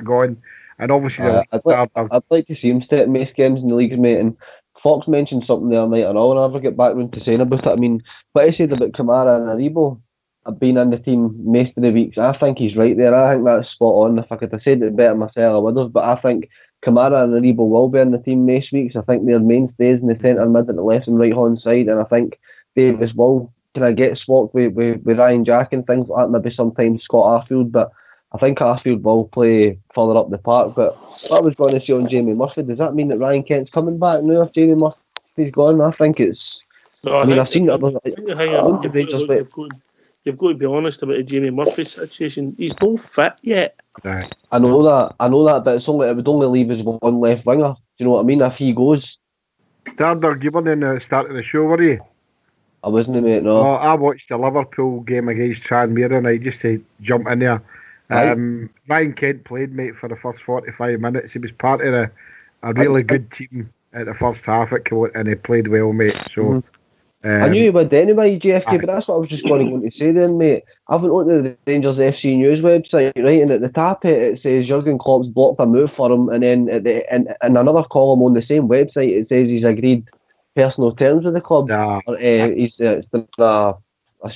Speaker 5: going. And obviously,
Speaker 7: I'd like to see him step most games in the leagues, mate. And Fox mentioned something the other night, and I'll never get back round to saying about it. I mean, what I said about Kamara and Aribo have been in the team most of the weeks. I think he's right there. I think that's spot on. If I could have said it better myself, I would have. But I think Kamara and Aribo will be in the team most weeks. I think they're mainstays in the centre mid at the left and right hand side, and I think Davis will kind of get swapped with Ryan Jack and things like that. Maybe sometimes Scott Arfield, but I think Arfield will play further up the park. But what I was going to say on Jamie Murphy, does that mean that Ryan Kent's coming back now if Jamie Murphy's gone? I think it's... I've seen it.
Speaker 1: You've got to be honest about the Jamie Murphy situation. He's not fit yet.
Speaker 5: Right.
Speaker 7: I know that, but it would only leave us one left winger. Do you know what I mean? If he goes...
Speaker 5: Stardog, you weren't in the start of the show, were you?
Speaker 7: I wasn't, mate, no.
Speaker 5: Well, I watched the Liverpool game against Tranmere and I just to jump in there.
Speaker 7: Right.
Speaker 5: Ryan Kent played, mate, for the first 45 minutes. He was part of a really good team at the first half and he played well, mate. So
Speaker 7: I knew you would anyway, JFK, but that's what I was just going to say then, mate. I've been looking at the Rangers FC News website, right, and at the top it says Jurgen Klopp's blocked a move for him, and then in another column on the same website it says he's agreed personal terms with the club. Or, he's it's been a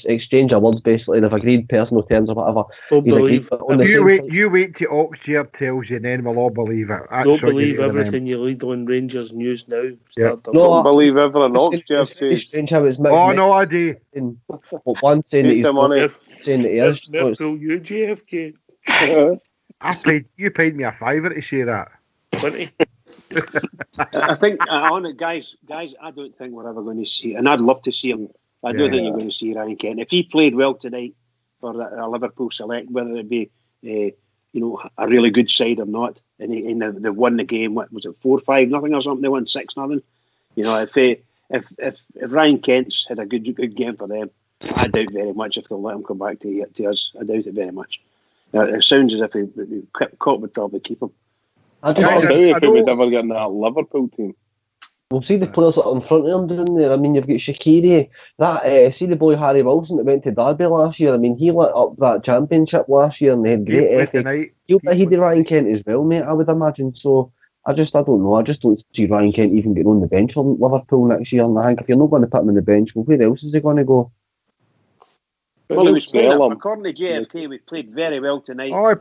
Speaker 7: exchange of words, basically. They've agreed personal terms or whatever.
Speaker 1: Don't believe.
Speaker 5: You wait till Oxford tells you, and then we'll all believe it.
Speaker 1: Don't believe everything you read on Rangers News now.
Speaker 5: Yeah.
Speaker 4: Don't believe everything Oxford says.
Speaker 5: Oh no, I do.
Speaker 7: One saying that he's saying that he is.
Speaker 1: Merful, you JFK.
Speaker 5: You paid me a fiver to say that.
Speaker 1: 20.
Speaker 3: I think, on it, guys, I don't think we're ever going to see, and I'd love to see him. I don't think you're going to see Ryan Kent. If he played well tonight for a Liverpool select, whether it be a really good side or not, and they won the game. What was it, 4-5 nothing or something? They won 6-0. If Ryan Kent's had a good game for them, I doubt very much if they'll let him come back to us. I doubt it very much. It sounds as if Klopp would probably keep him.
Speaker 4: I doubt if he would ever get in that Liverpool team.
Speaker 7: We'll see the players that are in front of him down there. I mean, you've got Shaqiri, see the boy Harry Wilson that went to Derby last year. I mean, he lit up that championship last year and they had great ethic. He'll be Ryan Kent as well, mate, I would imagine. So, I don't know. I just don't see Ryan Kent even getting on the bench for Liverpool next year. And I think if you're not going to put him on the bench, well, where else is he going to go?
Speaker 3: Well, he was playing, according to JFK, we played very well tonight.
Speaker 5: Oh, he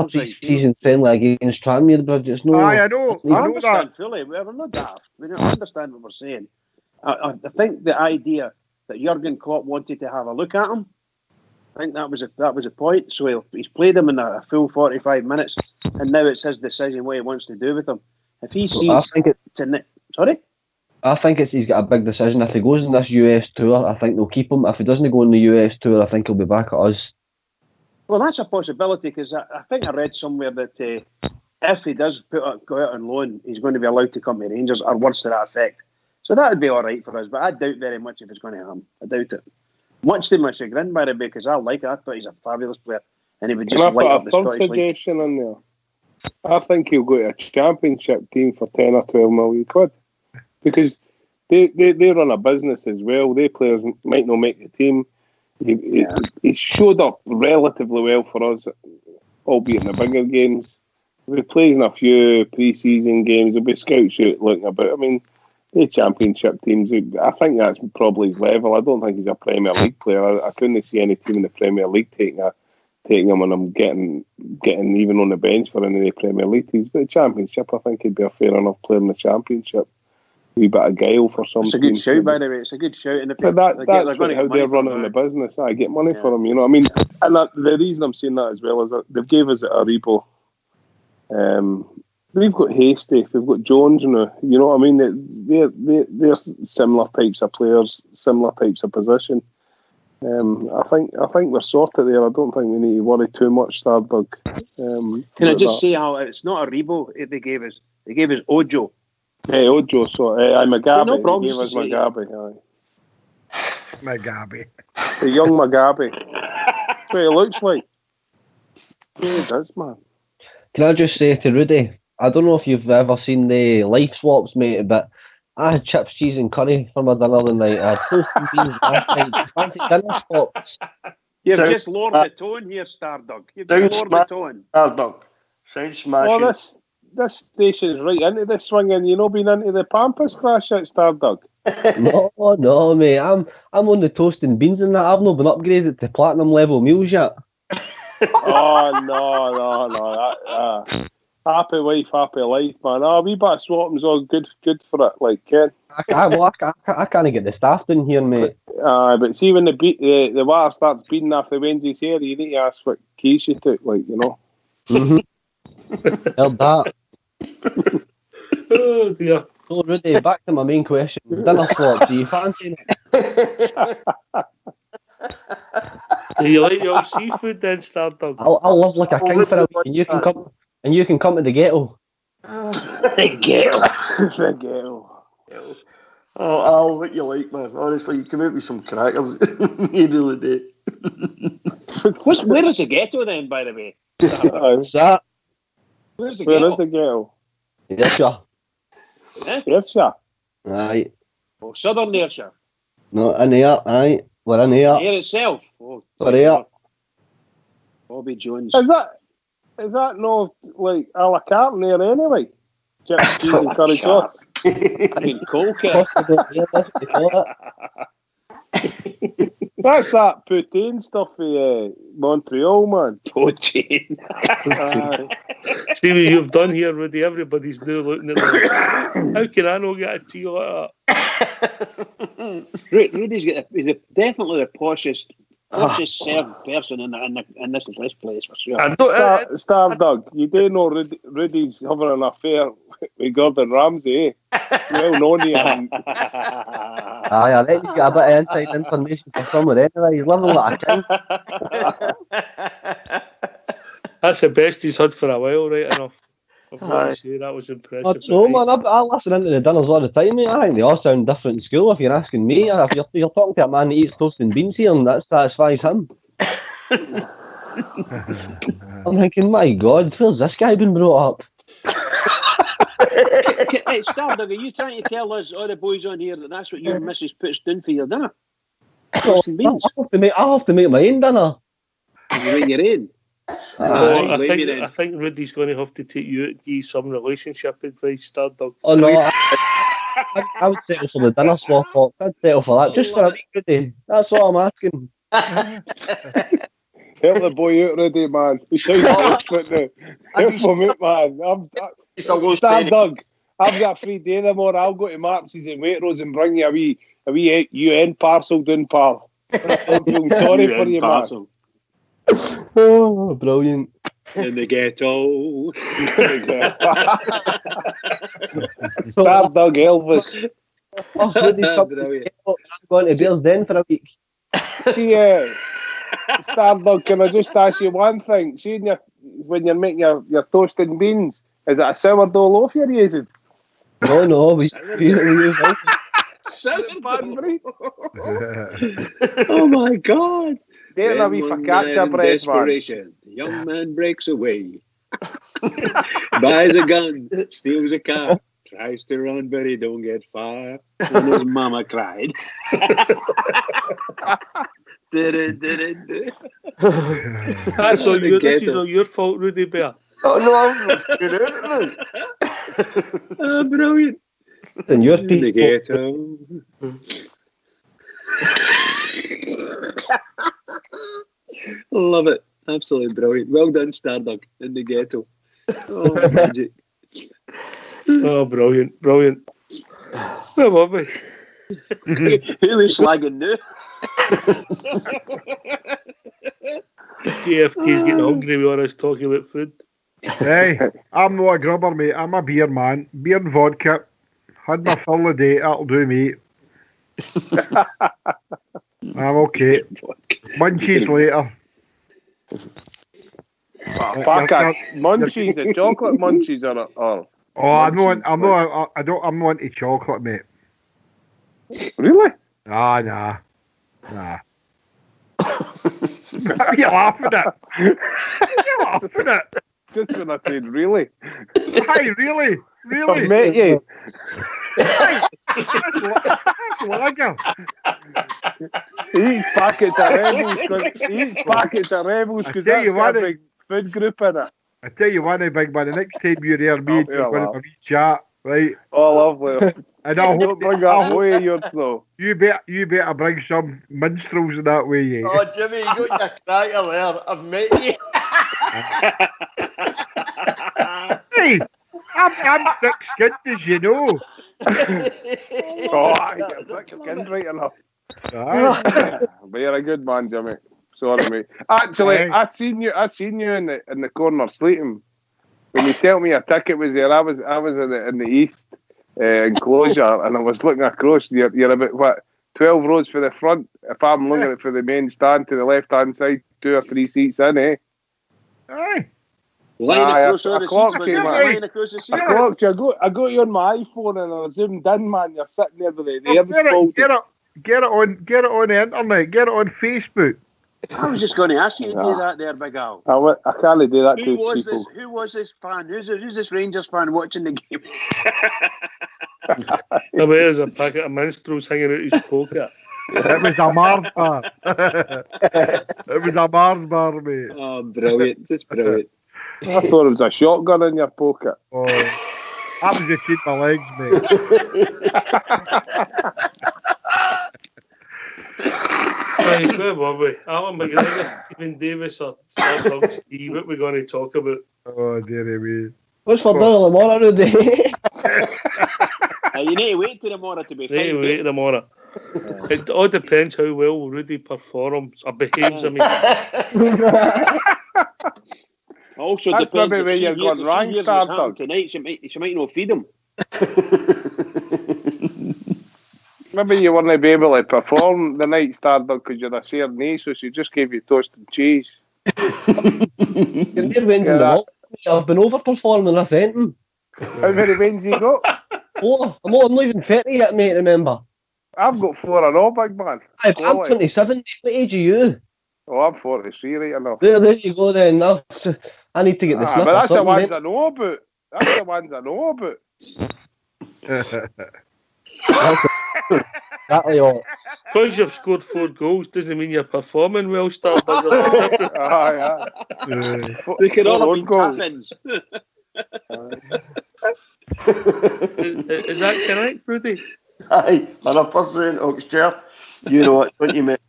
Speaker 5: did.
Speaker 7: Season friendly against Tranmere Bridge. It's no.
Speaker 5: I know.
Speaker 3: I understand that fully. We're not daft. We don't understand what we're saying. I think the idea that Jurgen Klopp wanted to have a look at him, I think that was a point. So he's played him in a full 45 minutes, and now it's his decision what he wants to do with him. If he sees sorry.
Speaker 7: I think he's got a big decision. If he goes on this US tour, I think they'll keep him. If he doesn't go on the US tour, I think he'll be back at us.
Speaker 3: Well, that's a possibility because I think I read somewhere that if he does go out on loan, he's going to be allowed to come to Rangers or words to that effect. So that would be all right for us, but I doubt very much if it's going to happen. I doubt it. Much to my chagrin, by the way, because I like it. I thought he's a fabulous player, and he would just light up the Scottish League.
Speaker 4: Suggestion in there. I think he'll go to a championship team for 10 or 12 million quid. Because they run a business as well. Their players might not make the team. He showed up relatively well for us, albeit in the bigger games. If he plays in a few pre-season games, there'll be scouts out looking about. I mean, the championship teams, I think that's probably his level. I don't think he's a Premier League player. I couldn't see any team in the Premier League taking him and I'm getting even on the bench for any of the Premier League teams. But the championship, I think he'd be a fair enough player in the championship. Wee bit of guile for some.
Speaker 3: It's a good shout, by the way. It's a good shout.
Speaker 4: But that's how they're running the business. I get money for them, you know what I mean? And the reason I'm saying that as well is that they've gave us a Aribo. We've got Hasty, we've got Jones now. You know what I mean? They're similar types of players, similar types of position. I think we're sorted there. I don't think we need to worry too much, Starbug.
Speaker 3: Can I just say how it's not a Rebo they gave us? They gave us Ojo.
Speaker 4: Hey, Ojo, so I'm Mugabe.
Speaker 3: No problem.
Speaker 4: He gave us Mugabe.
Speaker 5: Mugabe.
Speaker 4: The young Mugabe. That's what he looks like. He does, man.
Speaker 7: Can I just say to Rudy, I don't know if you've ever seen the life swaps, mate, but I had chips, cheese and curry for my dinner tonight. I had toast and beans last night. Fancy dinner swaps.
Speaker 3: You've just lowered the tone here, Stardog. You've just lowered the tone.
Speaker 2: Stardog. Sounds smashing.
Speaker 4: Oh, this station's right into the swinging. You know, been into the Pampas crash at Stardog.
Speaker 7: No, mate. I'm on the toast and beans and that. I've not been upgraded to platinum level meals yet.
Speaker 4: Oh no! Happy wife, happy life, man. A wee bit of swapping's all good for it, like Ken.
Speaker 7: I can't get the staff in here, mate.
Speaker 4: But see when the water starts beating off the Wednesday's hair, you need to ask what keys you took, like, you know.
Speaker 7: Held that.
Speaker 1: Oh dear.
Speaker 7: So Rudy, back to my main question. Dinner swap, do you fancy it?
Speaker 1: Do you like your seafood then, Stardog?
Speaker 7: I'll live like a king for a week and you can come to the ghetto.
Speaker 3: The ghetto.
Speaker 4: The ghetto.
Speaker 2: Oh, Al, what you like, man? Honestly, you come out with some crackers the other day.
Speaker 3: Where is the ghetto then, by the way?
Speaker 7: What's that?
Speaker 3: Where's the
Speaker 4: Where
Speaker 3: ghetto?
Speaker 4: is the ghetto?
Speaker 7: Ayrshire.
Speaker 4: Ayrshire.
Speaker 7: Aye.
Speaker 3: Oh, Southern Ayrshire.
Speaker 7: No, in here. Aye. We're in here.
Speaker 3: Air itself. Oh,
Speaker 7: We're here.
Speaker 3: Bobby Jones.
Speaker 4: Is that no like a la carte in there anyway? Chips, cheese, and curry sauce.
Speaker 3: I mean, Colker.
Speaker 4: That's that poutine stuff for Montreal, man.
Speaker 3: Poutine.
Speaker 1: See what you've done here, Rudy. Everybody's now looking at me. How can I not get a tea like that?
Speaker 3: Rudy's he's definitely the poshest served person in this place for sure.
Speaker 4: Star Doug, you do know Rudy's having an affair with Gordon Ramsay, eh? Well known here.
Speaker 7: Aye, I think he's got a bit of inside information for someone anyway. He's living like a king.
Speaker 1: That's the best he's had for a while, right enough. I've got to say, that was impressive.
Speaker 7: That's no, man. I listen into the dinners all the time, mate. I think they all sound different in school, if you're asking me. If you're talking to a man that eats toast and beans here, and that satisfies him. I'm thinking, my God, where's this guy been brought up?
Speaker 3: Hey, Stardog, are you trying to tell us, all the boys on here, that that's what your missus puts down for your dinner? Toast and beans?
Speaker 7: I have to make my own dinner.
Speaker 3: You make your own?
Speaker 1: I think Rudy's going to have to take you out and give some relationship advice, Stardog.
Speaker 7: Oh no, I would settle for the dinner swap up. I'd settle for that, just for a week, Rudy. That's all I'm asking.
Speaker 4: Help the boy out, Rudy, man. He's so desperate now. Help him out, man. Star Doug, I've got a free day tomorrow. I'll go to Marps's in Waitrose and bring you a wee UN parcel down, pal. I'm feeling sorry for you, man.
Speaker 7: Oh, brilliant.
Speaker 3: In the ghetto.
Speaker 4: Star Doug Elvis.
Speaker 7: Oh, Rudy's I'm going to Bears Den for a week.
Speaker 4: See, Star Doug, can I just ask you one thing? See, when you're making your toast and beans, is it a sourdough loaf you're using?
Speaker 7: No, we use
Speaker 3: Sourdough. Oh my God.
Speaker 4: They're a wee focaccia bread, man.
Speaker 3: The young man breaks away. Buys a gun, steals a car, tries to run, but he don't get far. And his mama cried.
Speaker 1: That's all you. This is all your fault, Rudy Bear.
Speaker 2: Oh no, I'm not good at it.
Speaker 3: Oh, brilliant.
Speaker 7: And your
Speaker 3: In the ghetto. Love it. Absolutely brilliant. Well done, Stardog. In the ghetto. Oh, magic.
Speaker 1: Oh, brilliant. I love it.
Speaker 3: Who is slagging now?
Speaker 1: JFK's getting hungry with all us talking about food.
Speaker 5: Hey, I'm not a grubber, mate. I'm a beer man. Beer and vodka. Had my fill of the day. That'll do me. I'm okay. Munchies later.
Speaker 4: Munchies, the chocolate munchies are.
Speaker 5: Oh, I'm not into chocolate, mate.
Speaker 4: Really?
Speaker 5: Nah. You're laughing at it.
Speaker 4: Just when I said really.
Speaker 5: Hey, really?
Speaker 4: I've met you.
Speaker 5: That's lager.
Speaker 4: He eats packets of Rebels because that's got a big food group in it.
Speaker 5: I tell you one, big man, the next time you're here, me and you're going to have a wee chat, right?
Speaker 4: Oh, lovely.
Speaker 5: And I'll
Speaker 4: Don't bring that boy of yours, though.
Speaker 5: You better bring some minstrels in that way, yeah.
Speaker 2: Oh, Jimmy, you got your cracker there. I've met you.
Speaker 5: Hey, I'm thick-skinned, as you know.
Speaker 4: Oh, I get thick-skinned right enough. But you're a good man, Jimmy. Sorry, mate. Actually,
Speaker 5: Hey.
Speaker 4: I'd seen you in the corner sleeping. When you tell me a ticket was there, I was in the east enclosure, and I was looking across. You're about 12 rows for the front. If I'm looking at for the main stand to the left hand side, 2 or 3 seats in, eh?
Speaker 5: Aye.
Speaker 3: Line
Speaker 4: Aye,
Speaker 3: across all
Speaker 4: I
Speaker 3: the
Speaker 4: clocked
Speaker 3: seats,
Speaker 4: you,
Speaker 3: was it?
Speaker 4: man.
Speaker 3: Line across the seats.
Speaker 4: I clocked you. I got you on my iPhone and I zoomed in, man. You're sitting there with the air folded.
Speaker 5: Get it on the internet. Get it on Facebook.
Speaker 3: I was just going to ask you to do that there, Big Al.
Speaker 4: I can't do that
Speaker 3: Who
Speaker 4: to
Speaker 3: was
Speaker 4: people.
Speaker 3: this? Who was this fan? Who's this Rangers fan watching the game?
Speaker 1: I bet there's a packet of minstrels hanging out his pocket.
Speaker 5: It was a Mars bar. It was a Mars bar, mate.
Speaker 3: Oh, brilliant. Just brilliant.
Speaker 4: I thought it was a shotgun in your pocket.
Speaker 5: Oh, that was just my legs, mate.
Speaker 1: Right, where were we? Alan McGregor, Stephen Davis, or Stardog Steve? What are we going to talk about?
Speaker 5: Oh, dearie me.
Speaker 7: What's for dinner tomorrow today?
Speaker 3: You need to wait till tomorrow to be fine.
Speaker 1: Need to wait tomorrow. It all depends how well Rudy performs or behaves. I mean,
Speaker 3: also
Speaker 4: That's
Speaker 3: depends
Speaker 4: maybe
Speaker 3: if
Speaker 4: where
Speaker 3: she
Speaker 4: you're going
Speaker 3: hears
Speaker 4: wrong,
Speaker 3: what's
Speaker 4: Stardog.
Speaker 3: happened tonight. She might not feed him.
Speaker 4: Maybe you weren't be able to perform the night, Stardog, because you're a shared knee, so she just gave you toast and cheese.
Speaker 7: You're near wins in the world. I've been overperforming this ending.
Speaker 4: How many wins you got?
Speaker 7: 4. I'm not even 30 yet, mate, remember.
Speaker 4: I've got 4 and all, big man.
Speaker 7: I'm 27. What age are you?
Speaker 4: Oh, I'm 43 right enough.
Speaker 7: There you go then. I need to get the snip.
Speaker 4: But that's the ones I know about. That's the ones I know about.
Speaker 7: Exactly all.
Speaker 1: because you've scored 4 goals doesn't mean you're performing well, Stardog.
Speaker 4: Aye.
Speaker 3: They could all
Speaker 4: Four
Speaker 3: have been
Speaker 4: goals.
Speaker 3: tap-ins.
Speaker 1: Is that correct, Rudy?
Speaker 2: Aye, 100%, Oxchair. You know it, don't you, mate?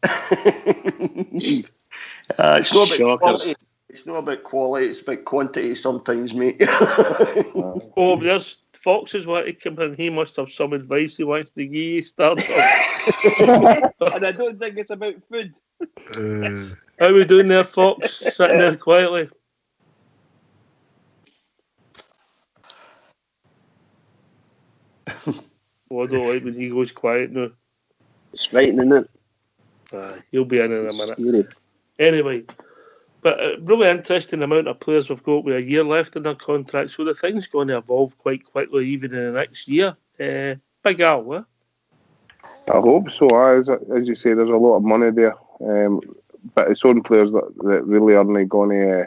Speaker 2: It's not about quality. It's not about quality, it's about quantity sometimes, mate.
Speaker 1: Oh, there's Fox's want to come in. He must have some advice he wants to give you, Stardog.
Speaker 3: And I don't think it's about food.
Speaker 1: How we doing there, Fox? Sitting there quietly. Oh, I don't like when he goes quiet now.
Speaker 3: It's frightening, isn't it?
Speaker 1: He'll be in a minute.
Speaker 3: Scary.
Speaker 1: Anyway, but really interesting amount of players we've got with a year left in their contract, so the thing's going to evolve quite quickly even in the next year. Big Al, huh?
Speaker 4: I hope so. As you say, there's a lot of money there. But it's on players that really aren't going to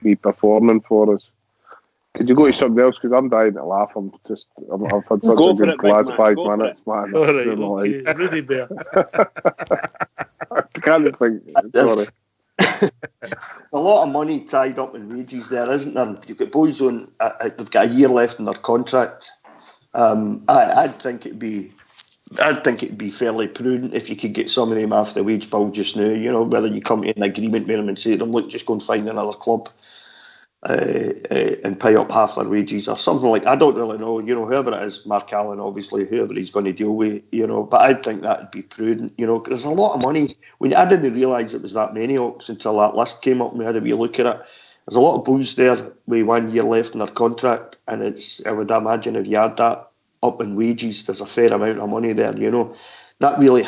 Speaker 4: be performing for us. Could you go to something else? Because I'm dying to laugh. I've had such a good last 5 minutes, man.
Speaker 1: All right, okay. Rudy Bear.
Speaker 4: I can't think. Sorry.
Speaker 2: A lot of money tied up in wages there, isn't there? You've got boys on, they've got a year left in their contract. I'd think it'd be fairly prudent if you could get some of them off the wage bill just now. You know, whether you come to an agreement with them and say to them, look, just go and find another club and pay up half their wages or something like. I don't really know. You know, whoever it is, Mark Allen, obviously, whoever he's going to deal with. You know, but I think that'd be prudent. You know, because there's a lot of money. I didn't realise it was that many Oaks until that list came up and we had a wee look at it. There's a lot of boys there with 1 year left in their contract, and I would imagine if you add that up in wages, there's a fair amount of money there, you know. That really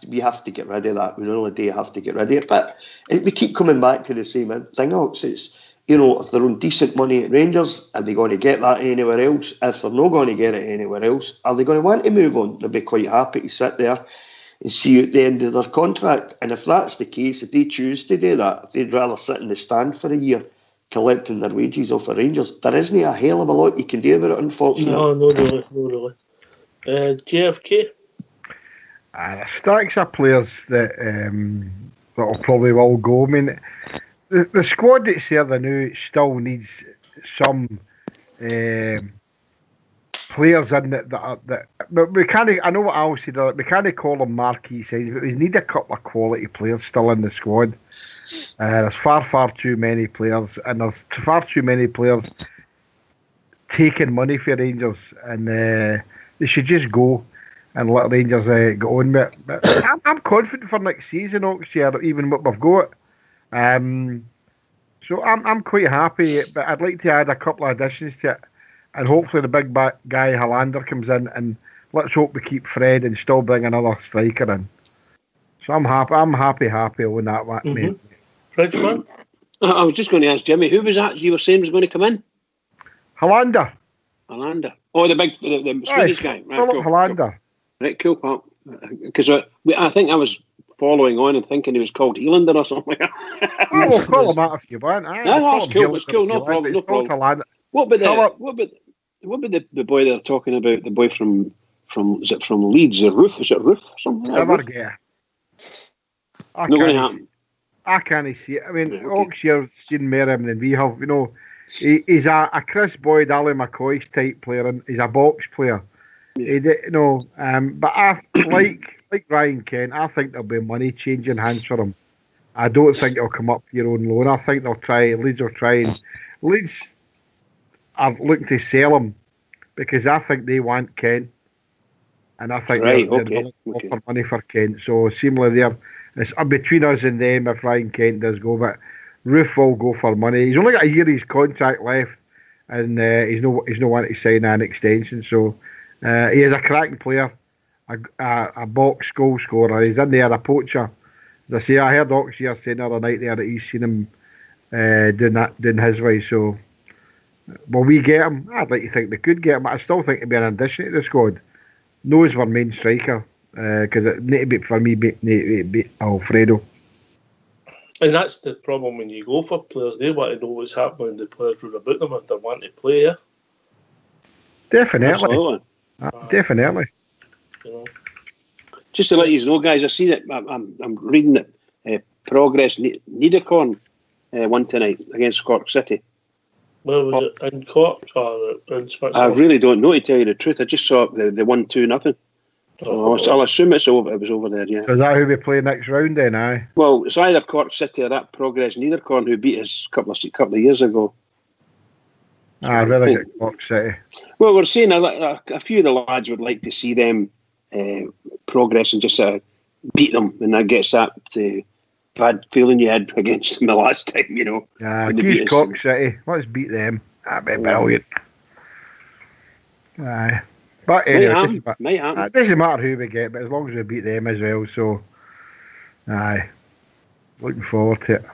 Speaker 2: we have to get rid of that. We really do have to get rid of it. But we keep coming back to the same thing, Oaks. It's, you know, if they're on decent money at Rangers, are they going to get that anywhere else? If they're not going to get it anywhere else, are they going to want to move on? They'll be quite happy to sit there and see you at the end of their contract. And if that's the case, if they choose to do that, if they'd rather sit in the stand for a year collecting their wages off the Rangers, there isn't a hell of a lot you can do about it, unfortunately.
Speaker 1: No, not really. JFK?
Speaker 5: The stacks of players that'll probably all go. I mean, the squad that's there now still needs some players in that we can't. I know what Al said. We can't call them marquee sides, but we need a couple of quality players still in the squad. There's far too many players, and there's far too many players taking money for Rangers, and they should just go and let Rangers get on with it. But I'm confident for next season, Oxshire, even what we've got. So I'm quite happy, but I'd like to add a couple of additions to it, and hopefully the big guy Hollander comes in, and let's hope we keep Fred and still bring another striker in. So I'm happy on that, mate.
Speaker 1: Fridge man?
Speaker 3: I was just going to ask Jimmy, who was that you were saying was going to come in?
Speaker 5: Hollander.
Speaker 3: Hollander. Oh, the Swedish guy. Right,
Speaker 5: Philip
Speaker 3: cool.
Speaker 5: Hollander.
Speaker 3: Right, cool. Because I think I was following on and thinking he was called Helander or something.
Speaker 5: We'll call him that if you want.
Speaker 3: That's cool. It's cool. No problem. No problem. What about the boy they're talking about? The boy from is it from Leeds? The Roof? Is it Roof? Something like that? Not going to happen.
Speaker 5: I can't see it. I mean,
Speaker 3: Yeah, okay.
Speaker 5: Oxshire's seen more of him than we have. You know, he's a Chris Boyd, Ali McCoy type player, and he's a box player.
Speaker 3: Yeah.
Speaker 5: But I like Ryan Kent. I think there'll be money changing hands for him. I don't think he'll come up for your own loan. I think Leeds will try, and Leeds are looking to sell him because I think they want Kent, and I think they're willing to offer money for Kent. So similarly there. It's between us and them if Ryan Kent does go, but Roof will go for money. He's only got a year of his contract left, and he's no wanting to sign an extension. So he is a cracking player, a box goal scorer. He's in there, a poacher. As I say, I heard Oxshire saying the other night there that he's seen him doing his way. So will we get him? I'd like to think they could get him, but I still think he'd be an addition to the squad. No as our main striker. Because it need to be for me, be Alfredo.
Speaker 1: And that's the problem when you go for players. They want to know what's happening in the players' room about them if they want to play. Yeah?
Speaker 5: Definitely. Definitely.
Speaker 1: You know.
Speaker 3: Just to let you know, guys, I see that I'm reading that Progress Niederkorn won tonight against Cork City.
Speaker 1: Well, was it in Cork or in Switzerland?
Speaker 3: I really don't know, to tell you the truth. I just saw they won 2-0. So I'll assume it was over there, yeah.
Speaker 5: So is that who we play next round then, aye?
Speaker 3: Well, it's either Cork City or that Progress Niederkorn who beat us a couple of years ago.
Speaker 5: I'd rather get Cork City.
Speaker 3: Well, we're saying a few of the lads would like to see them progress and just beat them, and that gets that bad feeling you had against them the last time, you know.
Speaker 5: Yeah, use Cork City. Let's beat them. That'd be brilliant. Aye. But anyway, it doesn't matter who we get, but as long as we beat them as well, so aye. Looking forward to it.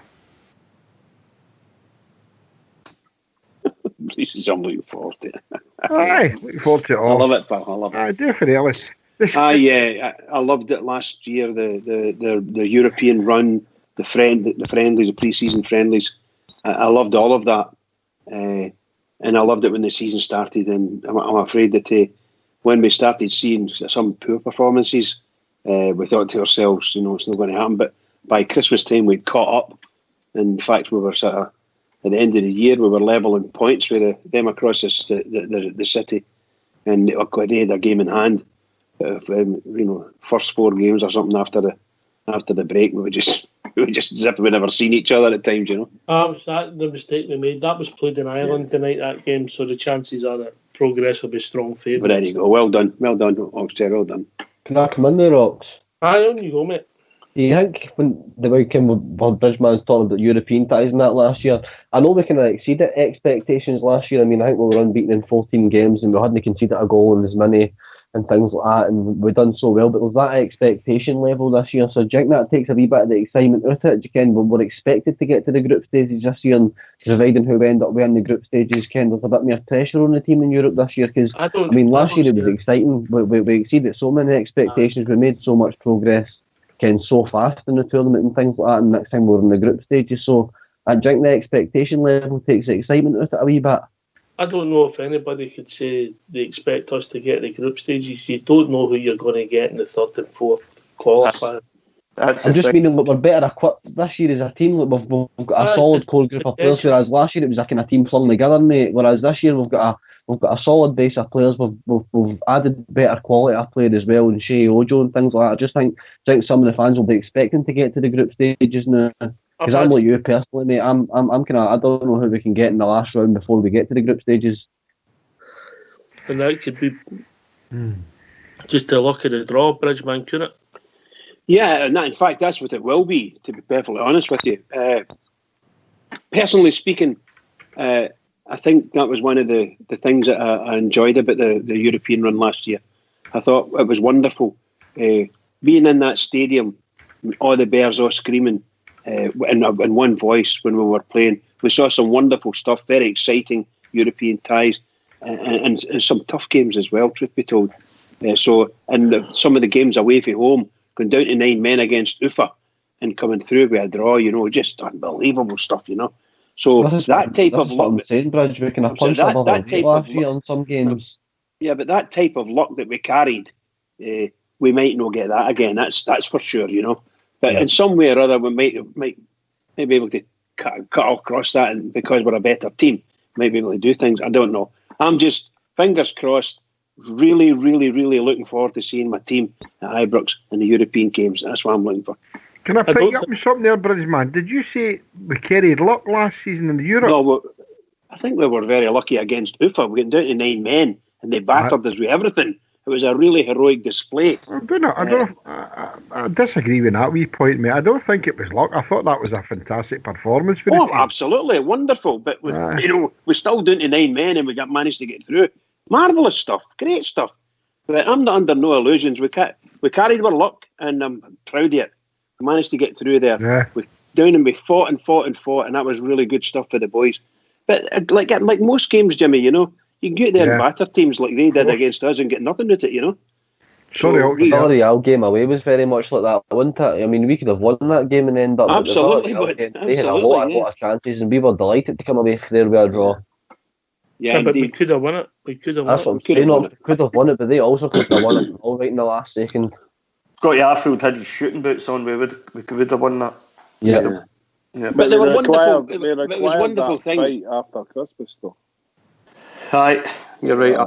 Speaker 3: I'm looking forward to it.
Speaker 5: Aye, looking forward to it all.
Speaker 3: I love it, pal. I love it.
Speaker 5: Aye, definitely.
Speaker 3: I loved it last year, the European run, the friendlies, the pre-season friendlies. I loved all of that. And I loved it when the season started, and I'm afraid that when we started seeing some poor performances, we thought to ourselves, you know, it's not going to happen. But by Christmas time, we'd caught up. In fact, we were sort of, at the end of the year, we were level in points with them across the city. And they had a game in hand. First 4 games or something after the break, we were just as if we'd never seen each other at times, you know.
Speaker 1: Was that the mistake we made? That was played in Ireland tonight, that game, so the chances are that Progress will be strong favourites.
Speaker 3: But there you go. Well done, Oxter. Well done.
Speaker 7: Can I come in there, Ox?
Speaker 1: Aye, on you go, mate.
Speaker 7: Do you think when the way Bridgman's talking about European ties and that last year, I know we kind of exceeded expectations last year. I mean, I think we were unbeaten in 14 games and we hadn't conceded a goal in as many and things like that, and we've done so well, but there's that expectation level this year, so do you think that takes a wee bit of the excitement out of it? Do you ken we're expected to get to the group stages this year, and providing who we end up with in the group stages, ken there's a bit more pressure on the team in Europe this year, because last year it was exciting, we exceeded so many expectations, we made so much progress so fast in the tournament and things like that, and next time we're in the group stages, so I think the expectation level takes the excitement out of it a wee bit.
Speaker 1: I don't know if anybody could say they expect us to get the group stages. You don't know who you're going to get in the third and fourth qualifier.
Speaker 7: I'm just meaning we're better equipped this year as a team. We've got a solid core group of players, whereas last year it was a kind of team flung together, mate. Whereas this year we've got a solid base of players. We've added better quality of player as well, and Shea Ojo and things like that. I just think some of the fans will be expecting to get to the group stages now. Because I'm like you personally, mate. I'm kind of, I don't know who we can get in the last round before we get to the group stages.
Speaker 1: And that could be just the luck of the draw, Bridgman, couldn't it?
Speaker 3: Yeah, and in fact, that's what it will be, to be perfectly honest with you. Personally speaking, I think that was one of the things that I enjoyed about the European run last year. I thought it was wonderful. Being in that stadium, all the Bears all screaming, in one voice when we were playing. We saw some wonderful stuff, very exciting European ties, and some tough games as well, truth be told. Some of the games away from home, going down to 9 men against Ufa and coming through with a draw, just unbelievable stuff, So that type of luck.
Speaker 7: I'm saying, Bridge, we can have punched above our weight last year in some games.
Speaker 3: Yeah, but that type of luck that we carried, we might not get that again. That's for sure, But in some way or other, we might be able to cut across that, and because we're a better team, might be able to do things. I don't know. I'm just fingers crossed. Really, really, really looking forward to seeing my team at Ibrox in the European games. That's what I'm looking for.
Speaker 5: Can I pick you up with something there, Bridgeman? Did you say we carried luck last season in the Europe?
Speaker 3: No, I think we were very lucky against Ufa. We went down to 9 men and they battered us with everything. It was a really heroic display.
Speaker 5: I disagree with that wee point, mate. I don't think it was luck. I thought that was a fantastic performance for the team.
Speaker 3: Absolutely. Wonderful. But, we're still down to 9 men and we managed to get through. Marvellous stuff. Great stuff. But I'm not under no illusions. We carried our luck and I'm proud of it. We managed to get through there.
Speaker 5: Yeah.
Speaker 3: We fought, and that was really good stuff for the boys. But like most games, Jimmy, you can get there and batter teams like they did against us and get nothing with it,
Speaker 7: The Villarreal game away was very much like that, wasn't it? I mean, we could have won that game and end up.
Speaker 3: Absolutely,
Speaker 7: they had a lot of chances, and we were delighted to come away there with a draw.
Speaker 1: Yeah, but we could have won it. We could have won it.
Speaker 7: We could have won it, but they also could have won it all right in the last second.
Speaker 2: Scotty Arfield had his shooting boots on. We would have won that.
Speaker 7: Yeah.
Speaker 3: But they were wonderful. It was wonderful thing
Speaker 4: after Christmas, though.
Speaker 2: Aye, you're right.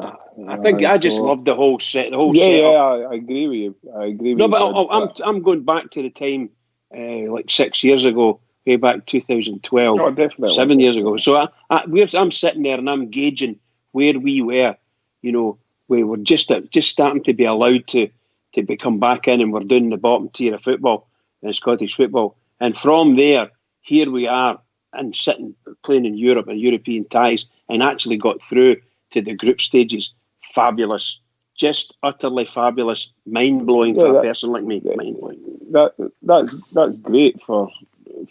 Speaker 3: I think I just loved the whole set.
Speaker 4: I agree with you.
Speaker 3: No, but I'm going back to the time like 6 years ago, way back 2012.
Speaker 4: Oh, definitely.
Speaker 3: 7 years ago. So I'm sitting there and I'm gauging where we were. We were just starting to be allowed to become back in, and we're doing the bottom tier of football in Scottish football. And from there, here we are and sitting playing in Europe and European ties, and actually got through to the group stages. Fabulous, just utterly fabulous, mind blowing for a person like me. Mind blowing.
Speaker 4: That's great for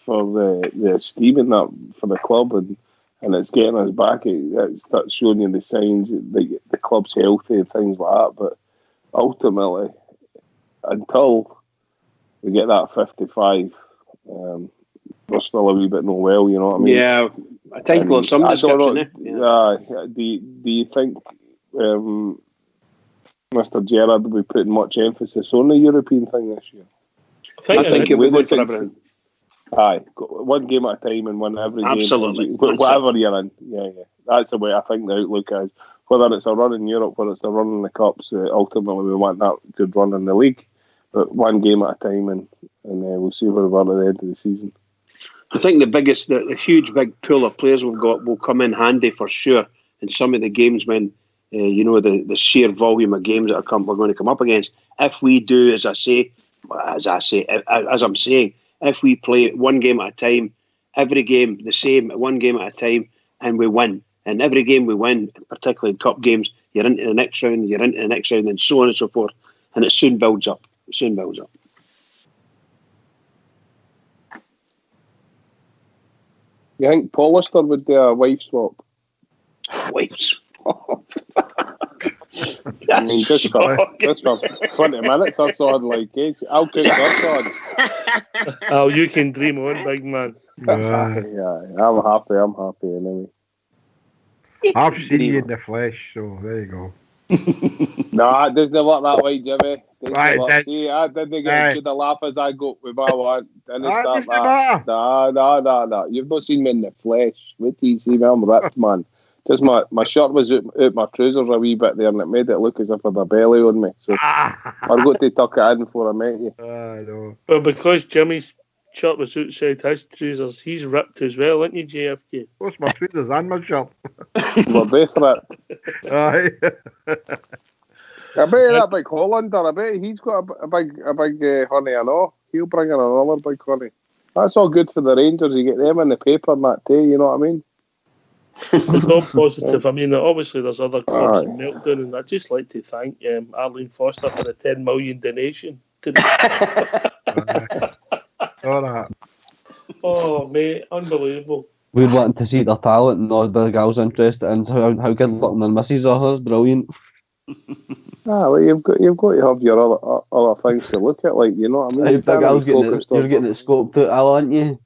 Speaker 4: the esteem and that for the club, and it's getting us back. That's showing you the signs that the club's healthy and things like that. But ultimately, until we get that 55, we're still a wee bit well, you know what I mean?
Speaker 3: Yeah, a title of some description.
Speaker 4: Do you think Mr. Gerrard will be putting much emphasis on the European thing this year?
Speaker 3: I think he'll be going for everything.
Speaker 4: Aye, one game at a time and win every game.
Speaker 3: Absolutely.
Speaker 4: Whatever you're in. Yeah. That's the way I think the outlook is. Whether it's a run in Europe, whether it's a run in the Cups, ultimately we want that good run in the league. But one game at a time, and we'll see where we are at the end of the season.
Speaker 3: I think the huge big pool of players we've got will come in handy for sure in some of the games when, the sheer volume of games that we're going to come up against. If we do, as I'm saying, if we play one game at a time, every game the same, one game at a time, and we win. And every game we win, particularly in cup games, you're into the next round, and so on and so forth. And it soon builds up. You
Speaker 4: think Pollister would do a wife swap?
Speaker 3: Wife swap?
Speaker 4: I mean, just for 20 minutes or so, I'd like it. I'll cook that on.
Speaker 1: Oh, you can dream on, big man.
Speaker 4: Yeah, I'm happy anyway.
Speaker 5: I've seen you in the flesh, so there you go.
Speaker 4: No, it doesn't work that way, Jimmy.
Speaker 5: Right,
Speaker 4: see, I didn't get to the laugh as I got with my one. Didn't start
Speaker 5: that.
Speaker 4: No. You've not seen me in the flesh. Wait till you see me, I'm ripped, man. Just my shirt was out my trousers a wee bit there, and it made it look as if I had a belly on me. So I've got to tuck it in before I met you.
Speaker 5: I know.
Speaker 1: Well, because Jimmy's shirt was outside his trousers, he's ripped as well, isn't he, JFK?
Speaker 5: What's my trousers and my shirt?
Speaker 4: We're both ripped.
Speaker 5: Aye.
Speaker 4: I bet that big Hollander, I bet he's got a big honey, I know. He'll bring in another big honey. That's all good for the Rangers. You get them in the paper and that too, you know what I mean?
Speaker 1: It's all positive. I mean, obviously there's other clubs in meltdown, and I'd just like to thank Arlene Foster for the 10 million donation to the
Speaker 5: All right.
Speaker 1: Oh, mate, unbelievable.
Speaker 7: We're wanting to see their talent and all the girls interested in how good looking their misses are. That's brilliant.
Speaker 4: Well, you've got to have your other things to look at, like, you know what I mean. You
Speaker 7: The girls
Speaker 4: can't be focused
Speaker 7: you're getting it scoped out, Al, aren't you?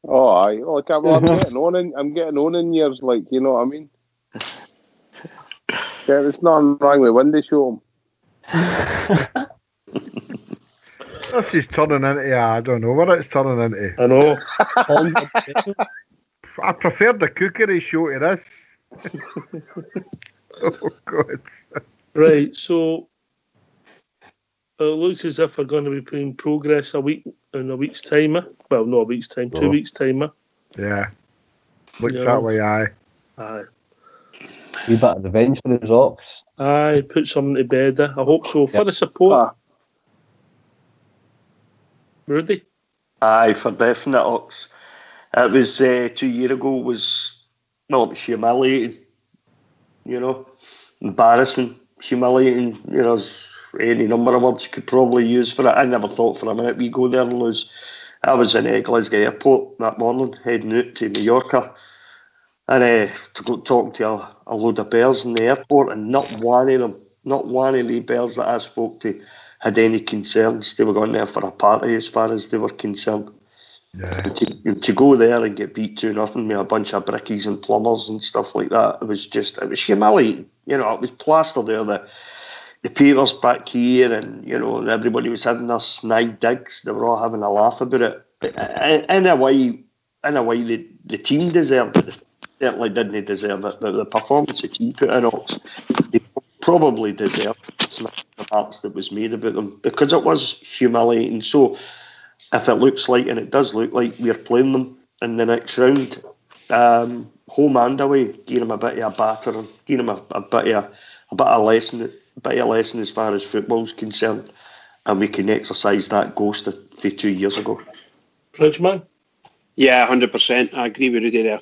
Speaker 4: Oh, aye. Like, I'm getting on in years, like, you know what I mean. Yeah, there's nothing wrong with when they show them.
Speaker 5: This is turning into, I don't know what it's turning into.
Speaker 1: I know.
Speaker 5: I prefer the cookery show to this. Oh, God.
Speaker 1: Right, so it looks as if we're going to be putting progress in a week's time. Well, not a week's time, 2 weeks' time.
Speaker 5: Yeah. Looks
Speaker 1: Yeah.
Speaker 5: that way, aye.
Speaker 1: Aye.
Speaker 7: We bit of revenge for his Ox.
Speaker 1: Aye, put something to bed. I hope so. For the support. Rudy?
Speaker 2: Aye, for definite, Ox. It was 2 years ago. It was humiliating. You know, embarrassing, humiliating. You know, there's any number of words you could probably use for it. I never thought for a minute we go there and lose. I was in Glasgow Airport that morning, heading out to Mallorca, and to go talking to a load of bears in the airport, and not one of the bears that I spoke to had any concerns. They were going there for a party as far as they were concerned.
Speaker 5: Yeah.
Speaker 2: To go there and get beat 2-0 with a bunch of brickies and plumbers and stuff like that, it was humiliating. You know, it was plastered there. The papers back here, and you know, everybody was having their snide digs. They were all having a laugh about it. In a way, the team deserved it. They certainly didn't deserve it, but the performance the team put in, Ox, they probably deserved the marks that was made about them, because it was humiliating. So, if it looks like, and it does look like, we're playing them in the next round, home and away, give them a bit of a batter, and give them a bit of lesson as far as football's concerned, and we can exercise that ghost of 2 years ago.
Speaker 1: Bridgeman?
Speaker 3: Yeah, 100%. I agree with Rudy there.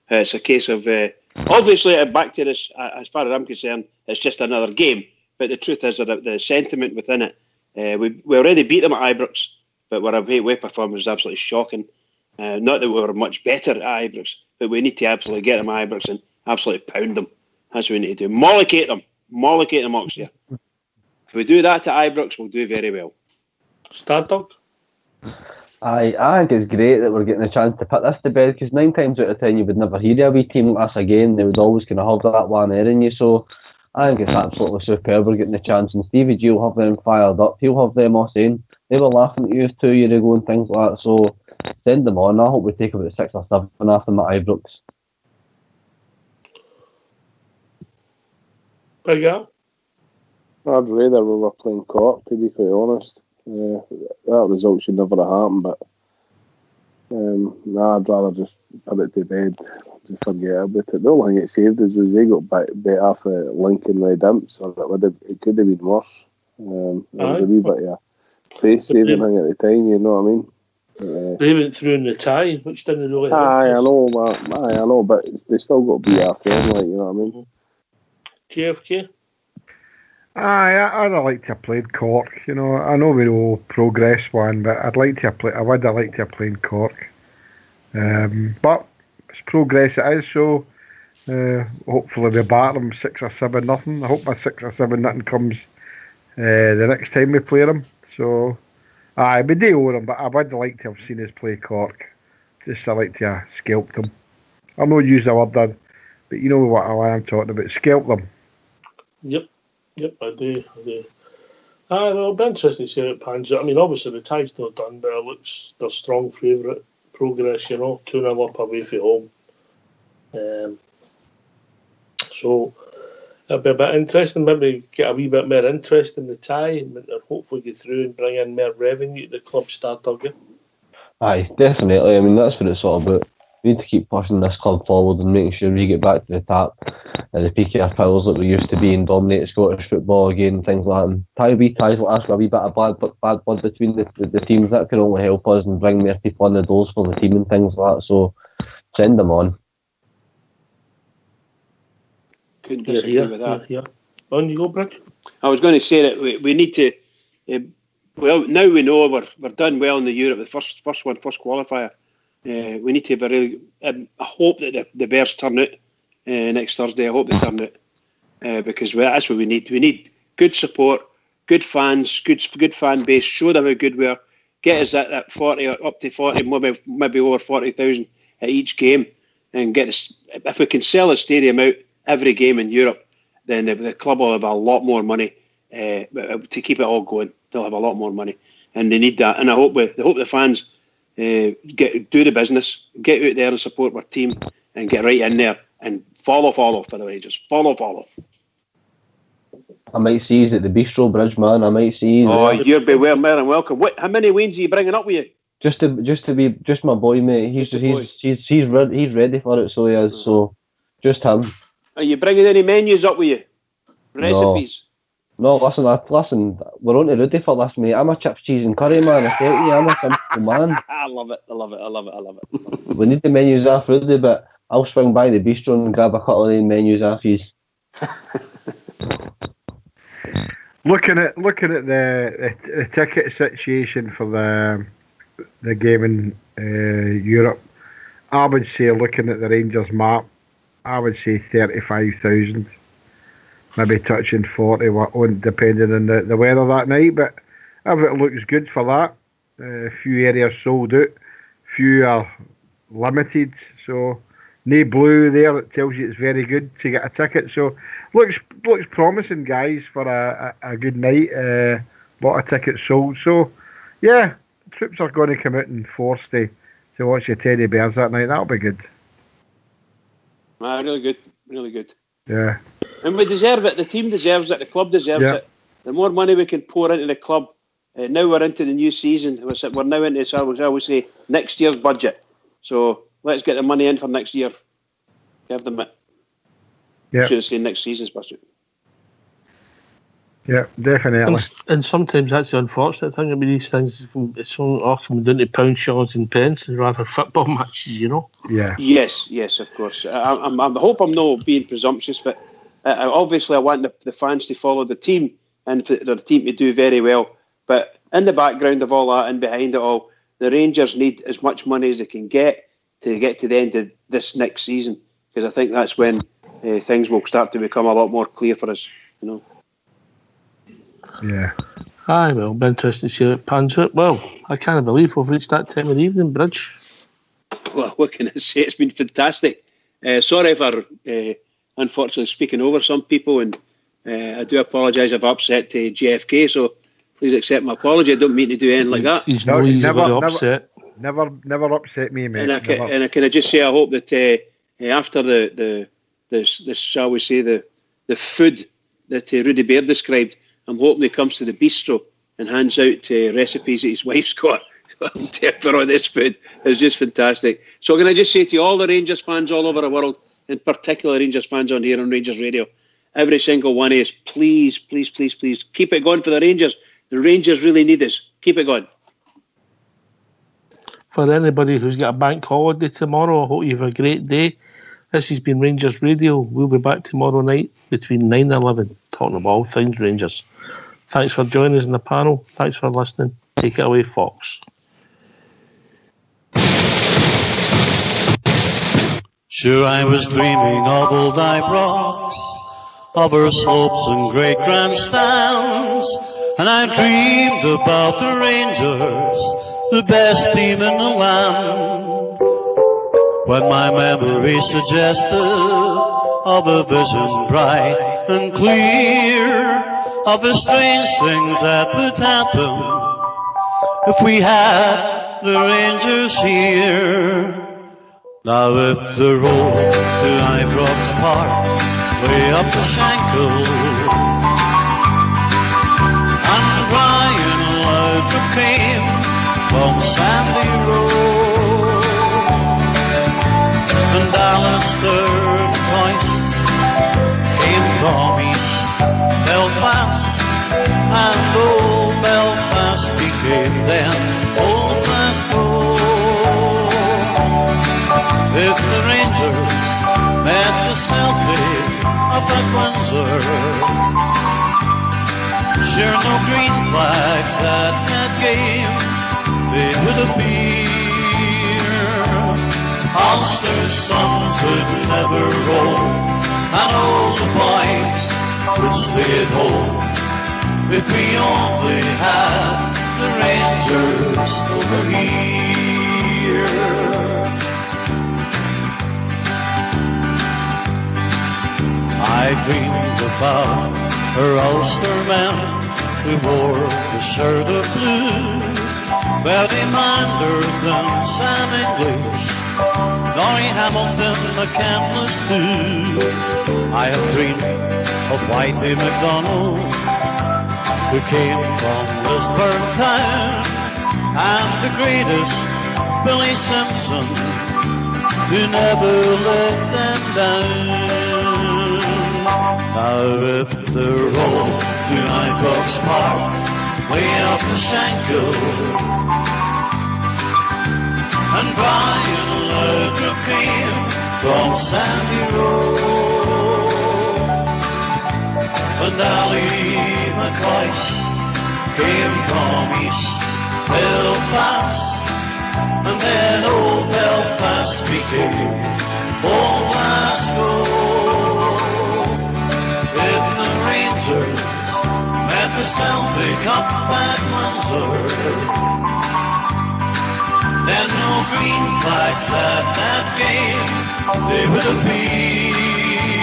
Speaker 3: It's a case of, obviously, back to this, as far as I'm concerned, it's just another game. But the truth is that the sentiment within it, we already beat them at Ibrox, but our away performance is absolutely shocking. Not that we were much better at Ibrox, but we need to absolutely get them at Ibrox and absolutely pound them. That's what we need to do. Mollocate them, Oxford. If we do that to Ibrox, we'll do very well.
Speaker 1: Stardog?
Speaker 7: I think it's great that we're getting a chance to put this to bed, because 9 times out of 10 you would never hear a wee team like us again. They would always kind of have that one air in you. So I think it's absolutely superb we're getting the chance, and Stevie G will have them fired up. He'll have them all saying they were laughing at you 2 years ago and things like that. So send them on. I hope we take about 6 or 7 after them at Ibrox.
Speaker 1: Big Al?
Speaker 4: I'd rather we were playing Cork, to be quite honest. That result should never have happened, but I'd rather just put it to bed, just forget about it. The only thing it saved us was they got bet off Lincoln Red Imps, or it could have been worse. It was a wee bit of a face saving thing at the time, you know what I mean?
Speaker 1: They went through in the tie, which didn't really help.
Speaker 4: I know, but they still got to be after them, like, you know what I mean?
Speaker 1: JFK?
Speaker 5: I'd like to have played Cork. You know, I know we all progress one, but I would have liked to have played Cork. But it's progress it is, so hopefully we batter them 6 or 7-0. I hope my 6 or 7-0 comes the next time we play them. So, we do owe them, but I would like to have seen us play Cork. Just I like to have scalped them. I'll not use the word then, but you know what I am talking about. Scalp them.
Speaker 1: Yep, I do. Well, it'll be interesting to see how it pans out. I mean, obviously the tie's not done, but it looks their strong favourite progress, you know, 2-0 up away from home. So it'll be a bit interesting. Maybe get a wee bit more interest in the tie, and hopefully get through and bring in more revenue to the club Stardog.
Speaker 7: Aye, definitely. I mean, that's what it's all about. We need to keep pushing this club forward and making sure we get back to the top and the peak of our powers that we used to be and dominate Scottish football again and things like that. And ties like us, a wee bit of bad blood between the teams, that can only help us and bring more people in the doors for the team and things like that. So send them on.
Speaker 3: Couldn't disagree with that.
Speaker 1: Yeah. On you go, Bridge.
Speaker 3: I was going to say that we need to. Well, now we know we're done well in the Europe, the first qualifier. We need to have a really. I hope that the Bears turn out next Thursday. I hope they turn out because that's what we need. We need good support, good fans, good fan base. Show them how good we are. Get us that 40 up to 40, maybe over 40,000 at each game, and get us. If we can sell a stadium out every game in Europe, then the club will have a lot more money to keep it all going. They'll have a lot more money, and they need that. And I hope the fans do the business, get out there and support our team, and get right in there and follow for the Rangers. Follow.
Speaker 7: I might see you at the Bistro Bridge, man. I might see you.
Speaker 3: Oh, you're beware, more than welcome. How many Waynes are you bringing up with you?
Speaker 7: Just my boy, mate. He's ready for it, so he is. So just him.
Speaker 3: Are you bringing any menus up with you? Recipes?
Speaker 7: No, listen. We're on to Rudy for this, mate. I'm a chips, cheese and curry man. I tell you, I'm a simple man.
Speaker 3: I love it.
Speaker 7: We need the menus off Rudy, but I'll swing by the bistro and grab a couple of the menus off you.
Speaker 5: Looking at the ticket situation for the game in Europe, I would say, looking at the Rangers map, I would say 35,000, maybe touching 40, depending on the weather that night. But if it looks good for that, a few areas sold out, few are limited, so no blue there. It tells you it's very good to get a ticket. So looks promising, guys, for a good night. Lot of tickets sold. So yeah, troops are going to come out in force to watch the Teddy Bears that night. That'll be good.
Speaker 3: Really good.
Speaker 5: Yeah.
Speaker 3: And we deserve it. The team deserves it. The club deserves it. The more money we can pour into the club. Now we're into the new season. We're now into, I would say, next year's budget. So let's get the money in for next year. Give them it.
Speaker 5: Yeah.
Speaker 3: Should have seen next season's budget.
Speaker 5: Yeah, definitely.
Speaker 1: And sometimes that's the unfortunate thing about these things. It's all often down to pound shillings and pence and rather football matches, you know.
Speaker 5: Yeah.
Speaker 3: Yes, of course. I hope I'm not being presumptuous, but obviously I want the fans to follow the team and for the team to do very well. But in the background of all that and behind it all, the Rangers need as much money as they can get to the end of this next season, because I think that's when things will start to become a lot more clear for us, you know.
Speaker 5: Yeah.
Speaker 1: Aye, well, it'll be interesting to see how it pans out. Well, I can't believe we've reached that time of the evening, Bridge.
Speaker 3: Well, what can I say? It's been fantastic. Sorry for unfortunately speaking over some people, and I do apologise if I've upset JFK, so please accept my apology. I don't mean to do anything like that.
Speaker 1: He's no easily upset.
Speaker 5: Never upset me, mate.
Speaker 3: And can I just say, I hope that after the shall we say, the food that Rudy Bear described, I'm hoping he comes to the bistro and hands out recipes that his wife's got for all this food. It's just fantastic. So can I just say to all the Rangers fans all over the world, in particular Rangers fans on here on Rangers Radio, every single one of us, please, keep it going for the Rangers. The Rangers really need us. Keep it going.
Speaker 1: For anybody who's got a bank holiday tomorrow, I hope you have a great day. This has been Rangers Radio. We'll be back tomorrow night between 9 and 11, talking about all things Rangers. Thanks for joining us in the panel. Thanks for listening. Take it away, Fox.
Speaker 6: Sure, I was dreaming of old Ibrox, of her slopes and great grandstands, and I dreamed about the Rangers, the best team in the land. When my memory suggested of a vision bright and clear, of the strange things that would happen if we had the Rangers here. Now if the road to Ibrox Park way up the Shankill, and Ryan Loudrup came from Sandy Road, and Alistair Toyce came from East Belfast, and old Belfast became then old Glasgow. If the Rangers met the Celtic up at Windsor, sure no green flags at that game they would appear. Ulster's sons would never roll, and all the boys would stay at home. If we only had the Rangers over here. I dreamed about her Ulster men who wore the shirt of blue, Bertie Manderton, Sam English, Norrie Hamilton, McCandless too. I have dreamed of Whitey MacDonald, who came from Lisburn town, and the greatest, Billy Simpson, who never let them down. Now if the road to Nycox Park way up the Shankill, and Brian Laudrup came from Sandy Road, and Ali McCoist came from East Belfast, and then old Belfast became old Glasgow. If the Rangers met the Celtic up at Windsor, then no green flags at that game, they would appear.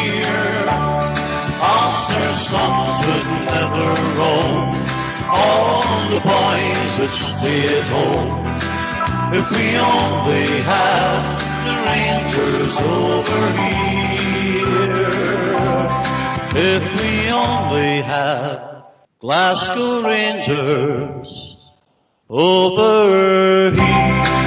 Speaker 6: Ulster's sons would never roam, all the boys would stay at home. If we only had the Rangers over here. If we only had Glasgow Rangers over here.